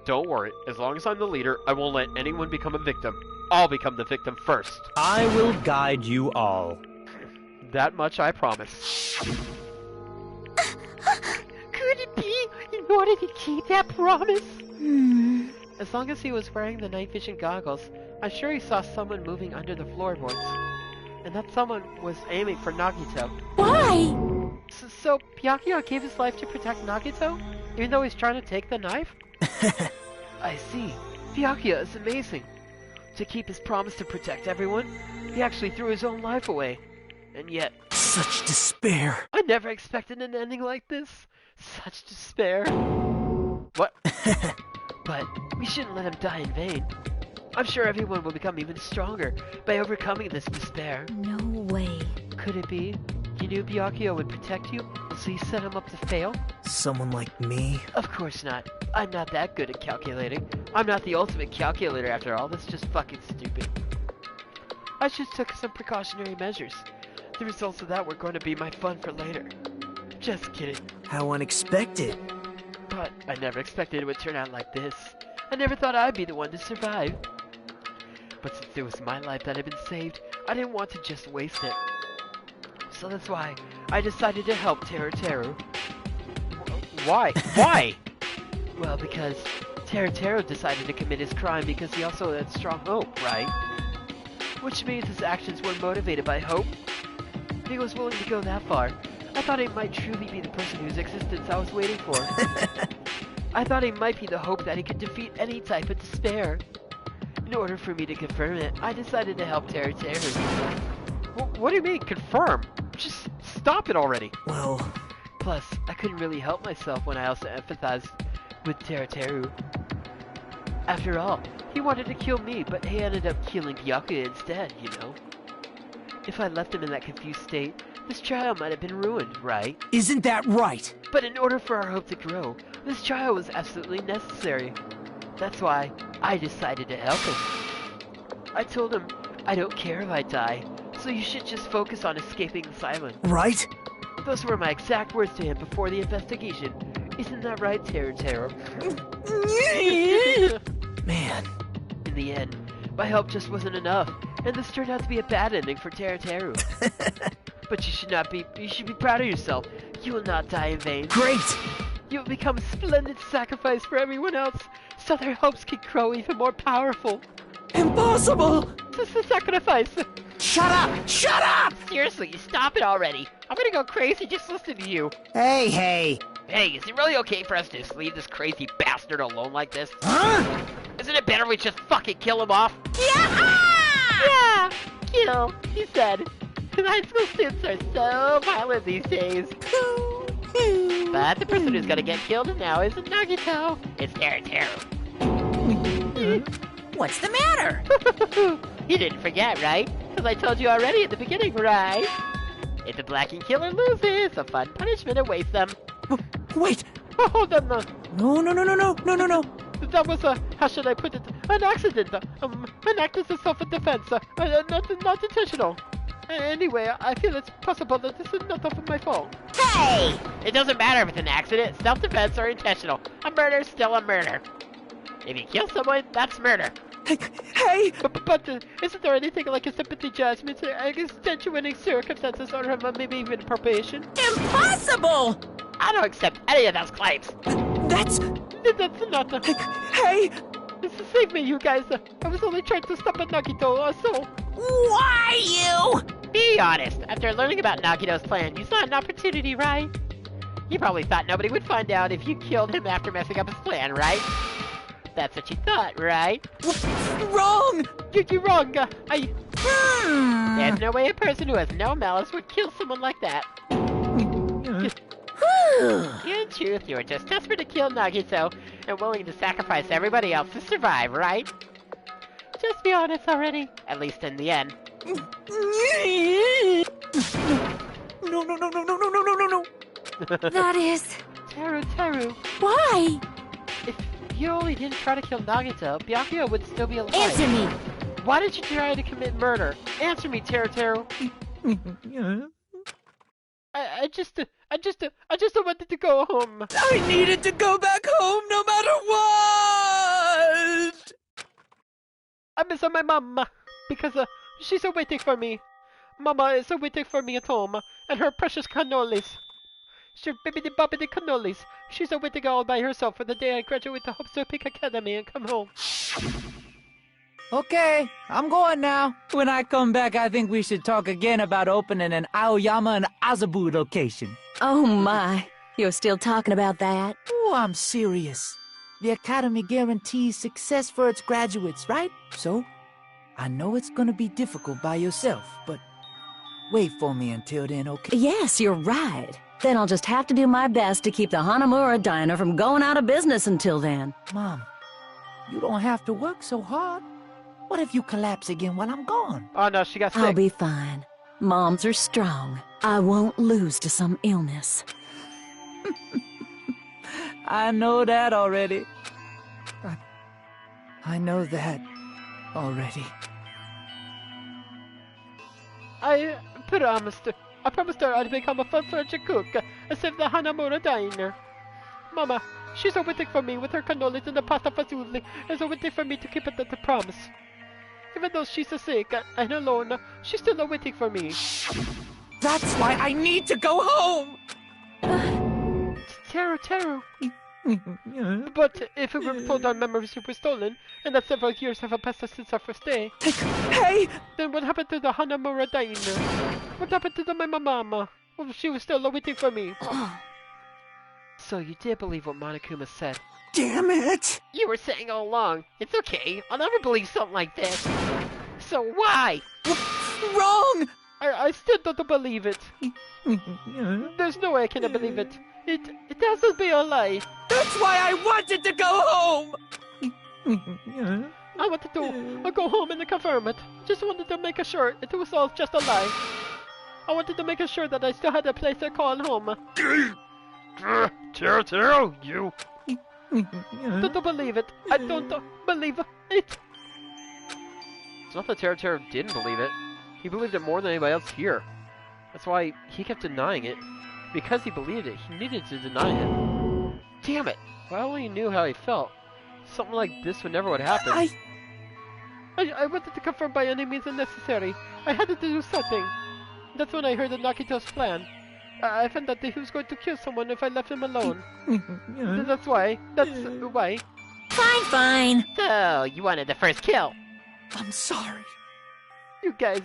Don't worry, as long as I'm the leader, I won't let anyone become a victim. I'll become the victim first. I will guide you all. That much I promise. Could it be in order to keep that promise? As long as he was wearing the night vision goggles, I'm sure he saw someone moving under the floorboards. And that someone was aiming for Nagito. Why? So Byakuya gave his life to protect Nagito? Even though he's trying to take the knife? I see. Byakuya is amazing. To keep his promise to protect everyone, he actually threw his own life away. And yet... Such despair. I never expected an ending like this. Such despair. What? But we shouldn't let him die in vain. I'm sure everyone will become even stronger by overcoming this despair. No way. Could it be? You knew Byakuya would protect you, so you set him up to fail? Someone like me? Of course not. I'm not that good at calculating. I'm not the ultimate calculator after all. That's just fucking stupid. I just took some precautionary measures. The results of that were going to be my fun for later. Just kidding. How unexpected. But I never expected it would turn out like this. I never thought I'd be the one to survive. But since it was my life that had been saved, I didn't want to just waste it. So that's why I decided to help Teru. Why? Why? Well, because Teru decided to commit his crime because he also had strong hope, right? Which means his actions were motivated by hope. He was willing to go that far. I thought he might truly be the person whose existence I was waiting for. I thought he might be the hope that he could defeat any type of despair. In order for me to confirm it, I decided to help Teru. What do you mean, confirm? Just stop it already. Well... Plus, I couldn't really help myself when I also empathized with Teru. After all, he wanted to kill me, but he ended up killing Byakuya instead, you know? If I left him in that confused state, this trial might have been ruined, right? Isn't that right? But in order for our hope to grow, this trial was absolutely necessary. That's why I decided to help him. I told him, I don't care if I die, so you should just focus on escaping the silence. Right? Those were my exact words to him before the investigation. Isn't that right, Teru? Man. In the end, my help just wasn't enough, and this turned out to be a bad ending for Teru. But you should be proud of yourself. You will not die in vain. Great! You will become a splendid sacrifice for everyone else, so their hopes can grow even more powerful. Impossible! This is a sacrifice. Shut up! Shut up! Seriously, stop it already. I'm gonna go crazy just listening to you. Hey! Hey, is it really okay for us to just leave this crazy bastard alone like this? Huh? Isn't it better if we just fucking kill him off? Yeah, kill, he said. High school students are so violent these days. But the person who's gonna get killed now isn't Nagito. It's Teru. What's the matter? You didn't forget, right? Because I told you already at the beginning, right? If the Blackened Killer loses, a fun punishment awaits them. Wait! Oh, hold on, no. No. That was how should I put it? An accident. An act as a self-defense. Not intentional. Anyway, I feel it's possible that this is not of my fault. Hey! It doesn't matter if it's an accident, self-defense, or intentional. A murder's still a murder. If you kill someone, that's murder. Hey! But isn't there anything like a sympathy judgment, extenuating circumstances, or maybe even appropriation? Impossible! I don't accept any of those claims. That's not the... Hey! Save me, you guys. I was only trying to stop a Nagito, so... Why you? Be honest. After learning about Nagito's plan, you saw an opportunity, right? You probably thought nobody would find out if you killed him after messing up his plan, right? That's what you thought, right? Wrong! You're wrong. There's no way a person who has no malice would kill someone like that. In truth, you were just desperate to kill Nagito and willing to sacrifice everybody else to survive, right? Just be honest already, at least in the end. No. That is... Teru. Why? If you only didn't try to kill Nagito, Byakuya would still be alive. Answer me! Why did you try to commit murder? Answer me, Teru. I just wanted to go home. I needed to go back home no matter what! I miss my mama because she's waiting for me. Mama is waiting for me at home, and her precious cannolis. Sure, bibbidi bobbidi cannolis. She's waiting all by herself for the day I graduate the Hope Peak Academy and come home. Okay, I'm going now. When I come back, I think we should talk again about opening an Aoyama and Azabu location. Oh my, you're still talking about that? Oh, I'm serious. The Academy guarantees success for its graduates, right? So, I know it's gonna be difficult by yourself, but wait for me until then, okay? Yes, you're right. Then I'll just have to do my best to keep the Hanamura Diner from going out of business until then. Mom, you don't have to work so hard. What if you collapse again while I'm gone? Oh no, she got sick. I'll be fine. Moms are strong. I won't lose to some illness. I know that already. I know that already. I promised her I'd become a full-fledged cook and save the Hanamura Diner. Mama, she's waiting for me with her cannolis and the pasta fazooli, and waiting for me to keep the promise. Even though she's sick and alone, she's still waiting for me. That's why I need to go home! Teru. But if it were told our memories were stolen, and that several years have passed since our first day... Hey! Then what happened to the Hanamura Diner? What happened to my mama? Well, she was still waiting for me. So you did believe what Monokuma said? Damn it! You were saying all along. It's okay. I'll never believe something like this. So why? Wrong! I still don't believe it. There's no way I can believe it. It has to be a lie. That's why I wanted to go home! I wanted to go home and confirm it. Just wanted to make sure it was all just a lie. I wanted to make sure that I still had a place to call home. Teru, you... Don't believe it. I don't believe it. It's not that Teru didn't believe it. He believed it more than anybody else here. That's why he kept denying it. Because he believed it, he needed to deny it. Damn it! If I only knew how he felt, something like this would happen. I wanted to confirm by any means necessary. I had to do something. That's when I heard of Nagito's plan. I found that he was going to kill someone if I left him alone. That's why. Fine. So, you wanted the first kill. I'm sorry. You guys,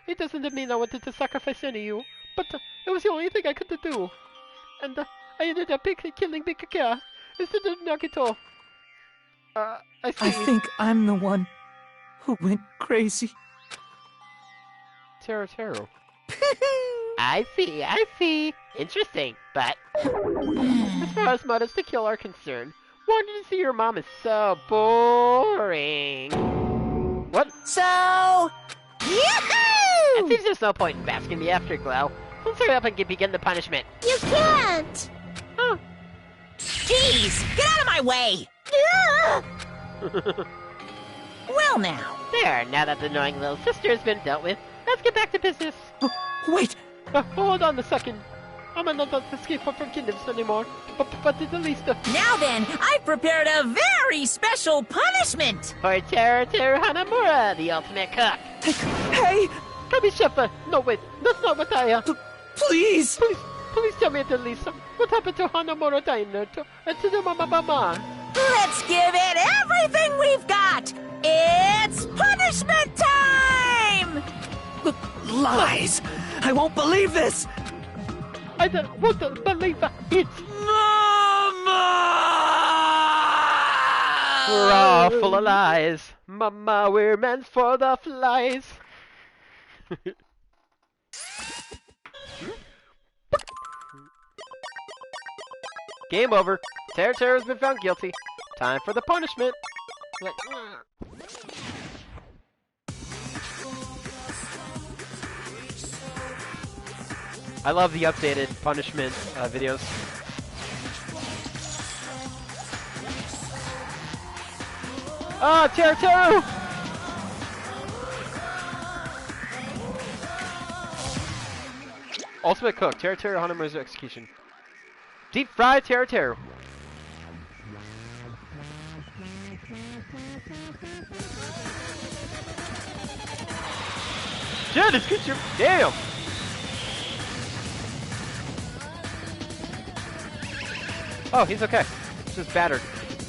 it doesn't mean I wanted to sacrifice any of you, but it was the only thing I could do. And I ended up killing Byakuya instead of Nagito. I see. I think I'm the one who went crazy. Teru. I see. Interesting, but as far as motives to kill are concerned, wanting to see your mom is so boring. What? So, yahoo! It seems there's no point in basking the afterglow. Let's hurry up and begin the punishment. You can't! Oh. Jeez, get out of my way! Well now. There, now that the annoying little sister has been dealt with, let's get back to business. Wait! Hold on a second. I'm not escape from kingdoms anymore. But at least... Now then, I've prepared a very special punishment! For Teru Hanamura, the ultimate cook. Hey! Kami-shefa! No, wait. That's not what I... Please! Please tell me at least what happened to Hanamura Diner and to the mama. Let's give it everything we've got! It's punishment time! Lies! I won't believe this! I won't believe it! Mama! We're all full of lies. Mama, we're meant for the flies. Game over. Teru has been found guilty. Time for the punishment. I love the updated punishment videos. Ah, Teru! Ultimate Cook, Teru Hanamura's execution. Deep fried Teru. Janice, get your... Damn! Oh, he's okay. He's just battered.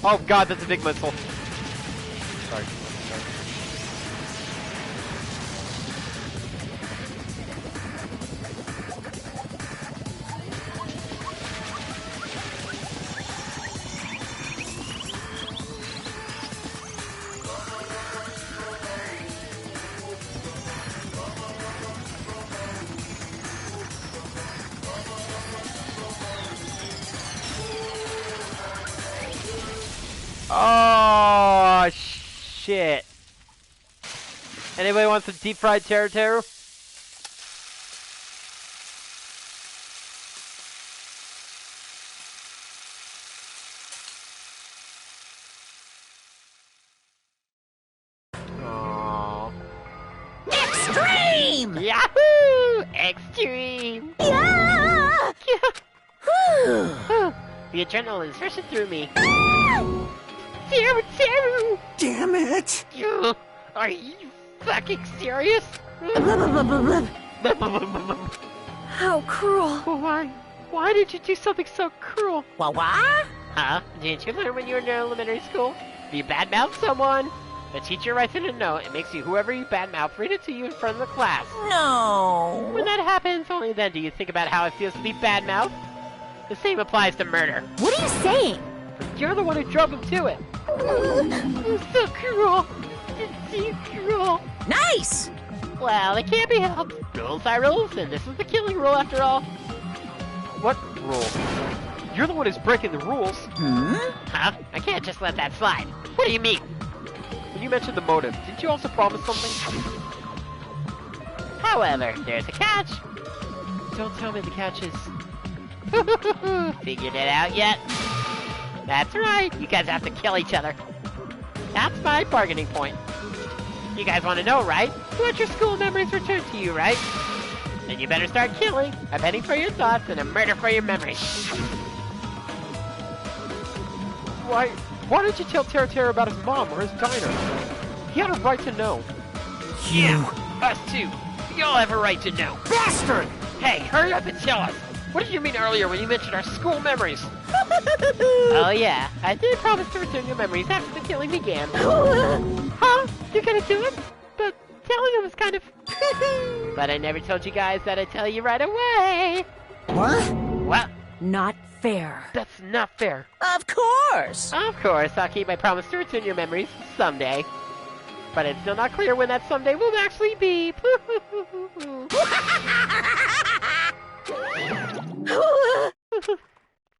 Oh god, that's a big missile. Sorry. Oh shit! Anybody want some deep fried Teru? Aww. Extreme! Yahoo! Extreme! Yeah! The adrenaline's rushing through me. Teru! Damn it! Are you fucking serious? How cruel. Why did you do something so cruel? What? Huh? Didn't you learn when you were in elementary school? If you badmouth someone, the teacher writes in a note and makes you whoever you badmouth read it to you in front of the class. No. When that happens, only then do you think about how it feels to be badmouthed. The same applies to murder. What are you saying? You're the one who drove him to it. You're so cruel. You're so cruel. Nice! Well, it can't be helped. Rules are rules, and this is the killing rule after all. What rule? You're the one who's breaking the rules. Huh? I can't just let that slide. What do you mean? When you mentioned the motive, didn't you also promise something? However, there's a catch. Don't tell me the catch is... Figured it out yet? That's right, you guys have to kill each other. That's my bargaining point. You guys want to know, right? You want your school memories returned to you, right? Then you better start killing. A penny for your thoughts and a murder for your memories. Why did you tell Teru about his mom or his diner? He had a right to know. Yeah, us too. We all have a right to know. Bastard! Hey, hurry up and tell us. What did you mean earlier when you mentioned our school memories? Oh yeah, I did promise to return your memories after the killing began. Huh? You're gonna do it? But telling them was kind of... But I never told you guys that I'd tell you right away. What? What? Not fair. That's not fair. Of course! Of course, I'll keep my promise to return your memories someday. But it's still not clear when that someday will actually be.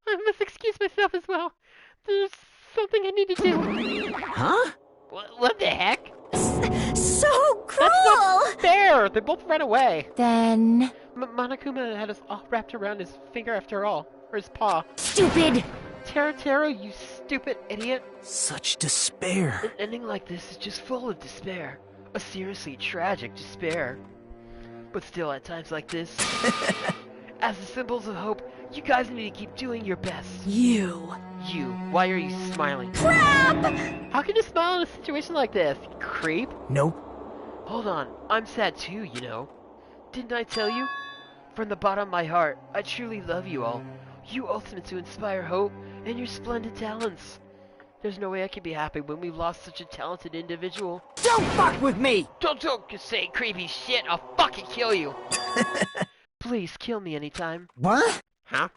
I must excuse myself as well. There's something I need to do. Huh? What the heck? Sure, they both ran away. Then... Monokuma had us all wrapped around his finger after all. Or his paw. Stupid! Taro, you stupid idiot. Such despair. An ending like this is just full of despair. A seriously tragic despair. But still, at times like this, as the symbols of hope, you guys need to keep doing your best. You, why are you smiling? Crap! How can you smile in a situation like this, you creep? Nope. Hold on, I'm sad too, you know. Didn't I tell you? From the bottom of my heart, I truly love you all. You ultimate to inspire hope, and your splendid talents. There's no way I can be happy when we've lost such a talented individual. Don't fuck with me! Don't say creepy shit, I'll fucking kill you. Please kill me anytime. What? Huh?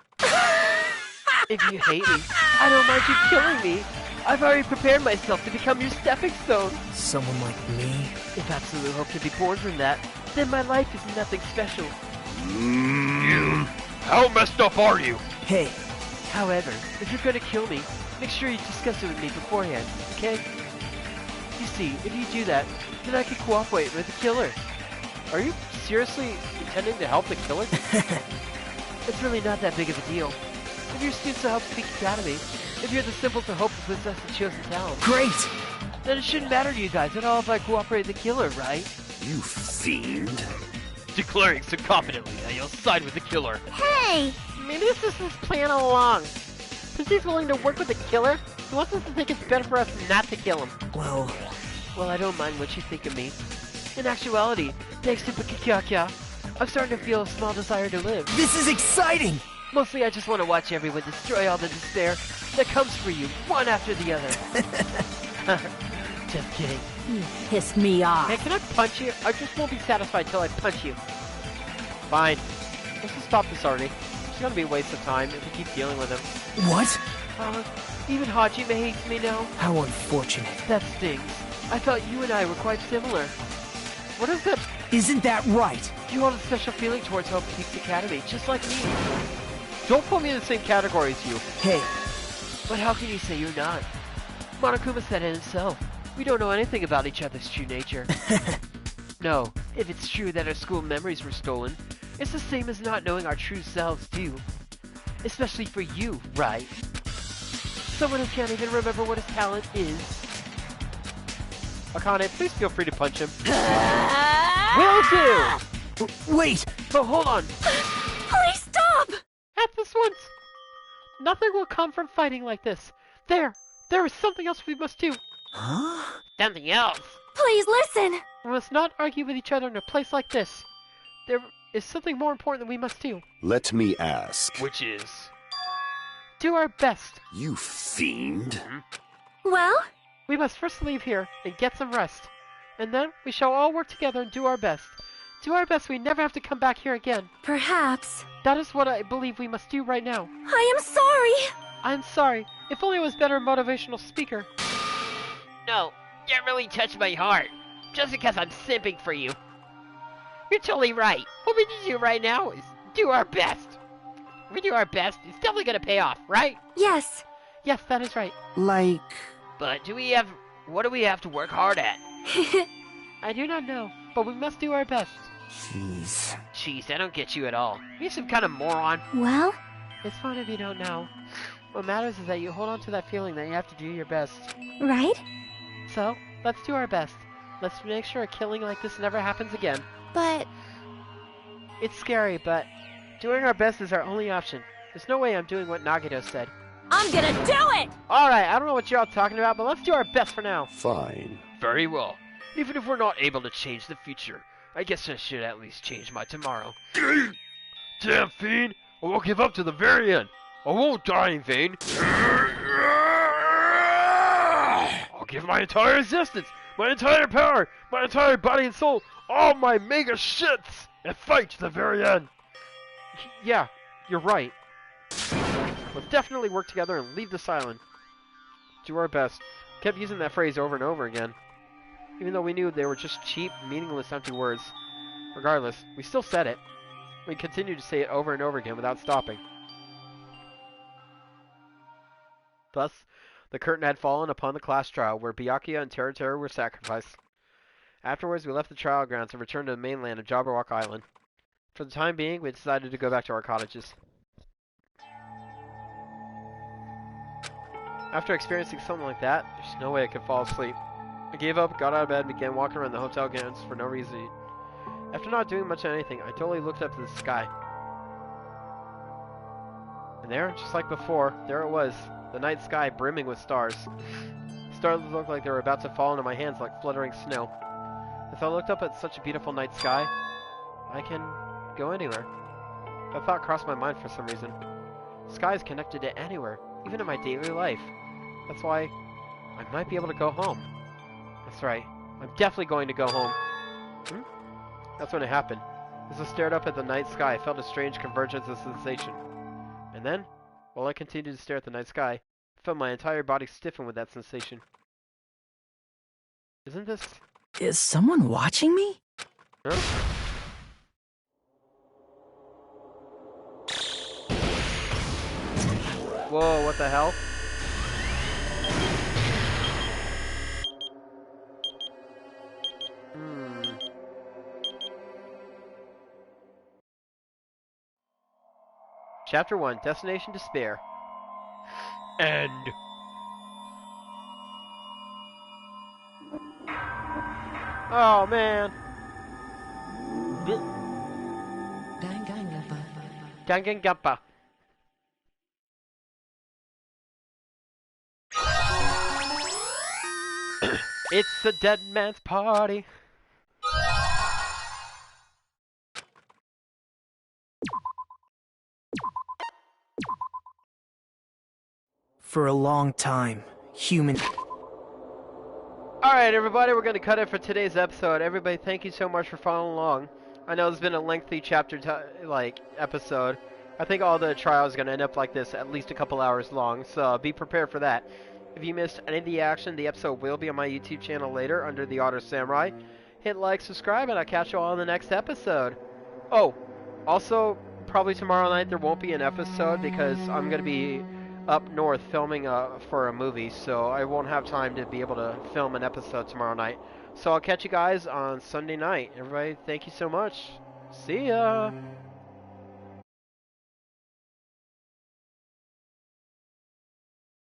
If you hate me, I don't mind you killing me. I've already prepared myself to become your stepping stone. Someone like me? If absolute hope can be born from that, then my life is nothing special. You. How messed up are you? Hey. However, if you're gonna kill me, make sure you discuss it with me beforehand, okay? You see, if you do that, then I can cooperate with the killer. Are you seriously intending to help the killer? It's really not that big of a deal. If you're students to help Peak Academy, if you're the simple to hope to possess the chosen talent, great! Then it shouldn't matter to you guys at all if I cooperate with the killer, right? You fiend. Declaring so confidently that you'll side with the killer. Hey! Maybe this is his plan all along. Since he's willing to work with the killer, he wants us to think it's better for us not to kill him. Well, I don't mind what you think of me. In actuality, thanks to Pakikakya, I'm starting to feel a small desire to live. this is exciting! Mostly I just want to watch everyone destroy all the despair that comes for you, one after the other. Just kidding. You pissed me off. Hey, can I punch you? I just won't be satisfied till I punch you. Fine. Let's just stop this already. It's gonna be a waste of time if we keep dealing with him. What? Even Hajime hates me now. How unfortunate. That stings. I thought you and I were quite similar. What is that? Isn't that right? You hold a special feeling towards Hope Peaks Academy, just like me. Don't put me in the same category as you. Hey. But how can you say you're not? Monokuma said it himself. We don't know anything about each other's true nature. No, if it's true that our school memories were stolen, it's the same as not knowing our true selves too. Especially for you, right? Someone who can't even remember what his talent is. Akane, please feel free to punch him. Will do! Wait! Oh, hold on. Please stop! At this once. Nothing will come from fighting like this. There is something else we must do. Huh? Something else? Please listen! We must not argue with each other in a place like this. There is something more important that we must do. Let me ask. Which is? Do our best. You fiend. Well? We must first leave here and get some rest. And then we shall all work together and do our best. Do our best we never have to come back here again. Perhaps. That is what I believe we must do right now. I am sorry! I'm sorry. If only I was better motivational speaker. No, that really touched my heart. Just because I'm simping for you. You're totally right. What we need to do right now is do our best. If we do our best, it's definitely gonna pay off, right? Yes. Yes, that is right. Like... But what do we have to work hard at? I do not know, but we must do our best. Jeez, I don't get you at all. You're some kind of moron. Well? It's fine if you don't know. What matters is that you hold on to that feeling that you have to do your best. Right? So, let's do our best. Let's make sure a killing like this never happens again. But... It's scary, but doing our best is our only option. There's no way I'm doing what Nagito said. I'm gonna do it! Alright, I don't know what you're all talking about, but let's do our best for now. Fine. Very well. Even if we're not able to change the future, I guess I should at least change my tomorrow. Damn fiend! I won't give up to the very end. I won't die in vain. I'll give my entire existence, my entire power, my entire body and soul, all my mega shits, and fight to the very end. Yeah, you're right. Let's definitely work together and leave this island. Do our best. Kept using that phrase over and over again. Even though we knew they were just cheap, meaningless, empty words. Regardless, we still said it. We continued to say it over and over again without stopping. Thus, the curtain had fallen upon the class trial where Byakuya and Teruteru were sacrificed. Afterwards, we left the trial grounds and returned to the mainland of Jabberwock Island. For the time being, we decided to go back to our cottages. After experiencing something like that, there's no way I could fall asleep. I gave up, got out of bed, and began walking around the hotel grounds for no reason. After not doing much of anything, I totally looked up to the sky. And there, just like before, there it was, the night sky brimming with stars. Stars looked like they were about to fall into my hands like fluttering snow. As I looked up at such a beautiful night sky, I can go anywhere. That thought crossed my mind for some reason. The sky is connected to anywhere, even in my daily life. That's why I might be able to go home. That's right, I'm definitely going to go home. That's when it happened. As I stared up at the night sky, I felt a strange convergence of sensation. And then, while I continued to stare at the night sky, I felt my entire body stiffen with that sensation. Isn't this... Is someone watching me? Huh? Whoa, what the hell? Chapter 1, Destination Despair. End. Oh, man. Danganronpa. It's a dead man's party. For a long time, human... Alright everybody, we're going to cut it for today's episode. Everybody, thank you so much for following along. I know it's been a lengthy episode. I think all the trials are going to end up like this, at least a couple hours long, so be prepared for that. If you missed any of the action, the episode will be on my YouTube channel later under The Otter Samurai. Hit like, subscribe, and I'll catch you all in the next episode. Oh, also, probably tomorrow night there won't be an episode because I'm going to be up north filming for a movie, so I won't have time to be able to film an episode tomorrow night. So I'll catch you guys on Sunday night. Everybody, thank you so much. See ya!